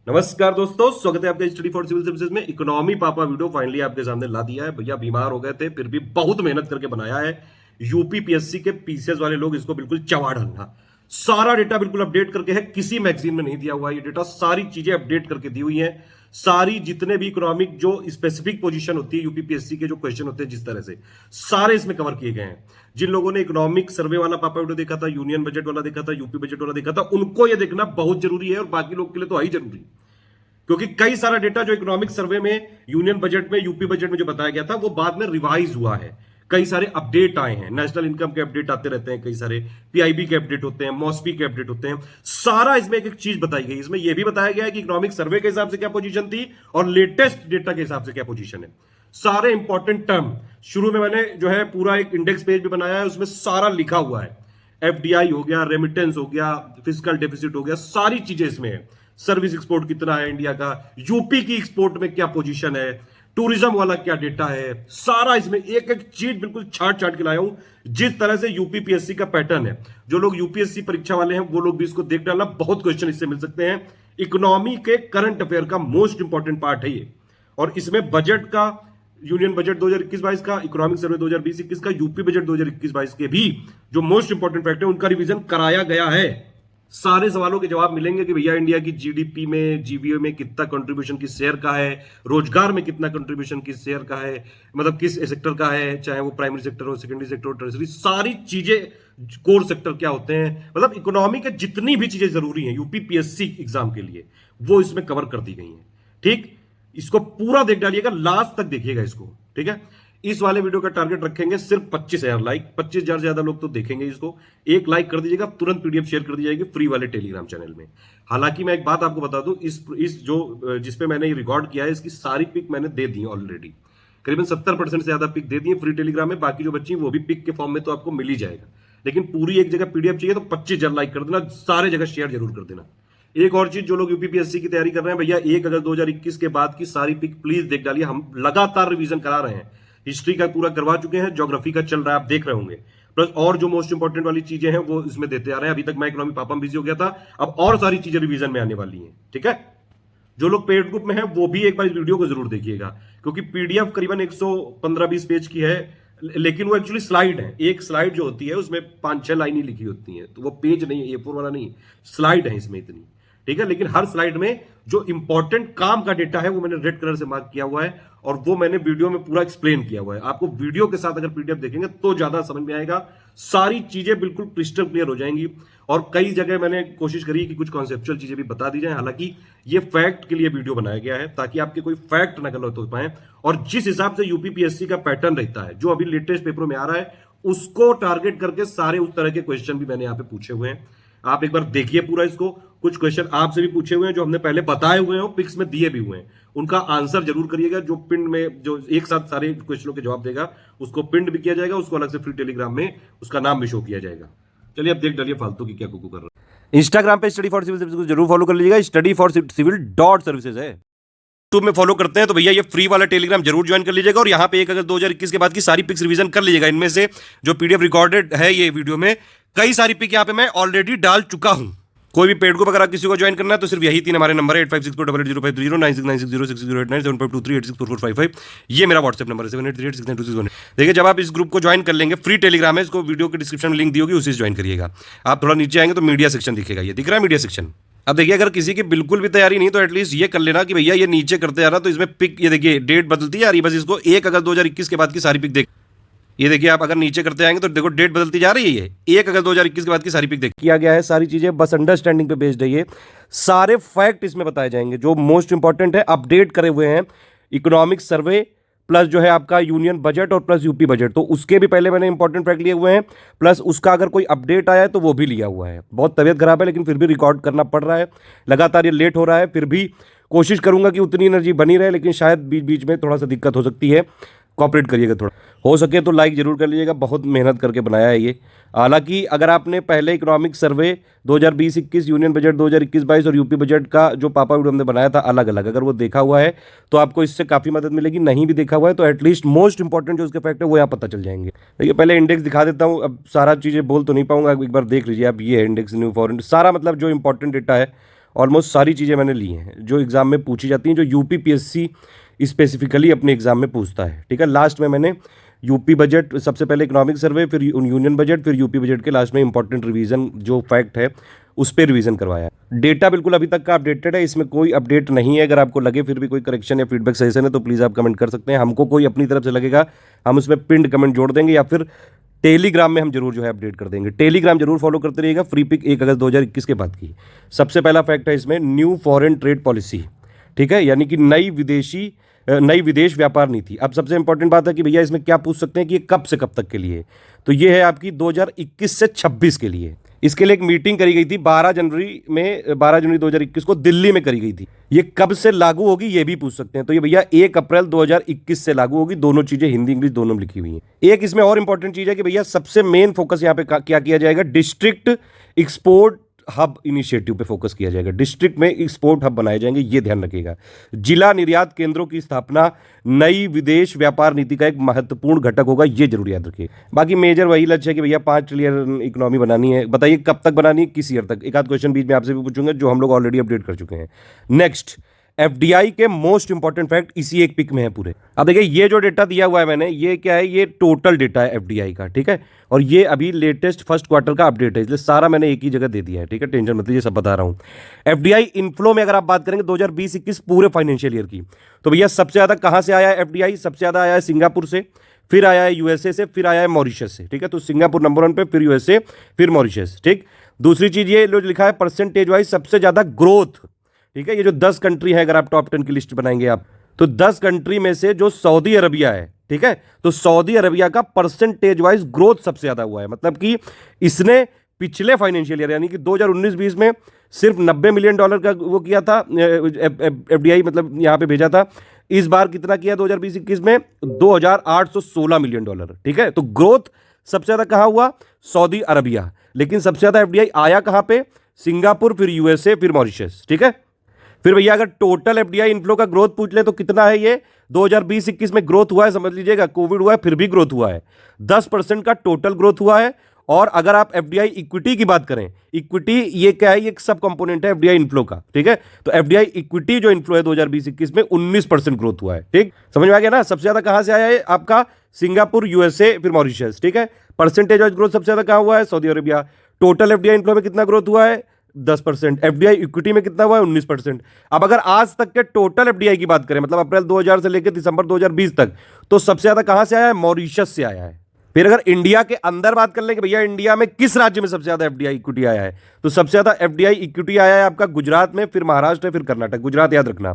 नमस्कार दोस्तों, स्वागत है आपका स्टडी फॉर सिविल सर्विसेज में। इकोनॉमी पापा वीडियो फाइनली आपके सामने ला दिया है। भैया बीमार हो गए थे, फिर भी बहुत मेहनत करके बनाया है। यूपीपीएससी के पीसीएस वाले लोग इसको बिल्कुल चबा डालना। सारा डेटा बिल्कुल अपडेट करके है, किसी मैगजीन में नहीं दिया हुआ ये डेटा। सारी चीजें अपडेट करके दी हुई है। सारी जितने भी इकोनॉमिक जो स्पेसिफिक पोजीशन होती है यूपीपीएससी के जो क्वेश्चन होते हैं जिस तरह से सारे इसमें कवर किए गए हैं। जिन लोगों ने इकोनॉमिक सर्वे वाला पापा वीडियो देखा था, यूनियन बजट वाला देखा था, यूपी बजट वाला देखा था, उनको ये देखना बहुत जरूरी है और बाकी लोग के लिए तो है ही जरूरी। क्योंकि कई सारा डेटा जो इकोनॉमिक सर्वे में, यूनियन बजट में, यूपी बजट में जो बताया गया था वो बाद में रिवाइज हुआ है। कई सारे अपडेट आए हैं, नेशनल इनकम के अपडेट आते रहते हैं, कई सारे पीआईबी के अपडेट होते हैं, मॉस्पी के अपडेट होते हैं। सारा इसमें एक एक चीज बताई गई। इसमें यह भी बताया गया है कि इकोनॉमिक सर्वे के हिसाब से क्या पोजीशन थी और लेटेस्ट डेटा के हिसाब से क्या पोजीशन है। सारे इंपॉर्टेंट टर्म शुरू में मैंने जो है पूरा एक इंडेक्स पेज भी बनाया है, उसमें सारा लिखा हुआ है। एफडीआई हो गया, रेमिटेंस हो गया, फिजिकल डेफिसिट हो गया, सारी चीजें इसमें है। सर्विस एक्सपोर्ट कितना है इंडिया का, यूपी की एक्सपोर्ट में क्या पोजीशन है, टूरिज्म वाला क्या डेटा है, सारा इसमें एक एक चीज बिल्कुल छाट छाट के लाया हूं। जिस तरह से यूपीपीएससी का पैटर्न है, जो लोग यूपीएससी परीक्षा वाले हैं वो लोग भी इसको देख डालना, बहुत क्वेश्चन इससे मिल सकते हैं। इकोनॉमी के करंट अफेयर का मोस्ट इंपॉर्टेंट पार्ट है ये। और इसमें बजट का, यूनियन बजट 2021-22 का, इकोनॉमिक सर्वे 2020-21 का, यूपी बजट 2021-22 के भी जो मोस्ट इंपॉर्टेंट फैक्टर है उनका रिवीजन कराया गया है। सारे सवालों के जवाब मिलेंगे कि भैया इंडिया की जीडीपी में, जीवीओ में कितना कंट्रीब्यूशन किस शेयर का है, रोजगार में कितना कंट्रीब्यूशन किस शेयर का है, मतलब किस सेक्टर का है, चाहे वो प्राइमरी सेक्टर हो, सेकेंडरी सेक्टर हो, टर्सरी, सारी चीजें, कोर सेक्टर क्या होते हैं, मतलब इकोनॉमी के जितनी भी चीजें जरूरी हैं यूपीपीएससी एग्जाम के लिए वो इसमें कवर कर दी गई हैं। ठीक, इसको पूरा देख डालिएगा, लास्ट तक देखिएगा इसको। ठीक है, इस वाले वीडियो का टारगेट रखेंगे सिर्फ 25,000 लाइक। 25,000 से ज्यादा लोग तो देखेंगे इसको। एक लाइक कर दीजिएगा, तुरंत पीडीएफ शेयर कर दी जाएगी फ्री वाले टेलीग्राम चैनल में। हालांकि मैं एक बात आपको बता दूं, इस जो जिसपे मैंने रिकॉर्ड किया है इसकी सारी पिक मैंने दे दी ऑलरेडी। करीबन 70% से ज्यादा पिक दे दी है फ्री टेलीग्राम में। बाकी जो बच्ची वो भी पिक के फॉर्म में तो आपको मिल ही जाएगा, लेकिन पूरी एक जगह पीडीएफ चाहिए तो 25,000 लाइक कर देना, सारे जगह शेयर जरूर कर देना। एक और चीज, जो लोग यूपीपीएससी की तैयारी कर रहे हैं, भैया 1 अगस्त 2021 के बाद की सारी पिक प्लीज देख डालिए। हम लगातार रिवीजन करा रहे हैं, हिस्ट्री का पूरा करवा चुके हैं, ज्योग्राफी का चल रहा है, आप देख रहे होंगे। प्लस और जो मोस्ट इंपॉर्टेंट वाली चीजें हैं वो इसमें देते आ रहे हैं। अभी तक मैं इकोनॉमी पापा में बिजी हो गया था, अब और सारी चीजें रिवीजन में आने वाली हैं। ठीक है, जो लोग पेड ग्रुप में हैं वो भी एक बार इस वीडियो को जरूर देखिएगा, क्योंकि पीडीएफ करीबन 115-20 पेज की है, लेकिन वो एक्चुअली स्लाइड है। एक स्लाइड जो होती है उसमें 5-6 लाइनें लिखी होती हैं, तो वो पेज नहीं है, A4 वाला नहीं, स्लाइड है इसमें इतनी। ठीक है, लेकिन हर स्लाइड में जो इंपॉर्टेंट काम का डेटा है वो मैंने रेड कलर से मार्क किया हुआ है और वो मैंने वीडियो में पूरा एक्सप्लेन किया हुआ है। आपको वीडियो के साथ अगर पीडीएफ देखेंगे तो ज्यादा समझ में आएगा, सारी चीजें बिल्कुल क्रिस्टल क्लियर हो जाएंगी। और कई जगह मैंने कोशिश करी कि कुछ कॉन्सेप्चुअल चीजें भी बता दी जाए। हालांकि ये फैक्ट के लिए वीडियो बनाया गया है ताकि आपके कोई फैक्ट ना गलत हो पाए। और जिस हिसाब से यूपीपीएससी का पैटर्न रहता है, जो अभी लेटेस्ट पेपरों में आ रहा है, उसको टारगेट करके सारे उस तरह के क्वेश्चन भी मैंने यहाँ पे पूछे हुए हैं। आप एक बार देखिए पूरा इसको। कुछ क्वेश्चन आपसे भी पूछे हुए हैं जो हमने पहले बताए हुए हैं, पिक्स में दिए भी हुए हैं, उनका आंसर जरूर करिएगा। जो पिंड में जो एक साथ सारे क्वेश्चनों के जवाब देगा उसको पिंड भी किया जाएगा, उसको अलग से फ्री टेलीग्राम में उसका नाम भी शो किया जाएगा। चलिए अब देख डालिए फालतू की क्या कुकू कर रहा है। इंस्टाग्राम पे स्टडी फॉर सिविल सर्विसेज को जरूर फॉलो कर लीजिएगा, study for civil dot services है। यूट्यूब में फॉलो करते हैं तो भैया ये फ्री वाला टेलीग्राम जरूर ज्वाइन कर लीजिएगा। और यहाँ पे 1 अगस्त 2021 के बाद की सारी पिक्स रिवीजन कर लीजिएगा। इनमें से जो पीडीएफ रिकॉर्डेड है ये वीडियो में, कई सारी पिक यहाँ पे मैं ऑलरेडी डाल चुका हूं। कोई भी पेड ग्रुप अगर किसी को ज्वाइन करना है तो सिर्फ यही 3 हमारे नंबर है, 8564880530, 9696066089, 7523864455। ये मेरा व्हाट्सएप नंबर है, 7838692618। देखिए, जब आप इस ग्रुप को ज्वाइन कर लेंगे, फ्री टेलीग्राम है, इसको वीडियो के डिस्क्रिप्शन में लिंक दी होगी, उसी से ज्वाइन करिएगा। आप थोड़ा नीचे आएंगे तो मीडिया सेक्शन दिखेगा, ये दिख रहा है मीडिया सेक्शन। अब देखिए, अगर किसी की बिल्कुल भी तैयारी नहीं तो एटलीस्ट ये कर लेना कि भैया ये नीचे करते जा रहा तो इसमें पिक, ये देखिए डेट बदलती जा रही है, बस इसको 1 अगस्त 2021 के बाद की सारी पिक देख। ये देखिए, आप अगर नीचे करते आएंगे तो देखो डेट बदलती जा रही है। ये 1 अगस्त 2021 के बाद की सारी पिक देख किया गया है। सारी चीजें बस अंडरस्टैंडिंग पे बेस्ड है। ये सारे फैक्ट इसमें बताए जाएंगे जो मोस्ट इंपॉर्टेंट है, अपडेट करे हुए हैं। इकोनॉमिक सर्वे प्लस जो है आपका यूनियन बजट और प्लस यूपी बजट, तो उसके भी पहले मैंने इंपॉर्टेंट फैक्ट लिए हुए हैं, प्लस उसका अगर कोई अपडेट आया है तो वो भी लिया हुआ है। बहुत तबीयत खराब है लेकिन फिर भी रिकॉर्ड करना पड़ रहा है, लगातार ये लेट हो रहा है, फिर भी कोशिश करूंगा कि उतनी एनर्जी बनी रहे, लेकिन शायद बीच बीच में थोड़ा सा दिक्कत हो सकती है। कॉपरेट करिएगा, थोड़ा हो सके तो लाइक जरूर कर लीजिएगा, बहुत मेहनत करके बनाया है ये। हालांकि अगर आपने पहले इकोनॉमिक सर्वे 2020-21, यूनियन बजट 2021-22 और यूपी बजट का जो पापा वीडियो हमने बनाया था अलग अलग, अगर वो देखा हुआ है तो आपको इससे काफ़ी मदद मिलेगी। नहीं भी देखा हुआ है तो एटलीस्ट मोस्ट इंपॉर्टेंट जो उसके फैक्ट है वो यहाँ पता चल जाएंगे। देखिए, पहले इंडेक्स दिखा देता हूँ, अब सारा चीज़ें बोल तो नहीं पाऊंगा, एक बार देख लीजिए आप। ये इंडेक्स न्यू फॉरेन, सारा मतलब जो इंपॉर्टेंट डेटा है ऑलमोस्ट सारी चीज़ें मैंने ली हैं जो एग्जाम में पूछी जाती हैं, जो यूपी पीएससी स्पेसिफिकली अपने एग्जाम में पूछता है। ठीक है, लास्ट में मैंने यूपी बजट, सबसे पहले इकोनॉमिक सर्वे, फिर यूनियन बजट, फिर यूपी बजट के लास्ट में इंपॉर्टेंट रिवीजन जो फैक्ट है उस पर रिवीजन करवाया। डेटा बिल्कुल अभी तक का अपडेटेड है, इसमें कोई अपडेट नहीं है। अगर आपको लगे फिर भी कोई करेक्शन या फीडबैक सजेशन है तो प्लीज़ आप कमेंट कर सकते हैं। हमको कोई अपनी तरफ से लगेगा हम उसमें पिंड कमेंट जोड़ देंगे, या फिर टेलीग्राम में हम जरूर जो है अपडेट कर देंगे। टेलीग्राम जरूर फॉलो करते रहिएगा। फ्री पिक 1 अगस्त 2021 के बाद की सबसे पहला फैक्ट है इसमें, न्यू फॉरेन ट्रेड पॉलिसी। ठीक है, यानी कि नई विदेश व्यापार नीति। अब सबसे इंपॉर्टेंट बात है कि भैया इसमें क्या पूछ सकते हैं कि ये कब से कब तक के लिए, तो ये है आपकी 2021 से 26 के लिए। इसके लिए एक मीटिंग करी गई थी 12 जनवरी 2021 को दिल्ली में करी गई थी। ये कब से लागू होगी ये भी पूछ सकते हैं, तो ये भैया 1 अप्रैल 2021 से लागू होगी। दोनों चीजें हिंदी इंग्लिश दोनों में लिखी हुई हैं। एक इसमें और इंपॉर्टेंट चीज है कि भैया सबसे मेन फोकस यहाँ पे क्या किया जाएगा, डिस्ट्रिक्ट एक्सपोर्ट हब इनिशिएटिव पे फोकस किया जाएगा। डिस्ट्रिक्ट में एक्सपोर्ट हब बनाए जाएंगे, ये ध्यान रखिएगा। जिला निर्यात केंद्रों की स्थापना नई विदेश व्यापार नीति का एक महत्वपूर्ण घटक होगा, ये जरूर याद रखिए। बाकी मेजर वही लक्ष्य है कि भैया 5 ट्रिलियन इकोनॉमी बनानी है। बताइए कब तक बनानी है, किस ईयर तक। एक आध क्वेश्चन बीच में आपसे भी पूछूंगा जो हम लोग ऑलरेडी अपडेट कर चुके हैं। नेक्स्ट, एफडीआई के मोस्ट इंपॉर्टेंट फैक्ट इसी एक पिक में है पूरे। अब देखिए ये जो डेटा दिया हुआ है मैंने, ये क्या है, ये टोटल डेटा है एफडीआई का। ठीक है, और ये अभी लेटेस्ट फर्स्ट क्वार्टर का अपडेट है, इसलिए सारा मैंने एक ही जगह दे दिया है। ठीक है, टेंशन मत लीजिए, सब बता रहा हूं। एफडीआई इनफ्लो में अगर आप बात करेंगे 2020-21 पूरे फाइनेंशियल ईयर की, तो भैया सबसे ज्यादा कहां से आया है एफडीआई, सबसे ज्यादा आया है सिंगापुर से, फिर आया है यूएसए से, फिर आया है मॉरिशस से। ठीक है, तो सिंगापुर नंबर 1 पे, फिर यूएसए, फिर मॉरिशस। ठीक, दूसरी चीज ये जो लिखा है परसेंटेज वाइज सबसे ज्यादा ग्रोथ। ठीक है, ये जो 10 कंट्री है, अगर आप टॉप 10 की लिस्ट बनाएंगे आप, तो 10 कंट्री में से जो सऊदी अरबिया है, ठीक है, तो सऊदी अरबिया का परसेंटेज वाइज ग्रोथ सबसे ज्यादा हुआ है। मतलब कि इसने पिछले फाइनेंशियल ईयर यानी कि 2019-20 में सिर्फ $90 मिलियन का वो किया था एफडीआई, मतलब यहां पे भेजा था। इस बार कितना किया 2020-21 में, $2,816 मिलियन। ठीक है, तो ग्रोथ सबसे ज्यादा कहां हुआ, सऊदी अरबिया। लेकिन सबसे ज्यादा एफडीआई आया कहां पे, सिंगापुर, फिर यूएसए, फिर मॉरिशस। ठीक है, फिर भैया अगर टोटल एफडीआई इनफ्लो का ग्रोथ पूछ ले तो कितना है, ये 2020-21 में ग्रोथ हुआ है, समझ लीजिएगा, कोविड हुआ है फिर भी ग्रोथ हुआ है, 10% का टोटल ग्रोथ हुआ है। और अगर आप एफडीआई इक्विटी की बात करें, इक्विटी ये क्या है, ये एक सब कंपोनेंट है एफडीआई इनफ्लो का। ठीक है, तो एफडीआई इक्विटी जो इनफ्लो है 2020-21 में 19% ग्रोथ हुआ है। ठीक, समझ में आ गया ना। सबसे ज्यादा कहां से आया है आपका, सिंगापुर, यूएसए, फिर मॉरिशस। ठीक है, परसेंटेज वाइज ग्रोथ सबसे ज्यादा कहां हुआ है, Saudi Arabia. Total FDI inflow में कितना ग्रोथ हुआ है, 10%। एफडीआई इक्विटी में कितना हुआ है, 19%। अब अगर आज तक के टोटल एफडीआई की बात करें, मतलब अप्रैल 2000 से लेकर दिसंबर 2020 तक, तो सबसे ज्यादा कहां से आया है, मॉरिशस से आया है। फिर अगर इंडिया के अंदर बात कर ले कि भैया इंडिया में किस राज्य में सबसे ज्यादा एफडीआई इक्विटी आया है, तो सबसे ज्यादा एफडीआई इक्विटी आया है आपका गुजरात में, फिर महाराष्ट्र, फिर कर्नाटक। गुजरात याद रखना।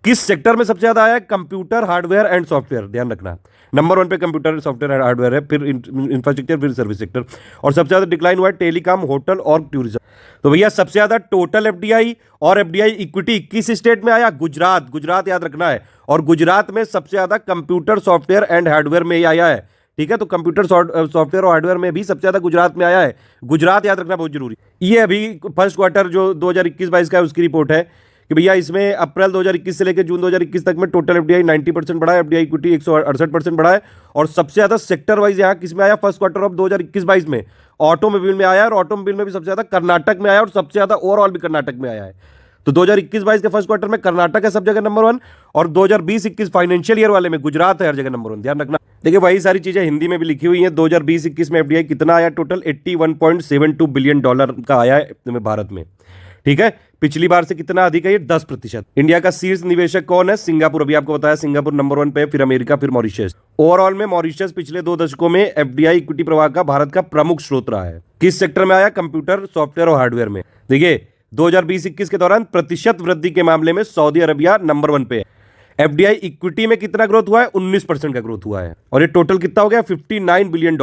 किस सेक्टर में सबसे ज्यादा आया है, कंप्यूटर, हार्डवेयर एंड सॉफ्टवेयर, ध्यान रखना। नंबर 1 पे कंप्यूटर, सॉफ्टवेयर एंड हार्डवेयर है, फिर इंफ्रास्ट्रक्चर, फिर सर्विस सेक्टर। और सबसे ज्यादा डिक्लाइन हुआ है टेलीकॉम, होटल और टूरिज्म। तो भैया सबसे ज्यादा टोटल एफडीआई और एफडीआई इक्विटी किस स्टेट में आया, गुजरात। गुजरात याद रखना है। और गुजरात में सबसे ज्यादा कंप्यूटर, सॉफ्टवेयर एंड हार्डवेयर में ही आया है। ठीक है, तो कंप्यूटर, सॉफ्टवेयर और हार्डवेयर में भी सबसे ज्यादा गुजरात में आया है। गुजरात याद रखना बहुत जरूरी। ये अभी फर्स्ट क्वार्टर जो 2021-22 का है उसकी रिपोर्ट है कि भैया इसमें अप्रैल 2021 से लेकर जून 2021 तक में टोटल एफडीआई 90% बढ़ा है, एफडीआई इक्विटी 168% बढ़ा है। और सबसे ज्यादा सेक्टर वाइज यहाँ किसमें आया, फर्स्ट क्वार्टर ऑफ 2021-22 में ऑटोमोबाइल में आया है, और ऑटोमोबाइल में भी सबसे ज्यादा कर्नाटक में आया, और सबसे ज्यादा ओवरऑल भी कर्नाटक में आया है। तो 2021-22 के फर्स्ट क्वार्टर में कर्नाटक है सब जगह नंबर 1, और 2020-21 फाइनेंशियल ईयर वाले में गुजरात है हर जगह नंबर 1, ध्यान रखना। देखिए वही सारी चीजें हिंदी में भी लिखी हुई हैं। 2020-21 में एफडीआई कितना आया, टोटल $81.72 बिलियन का आया है भारत में। ठीक है, पिछली बार से कितना अधिक है, ये 10%। इंडिया का शीर्ष निवेशक कौन है, सिंगापुर। अभी आपको बताया सिंगापुर नंबर 1 पे, फिर अमेरिका, फिर मॉरिशस। ओवरऑल में मॉरिशस पिछले 2 दशकों में एफडीआई इक्विटी प्रवाह का भारत का प्रमुख स्रोत रहा है। किस सेक्टर में आया, कंप्यूटर, सॉफ्टवेयर और हार्डवेयर में। देखिए 2020-21 के दौरान प्रतिशत वृद्धि के मामले में सऊदी अरबिया नंबर 1 पे है। एफडीआई इक्विटी में कितना ग्रोथ हुआ है, 19% का ग्रोथ हुआ है। और ये टोटल कितना हो गया, $59 बिलियन।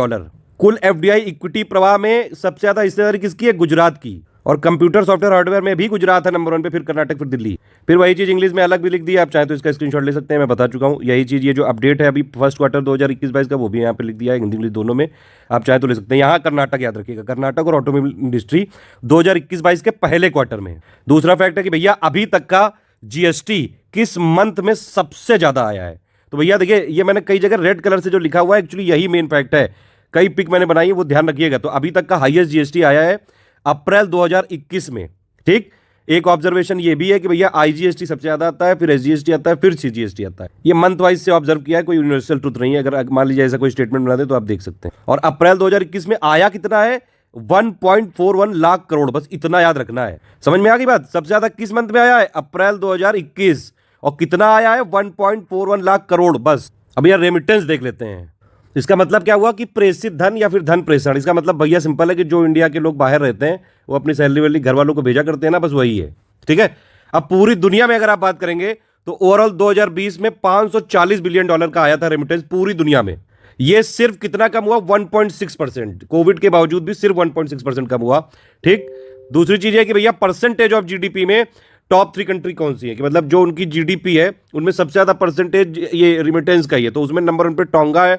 कुल एफडीआई इक्विटी प्रवाह में सबसे ज्यादा हिस्सेदारी किसकी है, गुजरात की। और कंप्यूटर, सॉफ्टवेयर, हार्डवेयर में भी गुजरात है नंबर 1 पे, फिर कर्नाटक, फिर दिल्ली। फिर वही चीज इंग्लिश में अलग भी लिख दी है, आप चाहे तो इसका स्क्रीनशॉट ले सकते हैं, मैं बता चुका हूं। यही चीज ये जो अपडेट है अभी फर्स्ट क्वार्टर 2021-22 का, वो भी यहाँ पे लिख दिया है, हिंदी इंग्लिश दोनों में, आप चाहे तो ले सकते हैं। यहाँ कर्नाटक याद रखिएगा, कर्नाटक और ऑटोमोबाइल इंडस्ट्री 2021-22 के पहले क्वार्टर में। दूसरा फैक्ट है कि भैया अभी तक का जीएसटी किस मंथ में सबसे ज्यादा आया है। तो भैया देखिए ये मैंने कई जगह रेड कलर से जो लिखा हुआ है, एक्चुअली यही मेन फैक्ट है। कई पिक मैंने बनाई है, वो ध्यान रखिएगा। तो अभी तक का हाईएस्ट जीएसटी आया है अप्रैल 2021 में। ठीक, एक ऑब्जर्वेशन ये भी है कि भैया आईजीएसटी सबसे ज्यादा आता है, फिर एसजीएसटी आता है, फिर सीजीएसटी आता है। ये मंथ वाइज से ऑब्जर्व किया है, कोई यूनिवर्सल ट्रुथ नहीं है। अगर मान लीजिए ऐसा कोई स्टेटमेंट बना दे तो आप देख सकते हैं। और अप्रैल 2021 में आया कितना है? 1.41 लाख करोड़, बस इतना याद रखना है। समझ में आ गई बात? सबसे ज्यादा किस मंथ में आया है? अप्रैल 2021। और कितना आया है? 1.41 लाख करोड़ बस। अब यार रेमिटेंस देख लेते हैं। इसका मतलब क्या हुआ कि प्रेषित धन या फिर धन प्रेषण। इसका मतलब भैया सिंपल है कि जो इंडिया के लोग बाहर रहते हैं वो अपनी सैलरी वैलरी घर वालों को भेजा करते हैं ना, बस वही है। ठीक है। अब पूरी दुनिया में अगर आप बात करेंगे तो ओवरऑल 2020 में 540 बिलियन डॉलर का आया था रेमिटेंस पूरी दुनिया में। ये सिर्फ कितना कम हुआ? 1.6%। कोविड के बावजूद भी सिर्फ 1.6% कम हुआ। ठीक। दूसरी चीज है कि भैया परसेंटेज ऑफ जीडीपी में टॉप 3 कंट्री कौन सी है, कि मतलब जो उनकी जीडीपी है उनमें सबसे ज्यादा परसेंटेज ये रिमिटेंस का ही है। तो उसमें नंबर 1 पे टोंगा है,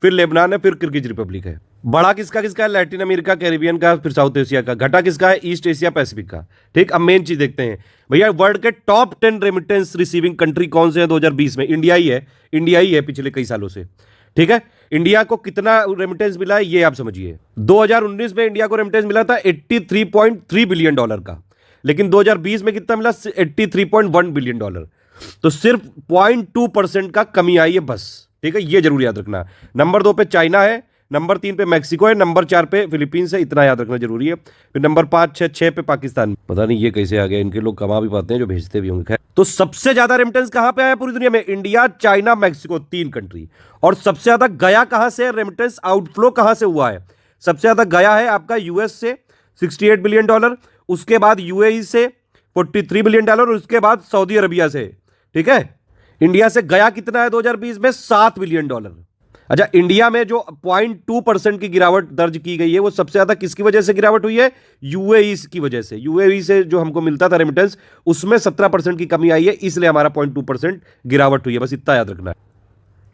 फिर लेबनान है, फिर किर्गिज रिपब्लिक है। बड़ा किसका किसका है? लैटिन अमेरिका, कैरिबियन का, फिर साउथ एशिया का। घटा किसका है? ईस्ट एशिया पैसिफिक का। ठीक। अब मेन चीज देखते हैं भैया, वर्ल्ड के टॉप 10 रेमिटेंस रिसीविंग कंट्री कौन से हैं 2020 में? इंडिया ही है। इंडिया ही है पिछले कई सालों से। ठीक है। इंडिया को कितना रेमिटेंस मिला है ये आप समझिए। 2019 में इंडिया को रेमिटेंस मिला था 83.3 बिलियन डॉलर का, लेकिन 2020 में कितना मिला? 83.1 बिलियन डॉलर। तो सिर्फ 0.2% का कमी आई है बस। ठीक है, ये जरूर याद रखना। नंबर 2 पे चाइना है, नंबर 3 पे मैक्सिको है, नंबर 4 पे फिलीपींस है। इतना याद रखना जरूरी है। फिर नंबर 5, 6 पे पाकिस्तान। पता नहीं ये कैसे आ गया, इनके लोग कमा भी पाते हैं जो भेजते भी होंगे। तो सबसे ज्यादा रेमिटेंस कहां पे आया पूरी दुनिया में? India, China, Mexico, 3 country. और सबसे ज्यादा गया कहां से? रेमिटेंस आउटफ्लो कहां से हुआ है? सबसे ज्यादा गया है आपका यूएस से 68 बिलियन डॉलर, उसके बाद यूएई से 43 बिलियन डॉलर, और उसके बाद सऊदी अरबिया से। ठीक है। इंडिया से गया कितना है 2020 में? 7 बिलियन डॉलर। अच्छा, इंडिया में जो 0.2% की गिरावट दर्ज की गई है वो सबसे ज्यादा किसकी वजह से गिरावट हुई है? यूएई की वजह से। यूएई से जो हमको मिलता था रेमिटेंस उसमें 17% की कमी आई है, इसलिए हमारा 0.2% गिरावट हुई है। बस इतना याद रखना है।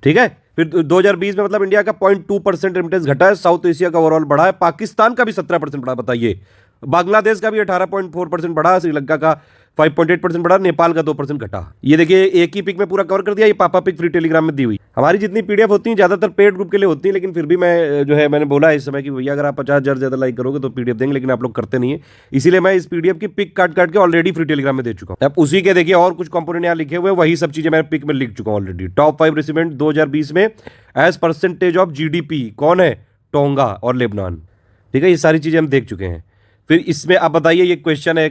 ठीक है। फिर 2020 में मतलब इंडिया का 0.2% रेमिटेंस घटा है, साउथ एशिया का ओवरऑल बढ़ा है, पाकिस्तान का भी 17% बढ़ा। बताइए, बांग्लादेश का भी 18.4% बढ़ा, श्रीलंका का 5.8% बढ़ा, नेपाल का 2% घटा। ये देखिए एक ही पिक में पूरा कवर कर दिया। ये पापा पिक फ्री टेलीग्राम में दी हुई। हमारी जितनी पीडीएफ होती है ज्यादातर पेड ग्रुप के लिए होती है, लेकिन फिर भी मैं जो है मैंने बोला इस समय कि भैया अगर आप 50,000 ज्यादा लाइक करोगे तो पीडीएफ देंगे, लेकिन आप लोग करते नहीं है, इसीलिए मैं इस पीडीएफ की पिक काट काट के ऑलरेडी फ्री टेलीग्राम में दे चुका हूं। अब उसी के देखिए और कुछ कंपोनेंट यहाँ लिखे हुए, वही सब चीजें मैं पिक में लिख चुका हूं ऑलरेडी। टॉप 5 रेसिडेंट 2020 में एज परसेंटेज ऑफ जीडीपी कौन है? टोंगा और लेबनान। ठीक है, ये सारी चीजें हम देख चुके हैं। फिर इसमें आप बताइए, ये क्वेश्चन है,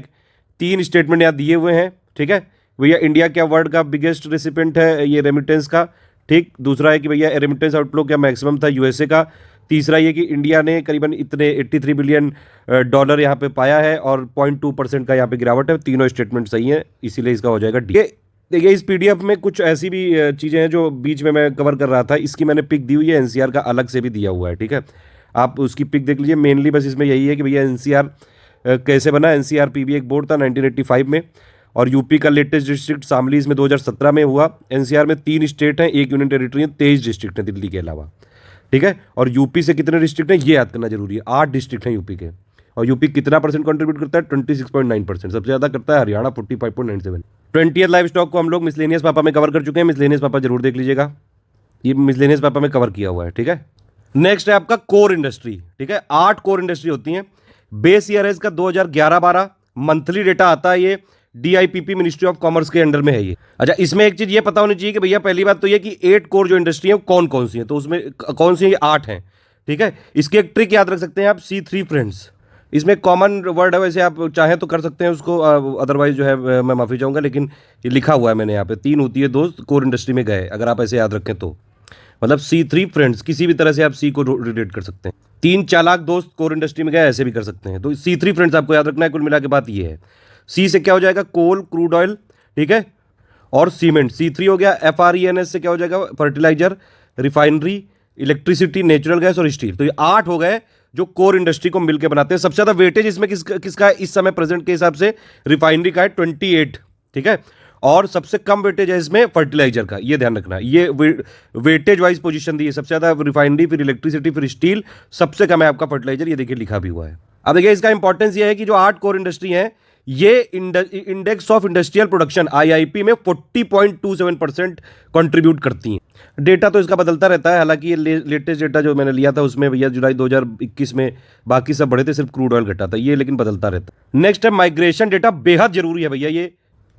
3 स्टेटमेंट यहाँ दिए हुए हैं। ठीक है भैया, इंडिया क्या वर्ल्ड का बिगेस्ट रेसिपेंट है ये रेमिटेंस का? ठीक। दूसरा है कि भैया रेमिटेंस आउटफ्लो क्या मैक्सिमम था यूएसए का? तीसरा ये कि इंडिया ने करीबन इतने 83 बिलियन डॉलर यहाँ पे पाया है और 0.2% का यहाँ पे गिरावट है। तीनों स्टेटमेंट सही है, इसीलिए इसका हो जाएगा डी। देखिए इस पीडीएफ में कुछ ऐसी भी चीज़ें हैं जो बीच में मैं कवर कर रहा था, इसकी मैंने पिक दी हुई है, एनसीआर का अलग से भी दिया हुआ है। ठीक है, आप उसकी पिक देख लीजिए। मेनली बस इसमें यही है कि भैया एनसीआर कैसे बना। एनसीआर पीबी एक बोर्ड था 1985 में, और यूपी का लेटेस्ट डिस्ट्रिक्ट शामली इसमें 2017 में हुआ। एनसीआर में 3 स्टेट हैं, 1 यूनियन टेरिटरी है, 23 डिस्ट्रिक्ट हैं दिल्ली के अलावा। ठीक है, और यूपी से कितने डिस्ट्रिक्ट हैं ये याद करना जरूरी है। 8 डिस्ट्रिक्ट हैं यूपी के। और यूपी कितना परसेंट कंट्रीब्यूट करता है? 26.9%। सबसे ज्यादा करता है हरियाणा 45.97। 20th लाइव स्टॉक को हम लोग मिसलेनियस पापा में कवर कर चुके हैं। मिसलेनियस पापा जरूर देख लीजिएगा, ये मिसलेनियस पापा में कवर किया हुआ है। ठीक है, नेक्स्ट है आपका कोर इंडस्ट्री। ठीक है, 8 कोर इंडस्ट्री होती हैं। बेस ईयर है इसका 2011-12। मंथली डेटा आता है ये डीआईपीपी मिनिस्ट्री ऑफ कॉमर्स के अंडर में है ये। अच्छा, इसमें एक चीज ये पता होनी चाहिए कि भैया पहली बात तो ये कि 8 कोर जो इंडस्ट्री है वो कौन कौन सी है, तो उसमें कौन सी है? 8 हैं। ठीक है, इसकी एक ट्रिक याद रख सकते हैं आप, C3 फ्रेंड्स। इसमें कॉमन वर्ड है, वैसे आप चाहें तो कर सकते हैं उसको, अदरवाइज जो है मैं माफी चाहूंगा, लेकिन ये लिखा हुआ है मैंने यहाँ पे। 3 होती है दोस्त कोर इंडस्ट्री में गए, अगर आप ऐसे याद रखें तो मतलब C3 फ्रेंड्स, किसी भी तरह से आप सी को रिलेट कर सकते हैं। 3 चालाक दोस्त कोर इंडस्ट्री में गए, ऐसे भी कर सकते हैं। तो C3 फ्रेंड्स आपको याद रखना है। कुल मिला के बात ये है। सी से क्या हो जाएगा? कोल, क्रूड ऑयल। ठीक है, और सीमेंट। C3 हो गया। FRENS से क्या हो जाएगा? Fertilizer, refinery, electricity, natural gas और स्टील। तो ये 8 हो गए जो कोर इंडस्ट्री को मिलकर बनाते हैं। सबसे ज्यादा वेटेज इसमें किसका है इस समय प्रेजेंट के हिसाब से? रिफाइनरी का है 28। ठीक है, और सबसे कम वेटेज है इसमें फर्टिलाइजर का, ये ध्यान रखना। ये वेटेज वाइज पोजीशन दी है, सबसे ज्यादा रिफाइनरी, फिर इलेक्ट्रिसिटी, फिर स्टील, सबसे कम है आपका फर्टिलाइजर। ये देखिए लिखा भी हुआ है। अब देखिए इसका इंपॉर्टेंस ये है कि जो 8 कोर इंडस्ट्री है ये index of industrial production IIP में 40.27% कंट्रीब्यूट करती हैं। डेटा तो इसका बदलता रहता है, हालांकि ये लेटेस्ट डेटा जो मैंने लिया था उसमें भैया जुलाई 2021 में बाकी सब बढ़े थे, सिर्फ क्रूड ऑयल घटा था, ये लेकिन बदलता रहता है। नेक्स्ट है माइग्रेशन डेटा, बेहद जरूरी है भैया, ये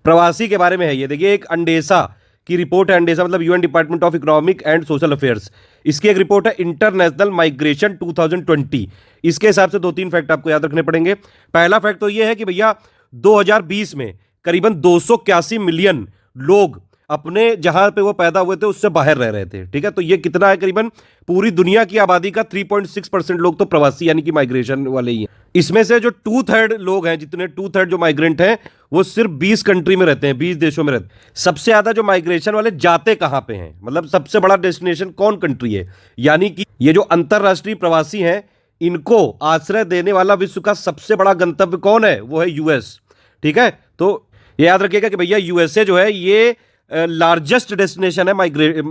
प्रवासी के बारे में है। ये देखिए एक अंडेसा की रिपोर्ट है, अंडेसा मतलब UN department of economic and social affairs, इसकी एक रिपोर्ट है इंटरनेशनल माइग्रेशन 2020। इसके हिसाब से 2-3 फैक्ट आपको याद रखने पड़ेंगे। पहला फैक्ट तो ये है कि भैया 2020 में करीबन 281 मिलियन लोग अपने जहां पे वो पैदा हुए थे उससे बाहर रह रहे थे, ठीक है। तो ये कितना है, करीबन पूरी दुनिया की आबादी का 3.6% लोग तो प्रवासी यानी कि माइग्रेशन वाले ही हैं। इसमें से जो 2/3 लोग हैं, जितने 2/3 जो माइग्रेंट हैं वो सिर्फ 20 कंट्री में रहते हैं, 20 देशों में रहते हैं। सबसे ज्यादा जो माइग्रेशन वाले जाते कहां पे हैं, मतलब सबसे बड़ा डेस्टिनेशन कौन कंट्री है, यानी कि ये जो अंतरराष्ट्रीय प्रवासी हैं इनको आश्रय देने वाला विश्व का सबसे बड़ा गंतव्य कौन है, वो है यूएस, ठीक है। तो ये याद रखिएगा कि भैया यूएसए जो है ये लार्जेस्ट डेस्टिनेशन है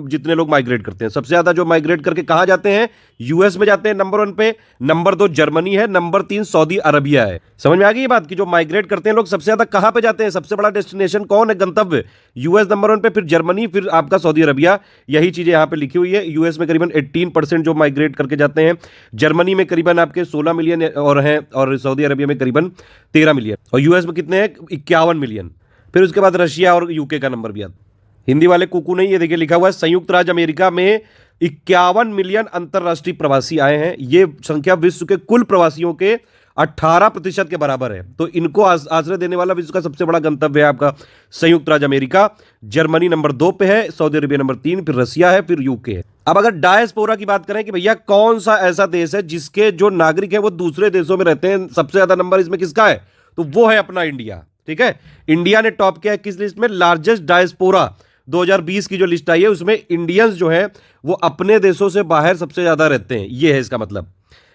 जितने लोग माइग्रेट करते हैं। सबसे ज्यादा जो माइग्रेट करके कहां जाते हैं, यूएस में जाते हैं नंबर 1 पे, नंबर 2 जर्मनी है, नंबर 3 सऊदी अरबिया है। समझ में आ गई ये बात कि जो माइग्रेट करते हैं लोग सबसे ज्यादा कहां पे जाते हैं, सबसे बड़ा डेस्टिनेशन कौन है, गंतव्य यूएस नंबर 1 पे, फिर जर्मनी, फिर आपका सऊदी अरबिया। यही चीजें यहां पे लिखी हुई है। यूएस में करीबन 18% जो माइग्रेट करके जाते हैं, जर्मनी में करीबन आपके 16 मिलियन और हैं, और सऊदी अरबिया में करीबन 13 मिलियन, और यूएस में कितने हैं, 51 मिलियन। फिर उसके बाद रशिया और यूके का नंबर भी आता है। हिंदी वाले कुकू नहीं, ये देखिए लिखा हुआ है संयुक्त राज्य अमेरिका में 51 मिलियन अंतरराष्ट्रीय प्रवासी आए हैं। ये संख्या विश्व के कुल प्रवासियों के 18% के बराबर है। तो इनको आश्रय देने वाला विश्व का सबसे बड़ा गंतव्य है आपका संयुक्त राज्य अमेरिका। जर्मनी नंबर 2 पे है, सऊदी अरबिया नंबर 3, फिर रशिया है, फिर यूके है। अब अगर डायस्पोरा की बात करें कि भैया कौन सा ऐसा देश है जिसके जो नागरिक है वो दूसरे देशों में रहते हैं, सबसे ज्यादा नंबर इसमें किसका है, तो वो है अपना इंडिया, ठीक है। इंडिया ने टॉप किया है किस लिस्ट में, लार्जेस्ट डायस्पोरा 2020 की जो लिस्ट आई है उसमें इंडियंस जो है वो अपने देशों से बाहर सबसे ज्यादा रहते हैं। ये है इसका मतलब।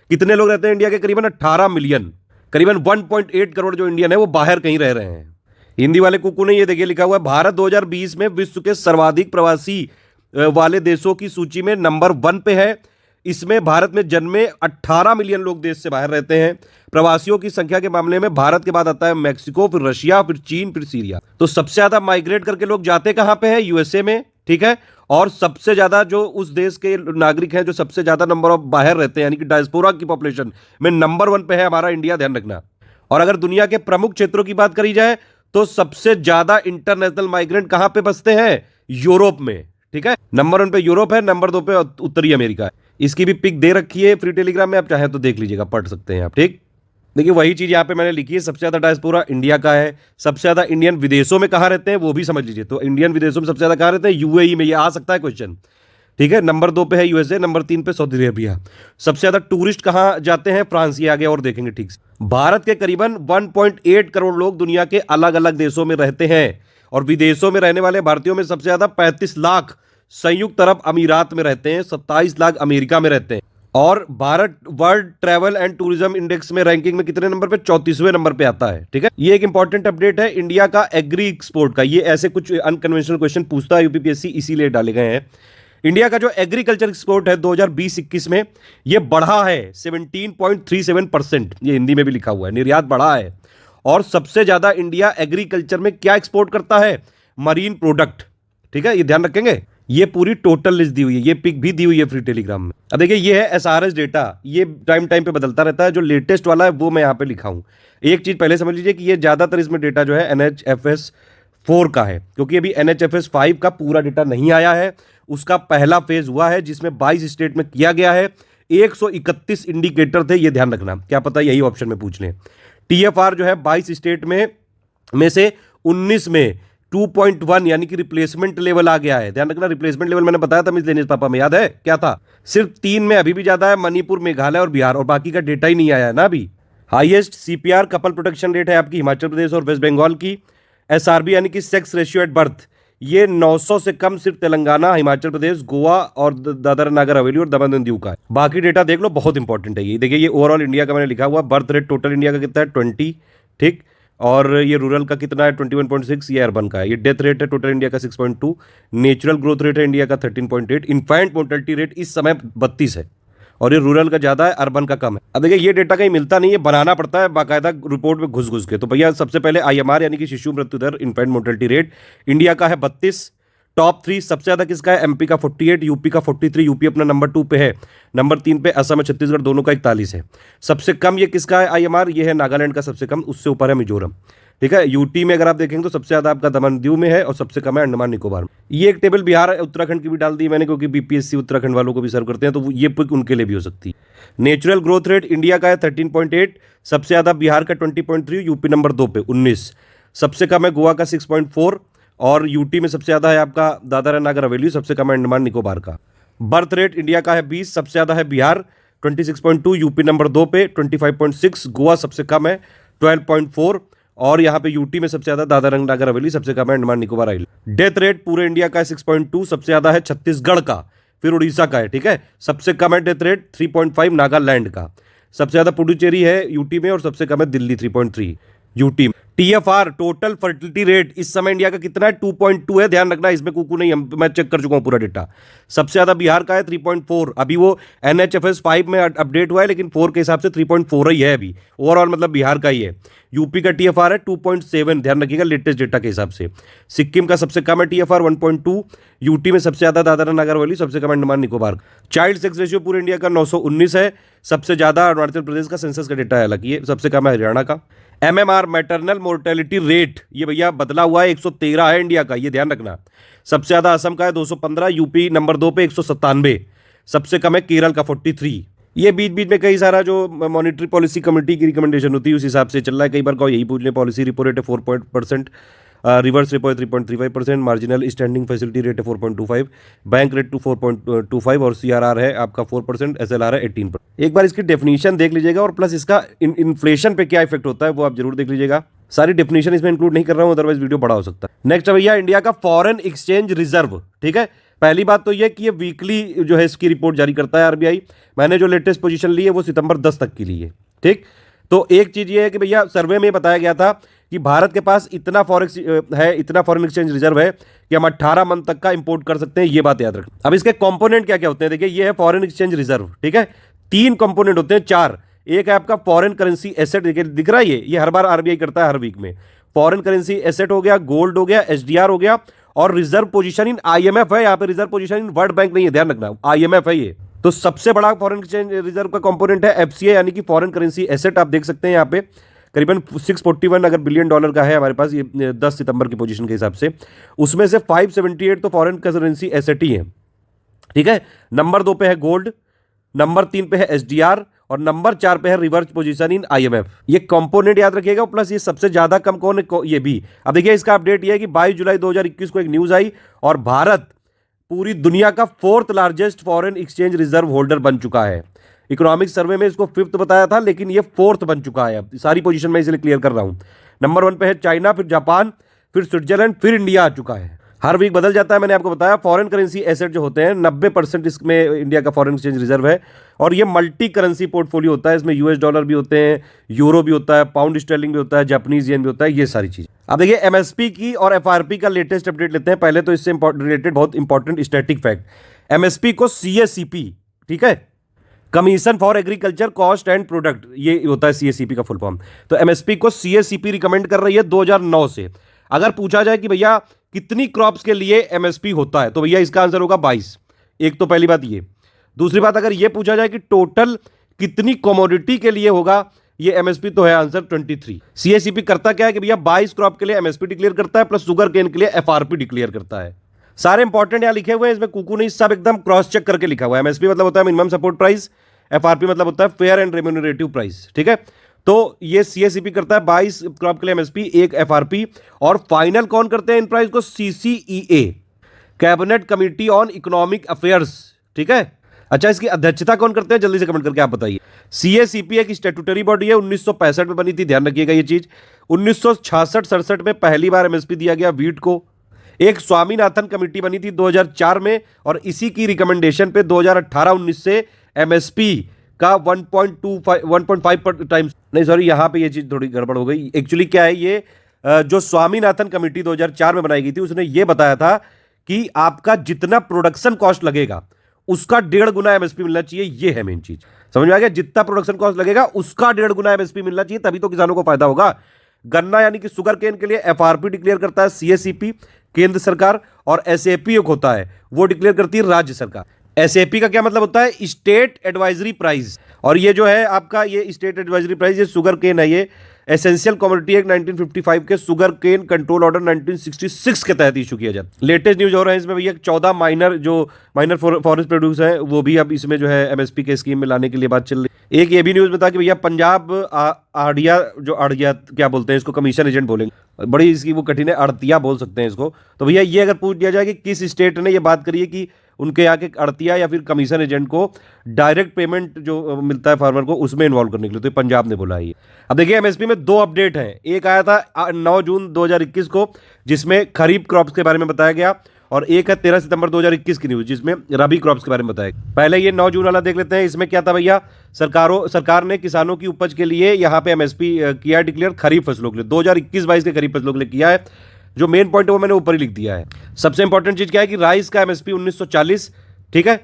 कितने लोग रहते हैं इंडिया के, करीबन 18 मिलियन, करीबन 1.8 करोड़ जो इंडियन है वो बाहर कहीं रह रहे हैं। हिंदी वाले कुकू ने ये देखिए लिखा हुआ है भारत 2020 में विश्व के सर्वाधिक प्रवासी वाले देशों की सूची में नंबर 1 पे है। इसमें भारत में जन्मे 18 मिलियन लोग देश से बाहर रहते हैं। प्रवासियों की संख्या के मामले में भारत के बाद आता है मैक्सिको, फिर रशिया, फिर चीन, फिर सीरिया। तो सबसे ज्यादा माइग्रेट करके लोग जाते कहां पे हैं, यूएसए में, ठीक है। और सबसे ज्यादा जो उस देश के नागरिक हैं जो सबसे ज्यादा नंबर ऑफ बाहर रहते हैं यानी कि डायस्पोरा की पॉपुलेशन में नंबर 1 पे है हमारा इंडिया, ध्यान रखना। और अगर दुनिया के प्रमुख क्षेत्रों की बात करी जाए तो सबसे ज्यादा इंटरनेशनल माइग्रेंट कहां पे बसते हैं, यूरोप में, ठीक है। नंबर 1 पे यूरोप है, नंबर 2 पे उत्तरी अमेरिका है। इसकी भी पिक दे रखी है फ्री टेलीग्राम में, आप चाहे तो देख लीजिएगा, पढ़ सकते हैं आप, ठीक। देखिए वही चीज यहाँ पे मैंने लिखी है, सबसे ज्यादा डायस्पोरा इंडिया का है। सबसे ज्यादा इंडियन विदेशों में कहाँ रहते हैं वो भी समझ लीजिए। तो इंडियन विदेशों में सबसे ज्यादा कहाँ रहते हैं, यूएई में, ये आ सकता है क्वेश्चन, ठीक है। नंबर 2 पे है यूएसए, नंबर 3 पे सऊदी अरबिया। सबसे ज्यादा टूरिस्ट कहाँ जाते हैं, फ्रांस, ये आगे और देखेंगे ठीक से। भारत के करीबन 1.8 करोड़ लोग दुनिया के अलग अलग देशों में रहते हैं, और विदेशों में रहने वाले भारतीयों में सबसे ज्यादा 35 लाख संयुक्त अरब अमीरात में रहते हैं, 27 लाख अमेरिका में रहते हैं। और Bharat world travel and tourism index में रैंकिंग में कितने नंबर पे, 34वें नंबर पे आता है, ठीक है। ये एक इंपॉर्टेंट अपडेट है इंडिया का एग्री एक्सपोर्ट का। ये ऐसे कुछ अनकन्वेंशनल क्वेश्चन पूछता है यूपीपीएससी, इसीलिए डाले गए हैं। इंडिया का जो एग्रीकल्चर एक्सपोर्ट है 2020-21 में ये बढ़ा है 17.37%, ये हिंदी में भी लिखा हुआ है, निर्यात बढ़ा है। और सबसे ज्यादा इंडिया एग्रीकल्चर में क्या एक्सपोर्ट करता है, मरीन प्रोडक्ट, ठीक है। ये ध्यान रखेंगे। ये पूरी टोटल लिस्ट दी हुई है, ये पिक भी दी हुई है फ्री टेलीग्राम में। अब देखिए ये है एसआरएस डेटा, ये टाइम पे बदलता रहता है। जो लेटेस्ट वाला है वो मैं यहाँ पे लिखा हूँ। एक चीज पहले समझ लीजिए कि ये ज्यादातर इसमें डेटा जो है NHFS 4 का है, क्योंकि अभी NHFS 5 का पूरा डेटा नहीं आया है। उसका पहला फेज हुआ है जिसमें 22 स्टेट में किया गया है। 131 इंडिकेटर थे, ये ध्यान रखना, क्या पता यही ऑप्शन में पूछ लें। TFR जो है 22 स्टेट में से 19 में 2.1 यानी कि रिप्लेसमेंट लेवल आ गया है। ध्यान रखना, रिप्लेसमेंट लेवल मैंने बताया था मिस पापा में, याद है क्या था। सिर्फ 3 में अभी भी ज्यादा है, मणिपुर, मेघालय और बिहार, और बाकी का डेटा ही नहीं आया है ना अभी। Highest CPR couple protection rate है आपकी हिमाचल प्रदेश और वेस्ट बंगाल की। SRB यानी कि सेक्स रेशियो एट बर्थ, ये 900 से कम सिर्फ तेलंगाना, हिमाचल प्रदेश, गोवा और दादरा नगर हवेली और दमन एंड दीव का है। बाकी डेटा देख लो, बहुत इंपॉर्टेंट है ये। देखिए ये ओवरऑल इंडिया का मैंने लिखा हुआ, बर्थ रेट टोटल इंडिया का कितना है 20, ठीक। और ये रूरल का कितना है 21.6, ये अर्बन का है। ये डेथ रेट है टोटल इंडिया का 6.2, नेचुरल ग्रोथ रेट है इंडिया का 13.8, इन्फेंट मोर्टेलिटी रेट इस समय 32 है, और ये रूरल का ज़्यादा है, अर्बन का कम है। अब देखिए ये डेटा कहीं मिलता नहीं है, बनाना पड़ता है बाकायदा रिपोर्ट में घुस घुस के। तो भैया सबसे पहले IMR यानी कि शिशु मृत्यु दर, इन्फेंट मोर्टेलिटी रेट, इंडिया का है 32। टॉप 3 सबसे ज़्यादा किसका है? MP का 48, यूपी का 43, यूपी अपना नंबर 2 पे है। नंबर 3 पे असम और छत्तीसगढ़ दोनों का 41 है। सबसे कम ये किसका है IMR? ये है नागालैंड का सबसे कम, उससे ऊपर है मिजोरम। ठीक है, यूटी में अगर आप देखेंगे तो सबसे ज़्यादा आपका दमन दीव में है और सबसे कम है अंडमान निकोबार में। ये एक टेबल बिहार उत्तराखंड की भी डाल दी मैंने, क्योंकि BPSC उत्तराखंड वालों को भी सर्व करते हैं, तो ये पिक उनके लिए भी हो सकती है। नेचुरल ग्रोथ रेट इंडिया का है 13.8, सबसे ज़्यादा बिहार का 20.3, यूपी नंबर 2 पे 19, सबसे कम है गोवा का 6.4, और यूटी में सबसे ज़्यादा है आपका दादरा एंड नागर हवेली, सबसे कम है अंडमान निकोबार का। बर्थ रेट इंडिया का है 20, सबसे ज़्यादा है बिहार 26.2, यूपी नंबर 2 पे 25.6, गोवा सबसे कम है 12.4, और यहाँ पे यूटी में सबसे ज्यादा दादरा नागर हवेली, सबसे कम है Andaman Nicobar island. Death rate पूरे इंडिया का है 6.2, सबसे ज्यादा है छत्तीसगढ़ का, फिर उड़ीसा का है। ठीक है, सबसे कम है डेथ रेट 3.5 नागालैंड का, सबसे ज्यादा पुडुचेरी है यूटी में, और सबसे कम है दिल्ली 3.3 यूटी में। TFR टोटल फर्टिलिटी रेट इस समय इंडिया का कितना है? 2.2 है, ध्यान रखना, इसमें कुकू नहीं, मैं चेक कर चुका हूं पूरा डेटा। सबसे ज्यादा बिहार का है 3.4, अभी वो NHFS 5 में अपडेट हुआ है, लेकिन 4 के हिसाब से 3.4 ही है अभी ओवरऑल, मतलब बिहार का ही है। यूपी का TFR है 2.7, ध्यान रखिएगा लेटेस्ट डेटा के हिसाब से। सिक्किम का सबसे कम है TFR 1.2, यूटी में सबसे ज्यादा दादरा नागर हवेली, सबसे कम Andaman Nicobar. Child sex ratio पूरे इंडिया का 919 है, सबसे ज्यादा अरुणाचल प्रदेश का, सेंसस का डेटा है हालांकि ये, सबसे कम है हरियाणा का। MMR मैटरनल मोर्टेलिटी रेट ये भैया बदला हुआ है, 113 है इंडिया का, ये ध्यान रखना। सबसे ज्यादा असम का है 215, यूपी नंबर 2 पे 197, सबसे कम है केरल का 43। ये बीच बीच में कई सारा जो मॉनिटरी पॉलिसी कमेटी की रिकमेंडेशन होती है उस हिसाब से चल रहा है। कई बार कहो यही पूछ लें, पॉलिसी रिपो रेट है 4%, रिवर्स रिपो है 3.35%, मार्जिनल स्टैंडिंग फैसिलिटी रेट है 4.25, बैंक रेट 4.25, और CRR है आपका 4%, SLR है 18%। एक बार इसकी डेफिनेशन देख लीजिएगा, और प्लस इसका इन्फ्लेशन पे क्या इफेक्ट होता है वो आप जरूर देख लीजिएगा। सारी डेफिनेशन इसमें इंक्लूड नहीं कर रहा हूं, अदरवाइज वीडियो बड़ा हो सकता है। नेक्स्ट भैया इंडिया का फॉरेन एक्सचेंज रिजर्व। ठीक है, पहली बात तो ये कि ये वीकली जो है इसकी रिपोर्ट जारी करता है RBI। मैंने जो लेटेस्ट पोजीशन ली है वो सितंबर 10 तक की ली है। ठीक, तो एक चीज ये है कि भैया सर्वे में बताया गया था कि भारत के पास इतना फॉरेन एक्सचेंज रिजर्व है कि हम 18 मंथ तक का इंपोर्ट कर सकते हैं, ये बात याद रखना। अब इसके कंपोनेंट क्या क्या होते हैं, देखिए ये है फॉरेन एक्सचेंज रिजर्व। ठीक है, 3 कंपोनेंट होते हैं, 4। एक है आपका फॉरेन करेंसी एसेट, दिख रहा है ये हर बार RBI करता है हर वीक में। फॉरेन करेंसी एसेट हो गया, गोल्ड हो गया, SDR हो गया, और रिजर्व पोजीशन इन IMF है। यहाँ पे reserve position in world bank नहीं है, ध्यान रखना, IMF है ये। तो सबसे बड़ा फॉरेन एक्सचेंज रिजर्व का कंपोनेंट है FCA यानी कि फॉरेन करेंसी एसेट। आप देख सकते हैं यहाँ पे करीबन 641 अगर बिलियन डॉलर का है हमारे पास, ये 10 सितंबर की पोजीशन के हिसाब से। उसमें से 578 तो फॉरेन करेंसी एसेट ही है। ठीक है, नंबर 2 पे है गोल्ड, नंबर 3 पे है SDR, और नंबर 4 पे है रिवर्स पोजीशन इन IMF। ये कंपोनेंट याद रखिएगा, प्लस ये सबसे ज्यादा कम कौन है ये भी। अब देखिए इसका अपडेट ये है कि 22 जुलाई 2021 को एक न्यूज आई, और भारत पूरी दुनिया का 4th largest foreign exchange reserve holder बन चुका है। इकोनॉमिक सर्वे में इसको 5th बताया था, लेकिन ये 4th बन चुका है। अब सारी पोजीशन में इसलिए क्लियर कर रहा हूं। नंबर 1 पे है चाइना, फिर जापान, फिर स्विट्जरलैंड, फिर इंडिया आ चुका है। हर वीक बदल जाता है, मैंने आपको बताया। फॉरेन करेंसी एसेट जो होते हैं 90% इसमें इंडिया का फॉरेन एक्सचेंज रिजर्व है, और ये मल्टी करेंसी पोर्टफोलियो होता है। इसमें US डॉलर भी होते हैं, यूरो भी होता है, पाउंड स्टर्लिंग भी होता है, जापानीज येन भी होता है, ये सारी चीज। अब देखिए MSP की और FRP का लेटेस्ट अपडेट लेते हैं। पहले तो इससे रिलेटेड बहुत इंपॉर्टेंट स्टैटिक फैक्ट, MSP को CACP, ठीक है, commission for agriculture cost and product, ये होता है CACP का फुल फॉर्म। तो MSP को CACP रिकमेंड कर रही है 2009 से। अगर पूछा जाए कि भैया कितनी क्रॉप्स के लिए MSP होता है, तो भैया इसका आंसर होगा 22। एक तो पहली बात ये। दूसरी बात, अगर ये पूछा जाए कि टोटल कितनी कमोडिटी के लिए होगा ये MSP, तो है आंसर 23। CACP करता क्या है कि भैया 22 क्रॉप के लिए MSP डिक्लेयर करता है, प्लस शुगर केन के लिए FRP डिक्लेयर करता है। सारे इंपॉर्टेंट यहां लिखे हुए हैं, इसमें कुकू नहीं, सब एकदम क्रॉस चेक करके लिखा हुआ है। MSP मतलब होता है मिनिमम सपोर्ट प्राइस, FRP मतलब होता है फेयर एंड रेम्यूनरेटिव प्राइस। ठीक है, तो ये CACP करता है 22 क्रॉप के लिए MSP, एक FRP, और फाइनल कौन करते हैं इन प्राइस को? CCEA, cabinet committee on economic affairs. ठीक है, अच्छा इसकी अध्यक्षता कौन करते हैं, जल्दी से कमेंट करके आप बताइए। CACP एक स्टैट्यूटरी बॉडी है, 1965 में बनी थी, ध्यान रखिएगा ये चीज। 1966-67 में पहली बार MSP दिया गया वीट को। एक स्वामीनाथन कमेटी बनी थी 2004 में, और इसी की रिकमेंडेशन पे 2018-19 से MSP का 1.5 टाइम्स, नहीं सॉरी, यहां पे ये चीज थोड़ी गड़बड़ हो गई। एक्चुअली क्या है, ये जो स्वामीनाथन कमेटी 2004 में बनाई गई थी, उसने ये बताया था कि आपका जितना प्रोडक्शन कॉस्ट लगेगा उसका 1.5 गुना एमएसपी मिलना चाहिए। ये है मेन चीज, समझ में आ गया? जितना प्रोडक्शन कॉस्ट लगेगा उसका 1.5 गुना एमएसपी मिलना चाहिए, तभी तो किसानों को फायदा होगा। गन्ना यानी कि शुगर केन के लिए एफआरपी डिक्लेयर करता है सीएसईपी केंद्र सरकार, और एसएपी एक होता है वो डिक्लेयर करती है राज्य सरकार। एसएपी का क्या मतलब होता है? State advisory price. और ये जो है आपका ये स्टेट एडवाइजरी प्राइस, ये शुगर केन है, ये एसेंशियल कमोडिटी एक्ट 1955 के शुगर केन कंट्रोल ऑर्डर 1966 के तहत इशू किया जाता है। लेटेस्ट न्यूज हो रहा है इसमें भैया, 14 माइनर फॉरेस्ट प्रोड्यूस हैं वो भी अब इसमें जो है एमएसपी के स्कीम में लाने के लिए बात चल रही है। एक ये भी न्यूज बता कि भैया पंजाब आड़िया क्या बोलते हैं इसको, कमीशन एजेंट बोलेंगे, बड़ी इसकी वो कठिन है, अड़तिया बोल सकते हैं इसको। तो भैया ये अगर पूछ दिया जाए कि किस स्टेट ने ये बात करी है कि उनके यहाँ के अड़तिया या फिर कमीशन एजेंट को डायरेक्ट पेमेंट जो मिलता है फार्मर को उसमें इन्वॉल्व करने के लिए, तो पंजाब ने बोला है ये। अब देखिए एमएसपी में 2 अपडेट हैं। एक आया था 9 जून 2021 को जिसमें खरीफ क्रॉप्स के बारे में बताया गया, और एक है 13 सितंबर 2021 की न्यूज जिसमें रबी क्रॉप्स के बारे में बताया गया। पहले ये 9 जून वाला देख लेते हैं। इसमें क्या था भैया, सरकार ने किसानों की उपज के लिए यहाँ पे एमएसपी किया डिक्लेयर खरीफ फसलों के लिए, 2021-22 के खरीफ फसलों के लिए किया है। जो मेन पॉइंट है वो मैंने ऊपर ही लिख दिया है। सबसे इंपॉर्टेंट चीज क्या है कि राइस का एमएसपी 1940, ठीक है,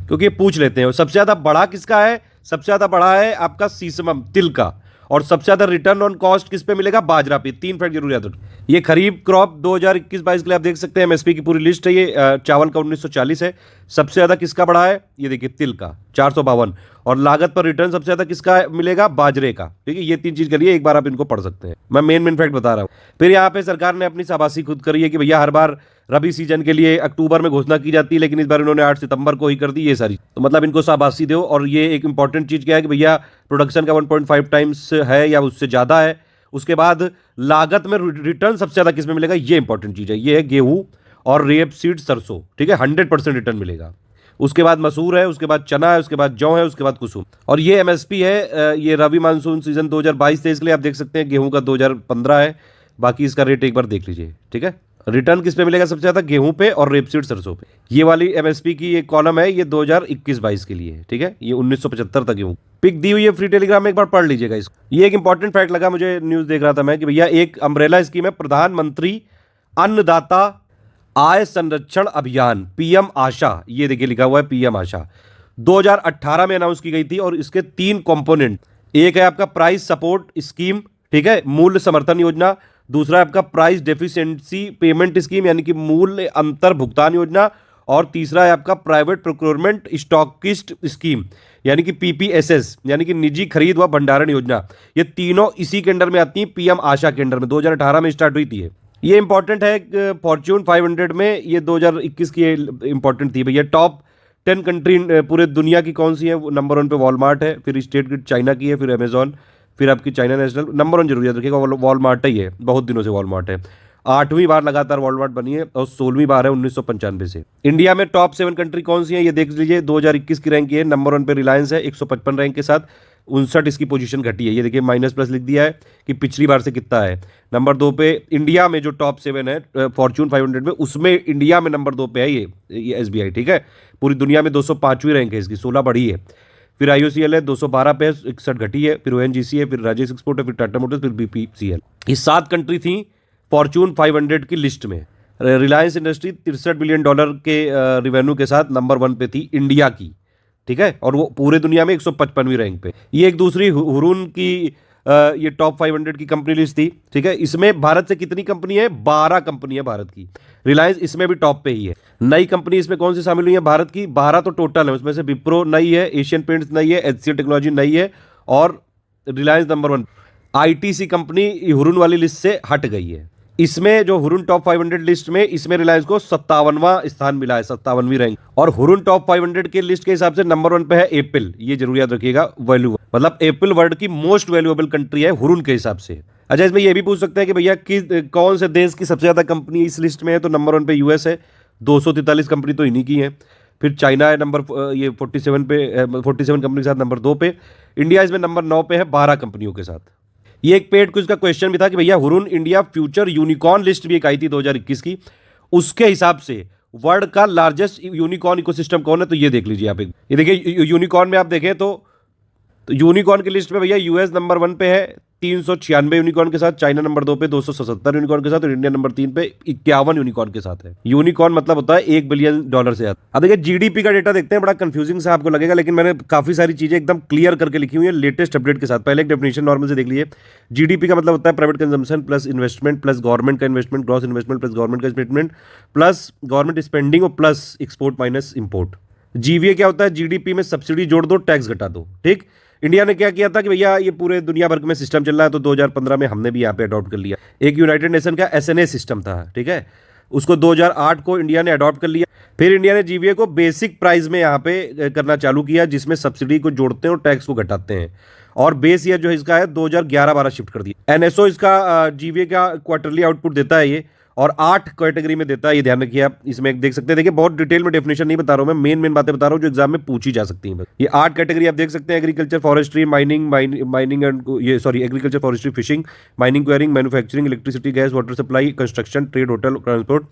क्योंकि ये पूछ लेते हैं। सबसे ज्यादा बड़ा किसका है? सबसे ज्यादा बड़ा है आपका सीसम तिल का, और सबसे ज्यादा रिटर्न ऑन कॉस्ट किस पे मिलेगा? बाजरा पे। 3 फैक्ट जरूर याद रखना। ये खरीफ क्रॉप 2021-22 के लिए आप देख सकते हैं एमएसपी की पूरी लिस्ट है। ये चावल का 1940 है। सबसे ज्यादा किसका बढ़ा है? ये देखिए तिल का 452, और लागत पर रिटर्न सबसे ज्यादा किसका मिलेगा? बाजरे का। ठीक है, ये 3 चीज करिए, एक बार आप इनको पढ़ सकते हैं, मैं मेन फैक्ट बता रहा हूं। फिर यहाँ पे सरकार ने अपनी शाबाशी खुद करी है कि भैया हर बार रबी सीजन के लिए अक्टूबर में घोषणा की जाती है, लेकिन इस बार इन्होंने 8 सितंबर को ही कर दी ये सारी, तो मतलब इनको शाबाशी दो। और ये एक इंपॉर्टेंट चीज क्या है कि भैया प्रोडक्शन का 1.5 टाइम्स है या उससे ज्यादा है। उसके बाद लागत में रिटर्न सबसे ज्यादा किसमें मिलेगा? ये इंपॉर्टेंट चीज है, ये है गेहूं और रेप सीड सरसों। ठीक है, 100% रिटर्न मिलेगा। उसके बाद मसूर है, उसके बाद चना है, उसके बाद जौ है, उसके बाद कुसुम। और ये एमएसपी है ये रबी मानसून सीजन 2022-23 के लिए आप देख सकते हैं। गेहूं का 2015 है, बाकी इसका रेट एक बार देख लीजिए। ठीक है, रिटर्न किस पे मिलेगा सबसे ज्यादा? गेहूं पे और रेपसीड सरसों पे। ये वाली एमएसपी की एक कॉलम है, ये 2021-22 के लिए। ठीक है, ये 1975 तक गेहूं पिक दी हुई है फ्री टेलीग्राम में, एक बार पढ़ लीजिएगा इसको। ये एक इंपॉर्टेंट फैक्ट लगा मुझे, न्यूज देख रहा था मैं कि भैया एक अम्ब्रेला स्कीम है प्रधानमंत्री अन्नदाता आय संरक्षण अभियान, पीएम आशा। ये देखिए लिखा हुआ है पीएम आशा, 2018 में अनाउंस की गई थी। और इसके 3 कंपोनेंट, एक है आपका प्राइस सपोर्ट स्कीम, ठीक है, मूल्य समर्थन योजना। दूसरा है आपका प्राइस डेफिशिएंसी पेमेंट स्कीम यानी कि मूल्य अंतर भुगतान योजना। और तीसरा है आपका प्राइवेट प्रोक्योरमेंट स्टॉकिस्ट स्कीम यानी कि पीपीएसएस यानी कि निजी खरीद व भंडारण योजना। ये तीनों इसी के अंडर में आती हैं, पीएम आशा के अंडर में। 2018 में स्टार्ट हुई थी ये इंपॉर्टेंट है। फॉर्च्यून 500 में ये 2021 की इंपॉर्टेंट थी भैया। टॉप 10 कंट्री पूरे दुनिया की कौन सी है? नंबर 1 पे वॉलमार्ट है, फिर स्टेट ग्रिड चाइना की है, फिर अमेजॉन, फिर आपकी चाइना नेशनल। नंबर 1 जरूर याद रखिएगा, वॉलमार्ट ही है, बहुत दिनों से वॉलमार्ट है। 8वीं बार लगातार वॉलमार्ट बनी है और 16वीं बार है 1995 से। इंडिया में टॉप 7 कंट्री कौन सी है ये देख लीजिए। 2021 की रैंक है, नंबर 1 पे रिलायंस है 155 रैंक के साथ, 59 इसकी पोजीशन घटी है। ये देखिए माइनस प्लस लिख दिया है कि पिछली बार से कितना है। नंबर 2 पे इंडिया में जो टॉप 7 है फॉर्च्यून 500 में, उसमें इंडिया में नंबर 2 पे है ये एसबीआई। ठीक है, पूरी दुनिया में 205वीं रैंक है इसकी, 16 बढ़ी है। फिर आईओसीएल है 212 पे, 61 घटी है। फिर ओएनजीसी है, फिर राजेश एक्सपोर्ट है, फिर टाटा मोटर्स, फिर बीपीसीएल। ये 7 कंट्री थी फॉर्च्यून 500 की लिस्ट में। रिलायंस इंडस्ट्री $63 बिलियन के रिवेन्यू के साथ नंबर 1 पे थी इंडिया की। ठीक है, और वो पूरे दुनिया में 155वीं रैंक पे। ये एक दूसरी हुरून की ये टॉप 500 की कंपनी लिस्ट थी। ठीक है, इसमें भारत से कितनी कंपनी है? 12 कंपनी है भारत की। रिलायंस इसमें भी टॉप पे ही है। नई कंपनी इसमें कौन सी शामिल हुई है भारत की? 12 तो टोटल है, उसमें से विप्रो नई है, एशियन पेंट्स नई है, एचसीएल टेक्नोलॉजी नई है, और Reliance number 1। ITC company Hurun वाली लिस्ट से हट गई है। इसमें जो हुरून टॉप 500 लिस्ट में, इसमें रिलायंस को 57वां स्थान मिला है, 57वीं रैंक। और हुरून टॉप 500 के लिस्ट के हिसाब से नंबर 1 पे है एप्पल। ये जरूर याद रखिएगा, वैल्यू मतलब एप्पल वर्ल्ड की मोस्ट वैल्यूएबल कंट्री है हुरून के हिसाब से। अच्छा, इसमें ये भी पूछ सकते हैं कि भैया कौन से देश की सबसे ज्यादा कंपनी इस लिस्ट में है? तो नंबर 1 पे यूएस है, 243 कंपनी तो इन्हीं की है। फिर चाइना है नंबर 47 कंपनी के साथ नंबर 2 पे। इंडिया इसमें नंबर 9 पे है 12 कंपनियों के साथ। ये एक पेड क्विज का क्वेश्चन भी था कि भैया Hurun India future unicorn list भी एक आई थी 2021 की, उसके हिसाब से वर्ल्ड का लार्जेस्ट यूनिकॉर्न इकोसिस्टम कौन है? तो ये देख लीजिए आप। ये देखिए यूनिकॉर्न में आप देखें तो यूनिकॉर्न की लिस्ट में भैया यूएस नंबर 1 पे है 396 यूनिकॉर्न के साथ, चाइना नंबर 2 पे 277 यूनिकॉर्न के साथ और इंडिया नंबर 3 पे 51 यूनिकॉर्न के साथ है। यूनिकॉर्न मतलब होता है $1 बिलियन से ज्यादा। अब देखिए जीडीपी का डेटा देखते हैं, बड़ा कंफ्यूजिंग सा आपको लगेगा, लेकिन मैंने काफी सारी चीजें एकदम क्लियर करके लिखी हुई है लेटेस्ट अपडेट के साथ। पहले एक डेफिनेशन नॉर्मल से देख लीजिए। जीडीपी का मतलब होता है private consumption plus investment plus government का investment, gross investment plus government का इन्वेस्टमेंट प्लस गवर्नमेंट स्पेंडिंग और plus export minus import. GVA क्या होता है? जीडीपी में सब्सिडी जोड़ दो, टैक्स घटा दो। ठीक, इंडिया ने क्या किया था कि भैया ये पूरे दुनिया भर में सिस्टम चल रहा है, तो 2015 में हमने भी यहाँ पे अडॉप्ट कर लिया। एक यूनाइटेड नेशन का एसएनए सिस्टम था, ठीक है, उसको 2008 को इंडिया ने अडॉप्ट कर लिया। फिर इंडिया ने जीवीए को बेसिक प्राइस में यहाँ पे करना चालू किया, जिसमें सब्सिडी को जोड़ते हैं और टैक्स को घटाते हैं। और बेस ईयर जो है इसका है 2011-12 शिफ्ट कर दिया। एनएसओ इसका जीवीए का क्वार्टरली आउटपुट देता है ये, और 8 कैटेगरी में देता है, ये ध्यान रखिए आप। इसमें देख सकते हैं, देखिए बहुत डिटेल में डेफिनेशन नहीं बता रहा हूं मैं, मेन बातें बता रहा हूं जो एग्जाम में पूछी जा सकती हैं। ये 8 कैटेगरी आप देख सकते हैं, agriculture, forestry, mining and agriculture, forestry, fishing, mining, quarrying, manufacturing, electricity, gas, water supply, construction, trade, hotel, transport,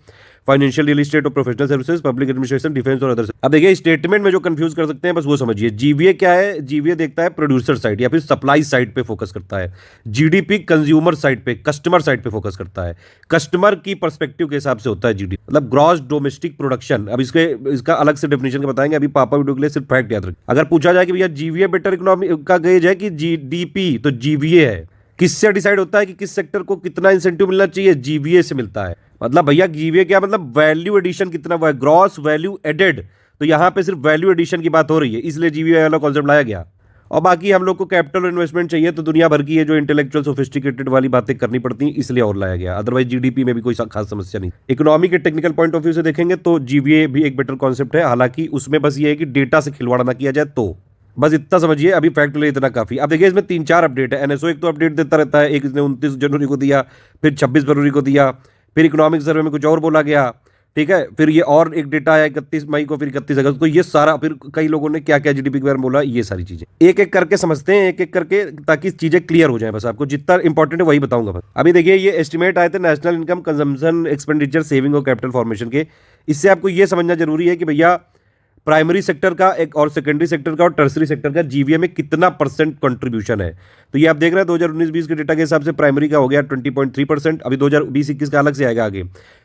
financial, real estate और professional services, public administration, defence और अदर। अब देखिए स्टेटमेंट में जो कंफ्यूज कर सकते हैं बस वो समझिए। जीवीए क्या है? जीवीए देखता है प्रोड्यूसर साइड या फिर सप्लाई साइड पे फोकस करता है। जीडीपी कंज्यूमर साइड पे, कस्टमर साइड पे फोकस करता है। कस्टमर की पर्सपेक्टिव के हिसाब से होता है जीडीपी, मतलब ग्रॉस डोमेस्टिक प्रोडक्शन। अब इसका अलग से डेफिनेशन के बताएंगे, अभी पापा वीडियो के लिए सिर्फ फैक्ट याद रखें। अगर पूछा जाए कि भैया जीवीए बेटर इकोनॉमी का गेज है कि जीडीपी, तो जीवीए है। किससे डिसाइड होता है कि किस सेक्टर को कितना इंसेंटिव मिलना चाहिए? जीवीए से मिलता है। मतलब भैया जीवीए क्या मतलब? वैल्यू एडिशन कितना हुआ है, ग्रॉस वैल्यू एडेड। तो यहां पे सिर्फ वैल्यू एडिशन की बात हो रही है, इसलिए जीवीए वाला कॉन्सेप्ट लाया गया। और बाकी हम लोग को कैपिटल इन्वेस्टमेंट चाहिए, तो दुनिया भर की है जो इंटेलेक्चुअल सोफिस्टिकेटेड वाली बातें करनी पड़ती हैं, इसलिए और लाया गया। अदरवाइज जीडीपी में भी कोई खास समस्या नहीं। इकोनॉमी के टेक्निकल पॉइंट ऑफ व्यू से देखेंगे तो जीवीए भी एक बेटर कॉन्सेप्ट है, हालांकि उसमें बस ये है कि डेटा से खिलवाड़ ना किया जाए। तो बस इतना समझिए, अभी फैक्ट ले इतना काफी। अब देखिए इसमें 3-4 अपडेट है। एनएसओ एक तो अपडेट देता रहता है, एक इसने 29 जनवरी को दिया, फिर 26 फरवरी को दिया, फिर इकोनॉमिक सर्वे में कुछ और बोला गया, ठीक है, फिर ये और एक डेटा आया 31 मई को, फिर 31 अगस्त को। ये सारा फिर कई लोगों ने क्या क्या जीडीपी के बारे में बोला, ये सारी चीजें एक एक करके समझते हैं, एक एक करके, ताकि चीजें क्लियर हो जाए। बस आपको जितना इंपॉर्टेंट है वही बताऊंगा बस। अभी देखिए ये एस्टिमेट आए थे national income, consumption, expenditure, saving और कैपिटल फॉर्मेशन के। इससे आपको ये समझना जरूरी है कि भैया प्राइमरी सेक्टर का एक और सेकेंडरी सेक्टर का और टर्सरी सेक्टर का जीवीए में कितना परसेंट कंट्रीब्यूशन है। तो ये आप देख रहे हैं 2019-20 के डेटा के हिसाब से प्राइमरी का हो गया 20.3%। अभी 2020-21 का अलग से आएगा आगे।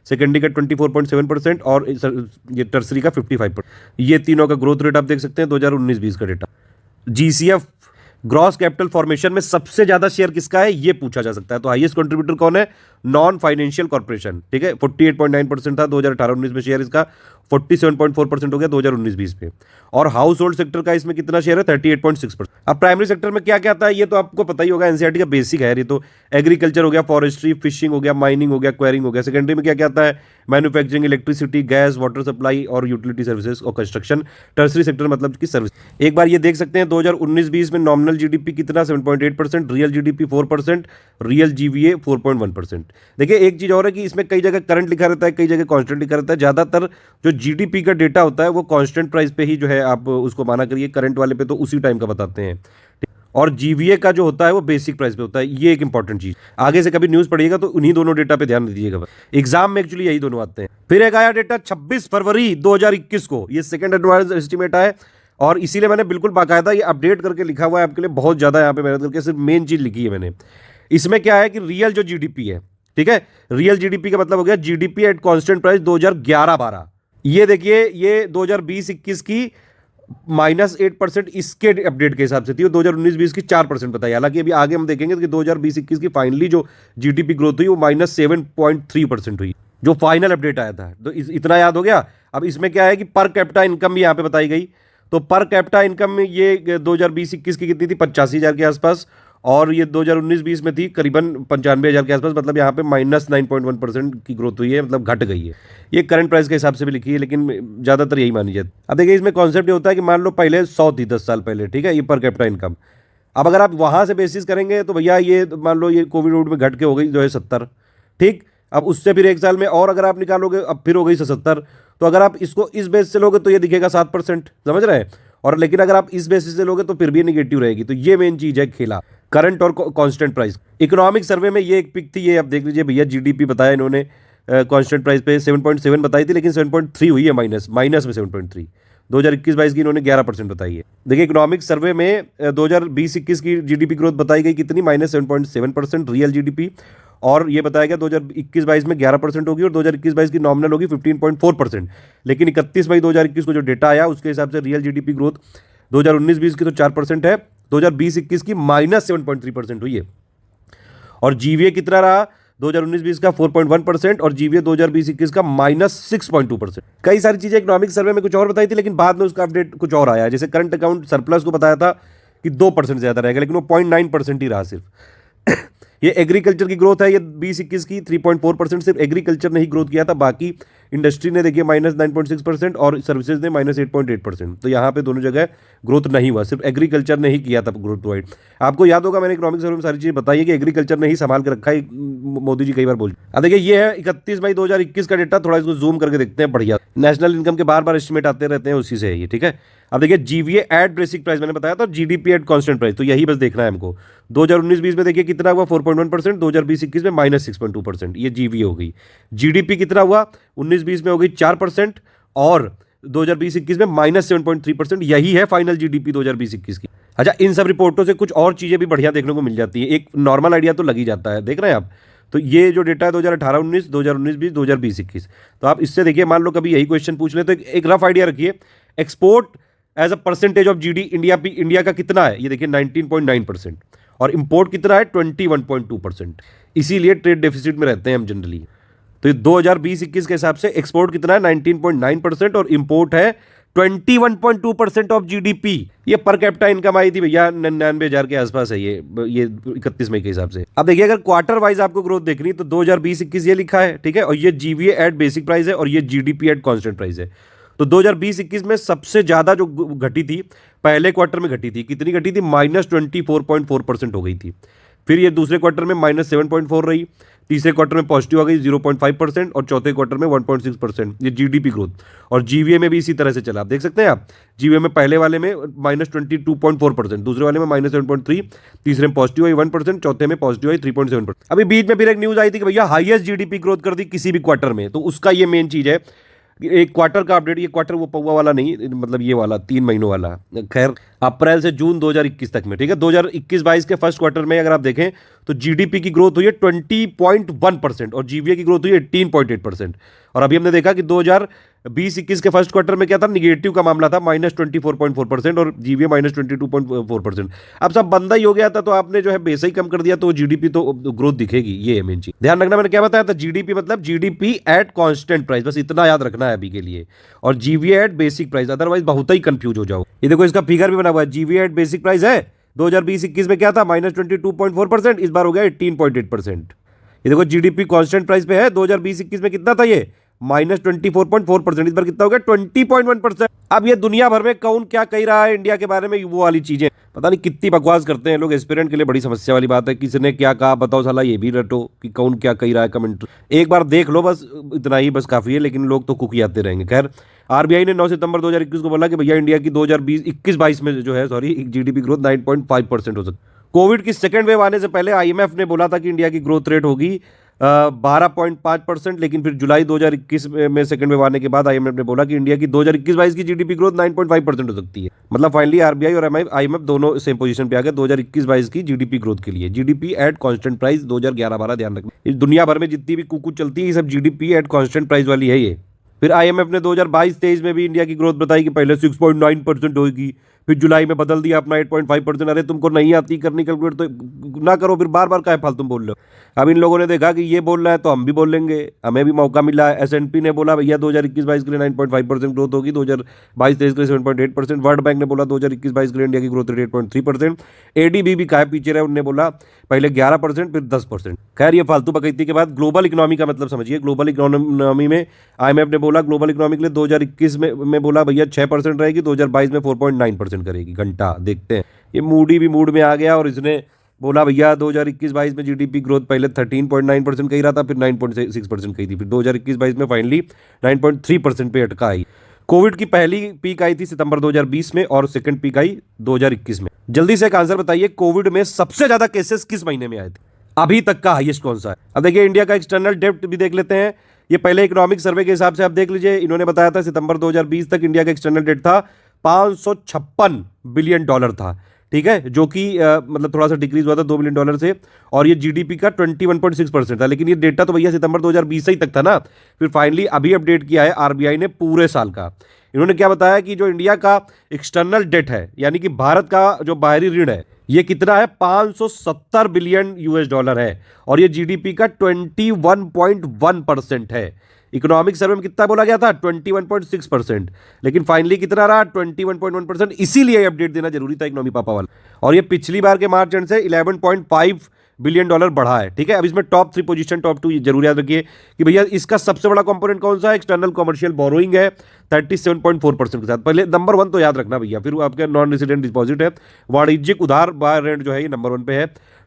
सेकेंडरी का 24.7% और ये टर्सरी का 55%। ये तीनों का ग्रोथ रेट आप देख सकते हैं 2019-20 का data. GCF gross capital formation में सबसे ज्यादा शेयर किसका है, ये पूछा जा सकता है। तो हाईएस्ट कंट्रीब्यूटर कौन है? नॉन फाइनेंशियल कॉर्पोरेशन, ठीक है, 48.9% था 2018-19 में शेयर, इसका 47.4% हो गया 2019-20 पे। और हाउस होल्ड सेक्टर का इसमें कितना शेयर है? 38.6%। अब प्राइमरी सेक्टर में क्या क्या आता है ये तो आपको पता ही होगा, एनसीईआरटी का बेसिक है ये तो। एग्रीकल्चर हो गया, फॉरेस्ट्री, फिशिंग हो गया, माइनिंग हो गया, क्वेरिंग हो गया। सेकेंडरी में क्या क्या आता है? Manufacturing, electricity, gas, water supply और यूटिलिटी सर्विसेज और कंस्ट्रक्शन। टर्सरी सेक्टर मतलब की सर्विस। एक बार ये देख सकते हैं 2019-20 में नॉमिनल जीडीपी कितना? 7.8%, रियल जीडीपी 4%, रियल जीवीए 4.1%। देखिए एक चीज और है कि इसमें कई जगह करंट लिखा रहता है, कई जगह कांस्टेंट लिखा रहता है। ज्यादातर जो जीडीपी का डेटा होता है वो कांस्टेंट प्राइस पे ही जो है आप उसको माना करिए, करंट वाले पे तो उसी टाइम का बताते हैं। और जीवीए का जो होता है वो बेसिक प्राइस पे होता है। ये एक इंपॉर्टेंट चीज, आगे से कभी न्यूज पढ़िएगा तो उन्हीं दोनों डेटा पे ध्यान दीजिएगा। एग्जाम में एक्चुअली यही दोनों आते हैं। फिर एक आया डेटा 26 फरवरी 2021 को, ये सेकंड एडवांस एस्टिमेट आया, और इसीलिए मैंने बिल्कुल बाकायदा ये अपडेट करके लिखा हुआ है आपके लिए, बहुत ज्यादा यहाँ पे मेहनत करके सिर्फ मेन चीज लिखी है मैंने। इसमें क्या है कि रियल जो जीडीपी है, ठीक है, रियल जीडीपी का मतलब हो गया जीडीपी एट कांस्टेंट प्राइस 2011-12। ये देखिए ये 2020-21 की -8% इसके अपडेट के हिसाब से थी, और 2019-20 की 4% बताई। हालांकि अभी आगे हम देखेंगे कि 2020-21 की फाइनली जो जीडीपी ग्रोथ हुई वो -7.3% हुई, जो फाइनल अपडेट आया था। तो इतना याद हो गया। अब इसमें क्या है कि पर कैपिटा इनकम भी यहाँ पे बताई गई। तो पर कैपिटा इनकम ये 2020-21 की कितनी थी? 85,000 के आसपास, और ये 2019-20 में थी करीबन 95,000 के आसपास। मतलब यहाँ पे -9.1% की ग्रोथ हुई है, मतलब घट गई है। ये करंट प्राइस के हिसाब से भी लिखी है, लेकिन ज़्यादातर यही मानी जाती है। अब देखिए इसमें कॉन्सेप्ट ये होता है कि मान लो पहले 100 थी 10 साल पहले, ठीक है, ये पर कैपिटा इनकम। अब अगर आप वहाँ से बेसिस करेंगे तो भैया ये मान लो ये कोविड में घट के हो गई जो है 70, ठीक। अब उससे फिर एक साल में और अगर आप निकालोगे अब फिर हो गई 77। तो अगर आप इसको इस बेस से लोगे तो ये दिखेगा 7%, समझ रहे हैं। और लेकिन अगर आप इस बेसिस से लोगे तो फिर भी निगेटिव रहेगी। तो ये मेन चीज है खेला, करंट और कांस्टेंट प्राइस। इकोनॉमिक सर्वे में ये एक पिक थी, ये आप देख लीजिए भैया, जीडीपी बताया इन्होंने कांस्टेंट प्राइस पे 7.7 बताई थी, लेकिन 7.3 हुई है, माइनस में 7.3। 2021-22 की इन्होंने 11% बताई है। देखिए इकोनॉमिक सर्वे में 2020-21 की जीडीपी ग्रोथ बताई गई कितनी, -7.7% रियल जीडीपी, और ये बताया गया 2021-22 में 11% होगी और 2021-22 की नॉमिनल होगी 15.4%। लेकिन 31 मई 2021 को जो डेटा आया उसके हिसाब से रियल जीडीपी ग्रोथ 2019-20 की तो 4% है, 2020-21 की -7.3% हुई है। और जीवीए कितना रहा 2019-20 का 4.1% और जीवीए 2020-21 का -6.2%। कई सारी चीजें इकोनॉमिक सर्वे में कुछ और बताई थी, लेकिन बाद में उसका अपडेट कुछ और आया। जैसे करंट अकाउंट सरप्लस को बताया था कि 2% ज्यादा रहेगा, लेकिन वो 0.9% ही रहा सिर्फ। ये एग्रीकल्चर की ग्रोथ है, ये 20-21 की 3.4%, सिर्फ एग्रीकल्चर ने ही ग्रोथ किया था, बाकी इंडस्ट्री ने देखिए -9.6% और सर्विसेज ने -8.8%। तो यहाँ पे दोनों जगह ग्रोथ नहीं हुआ, सिर्फ एग्रीकल्चर ने ही किया था ग्रोथ प्रोवाइड। आपको याद होगा मैंने इकोनॉमिक सर्वे में सारी चीजें बताई है कि एग्रीकल्चर ने ही संभाल के रखा है, मोदी जी कई बार बोल। अब देखिए ये है 31 मई 2021 का डेटा, थोड़ा इसको जूम करके देखते हैं, बढ़िया नेशनल इनकम के बार बार एस्टिमेट आते रहते हैं, उसी से है ये, ठीक है। अब देखिए जीवीए एट बेसिक प्राइस मैंने बताया था, जीडीपी एट कांस्टेंट प्राइस, तो यही बस देखना है हमको। 2019-20 में देखिए कितना हुआ 4.1%, 2020-21 में -6.2%, ये जीवीए हो गई। जीडीपी कितना हुआ 19-20 में हो गई 4% और 2020-21 में -7.3%, यही है फाइनल जीडीपी 2020-21 की। अच्छा, इन सब रिपोर्टों से कुछ और चीजें भी बढ़िया देखने को मिल जाती है, एक नॉर्मल आइडिया तो लग ही जाता है, देख रहे हैं आप। तो ये जो डेटा है 2018-19, 2019-20, 2020-21, तो आप इससे देखिए, मान लो कभी यही क्वेश्चन पूछ ले तो एक रफ आइडिया रखिए। Export as a percentage of GD India का कितना है, ये देखिए 19.9%, और इंपोर्ट कितना है 21.2%। इसीलिए ट्रेड डेफिसिट में रहते हैं हम जनरली। तो 2020-21 के हिसाब से एक्सपोर्ट कितना है 19.9% और इंपोर्ट है 21.2% ऑफ जीडीपी। ये पर कैपिटा इनकम आई थी भैया 99,000 के आसपास है ये 31 मई के हिसाब से। अब देखिए अगर क्वार्टर वाइज आपको ग्रोथ देखनी तो 2020-21 ये लिखा है, ठीक है, और ये जीवीए एट बेसिक प्राइस है और ये जीडीपी एट कांस्टेंट प्राइस है। तो 2020-21 में सबसे ज्यादा जो घटी थी पहले क्वार्टर में घटी थी, कितनी घटी थी, -24.4% हो गई थी। फिर ये दूसरे क्वार्टर में -7.4 रही, तीसरे क्वार्टर में पॉजिटिव आ गई 0.5% और चौथे क्वार्टर में 1.6% ये जीडीपी ग्रोथ। और जीवीए में भी इसी तरह से चला, आप देख सकते हैं आप, जीवीए में पहले वाले में -22.4%, दूसरे वाले में -7.3, तीसरे में पॉजिटिव आई 1%, चौथे में पॉजिटिव आई 3.7%। अभी बीच में फिर एक न्यूज आई थी कि भैया हाईएस्ट जीडीपी ग्रोथ कर दी किसी भी क्वार्टर में, तो उसका ये मेन चीज है, एक क्वार्टर का अपडेट। ये क्वार्टर वो पौवा वाला नहीं, मतलब ये वाला 3 महीनों वाला, खैर अप्रैल से जून 2021 तक में, ठीक है। 2021-22 के फर्स्ट क्वार्टर में अगर आप देखें तो जीडीपी की ग्रोथ हुई है 20.1% और जीवीए की ग्रोथ हुई है 18.8%। और अभी हमने देखा कि 2020-21 के फर्स्ट क्वार्टर में क्या था, निगेटिव का मामला था, -24.4% और जीवीए -22.4%। अब सब बंदा ही हो गया था, तो आपने जो है बेस ही कम कर दिया, तो जीडीपी तो ग्रोथ दिखेगी, ये है मेन चीज। ध्यान रखना, मैंने क्या बताया था, जीडीपी मतलब जीडीपी एट कांस्टेंट प्राइस, बस इतना याद रखना है अभी के लिए, और GVA eight basic price, otherwise बहुत ही कंफ्यूज हो जाओ। ये देखो इसका फिगर भी बना हुआ है, जीवीए एट बेसिक प्राइस है, 2020-21 में क्या था, -22.4%, इस बार हो गया 18.8%। ये देखो जीडीपी कांस्टेंट प्राइस पे है, 2020-21 में कितना था ये, -24.4%, इस बार कितना हो गया 20.1%। अब ये दुनिया भर में कौन क्या कह रहा है इंडिया के बारे में, वो वाली चीजें पता नहीं कितनी बकवास करते हैं लोग, एस्पिरेंट के लिए बड़ी समस्या वाली बात है। किसने क्या कहा बताओ, साला ये भी रटो कि कौन क्या कह रहा है, कमेंट एक बार देख लो, बस इतना ही बस काफी है, लेकिन लोग तो कुकी आते रहेंगे। खैर, आरबीआई ने 9 सितंबर 2021 को बोला कि भैया इंडिया की 2021-22 में जो है जीडीपी ग्रोथ 9.5% हो सकती है। कोविड की सेकेंड वेव आने से पहले आईएमएफ ने बोला था कि इंडिया की ग्रोथ रेट होगी 12.5%, लेकिन फिर जुलाई 2021 में सेकंड वेव आने के बाद आईएमएफ ने बोला कि इंडिया की 2021-22 की जीडीपी ग्रोथ 9.5% हो सकती है। मतलब फाइनली आरबीआई और आईएमएफ दोनों सेम पोजीशन पे आ गए 2021-22 की जीडीपी ग्रोथ के लिए। जीडीपी एट कांस्टेंट प्राइस 2011-12, ध्यान रखना, दुनिया भर में जितनी भी कुकू चलती है ये सब जीडीपी एट कांस्टेंट प्राइस वाली है ये। फिर आईएमएफ ने 2022-23 में भी इंडिया की ग्रोथ बताई कि पहले 6.9% होगी, फिर जुलाई में बदल दिया अपना 8.5%। अरे तुमको नहीं आती करनी कैलकुलेट तो ना करो, फिर बार बार काहे फालतू बोल रहे हो। अब इन लोगों ने देखा कि ये बोल रहा है तो हम भी बोल लेंगे, हमें भी मौका मिला है। एसएनपी ने बोला भैया 2021-22 के लिए 9.5% ग्रोथ होगी, 2022-23 के लिए 7.8%। वर्ल्ड बैंक ने बोला 2021-22 के लिए इंडिया की ग्रोथ रेट 8.3%। एडीबी भी काहे पीछे रहे, उन्होंने बोला पहले 11% फिर 10%। खैर ये फालतू बकैती के बाद ग्लोबल इकोनॉमी का मतलब समझिए। ग्लोबल इकोनॉमी में आईएमएफ ने बोला ग्लोबल इकोनॉमी के लिए 2021 में बोला भैया 6% रहेगी, 2022 में 4.9% करेगी। घंटा देखते हैं, ये मूडी भी मूड में आ गया और इसने बोला भैया 2021-22 में जीडीपी ग्रोथ पहले 13.9% कही रहा था, फिर 9.6% कही थी, फिर 2021-22 में फाइनली 9.3% पे अटका आई। कोविड की पहली पीक आई थी सितंबर 2020 में और सेकंड पीक आई 2021 में। जल्दी से एक आंसर बताइए, कोविड में सबसे ज्यादा केसेस किस महीने में आए थे, अभी तक का हाईएस्ट कौन सा है। अब देखिए इंडिया का एक्सटर्नल डेब्ट भी देख लेते हैं ये पहले इकोनॉमिक सर्वे के हिसाब से आप देख लीजिए, इन्होंने बताया था सितंबर 2020 तक इंडिया का एक्सटर्नल डेट था 556 बिलियन डॉलर था, ठीक है, जो कि मतलब थोड़ा सा डिक्रीज हुआ था $2 बिलियन से, और ये जीडीपी का 21.6% था। लेकिन ये डेटा तो भैया सितंबर 2020 ही तक था ना, फिर फाइनली अभी अपडेट किया है आरबीआई ने पूरे साल का। इन्होंने क्या बताया कि जो इंडिया का एक्सटर्नल डेट है, यानी कि भारत का जो बाहरी ऋण है, ये कितना है, 570 बिलियन यूएस डॉलर है, और ये जीडीपी का 21.1% है। इकोनॉमिक सर्वे में कितना बोला गया था, 21.6%, लेकिन फाइनली कितना रहा, 21.1%। इसीलिए अपडेट देना जरूरी था इकोनॉमी पापा वाला। और ये पिछली बार के मार्च एंड से 11.5 बिलियन डॉलर बढ़ा है, ठीक है। अब इसमें टॉप 3 पोजीशन, टॉप 2 जरूर याद रखिए कि भैया इसका सबसे बड़ा कंपोनेंट कौन सा है, एक्सटर्नल कमर्शियल बोरोइंग है 37.4% के साथ। पहले नंबर 1 तो याद रखना भैया, फिर आपके नॉन रेजिडेंट डिपॉजिट है, वाणिज्यिक उधार बाहर ऋण जो है ये नंबर 1 पे है।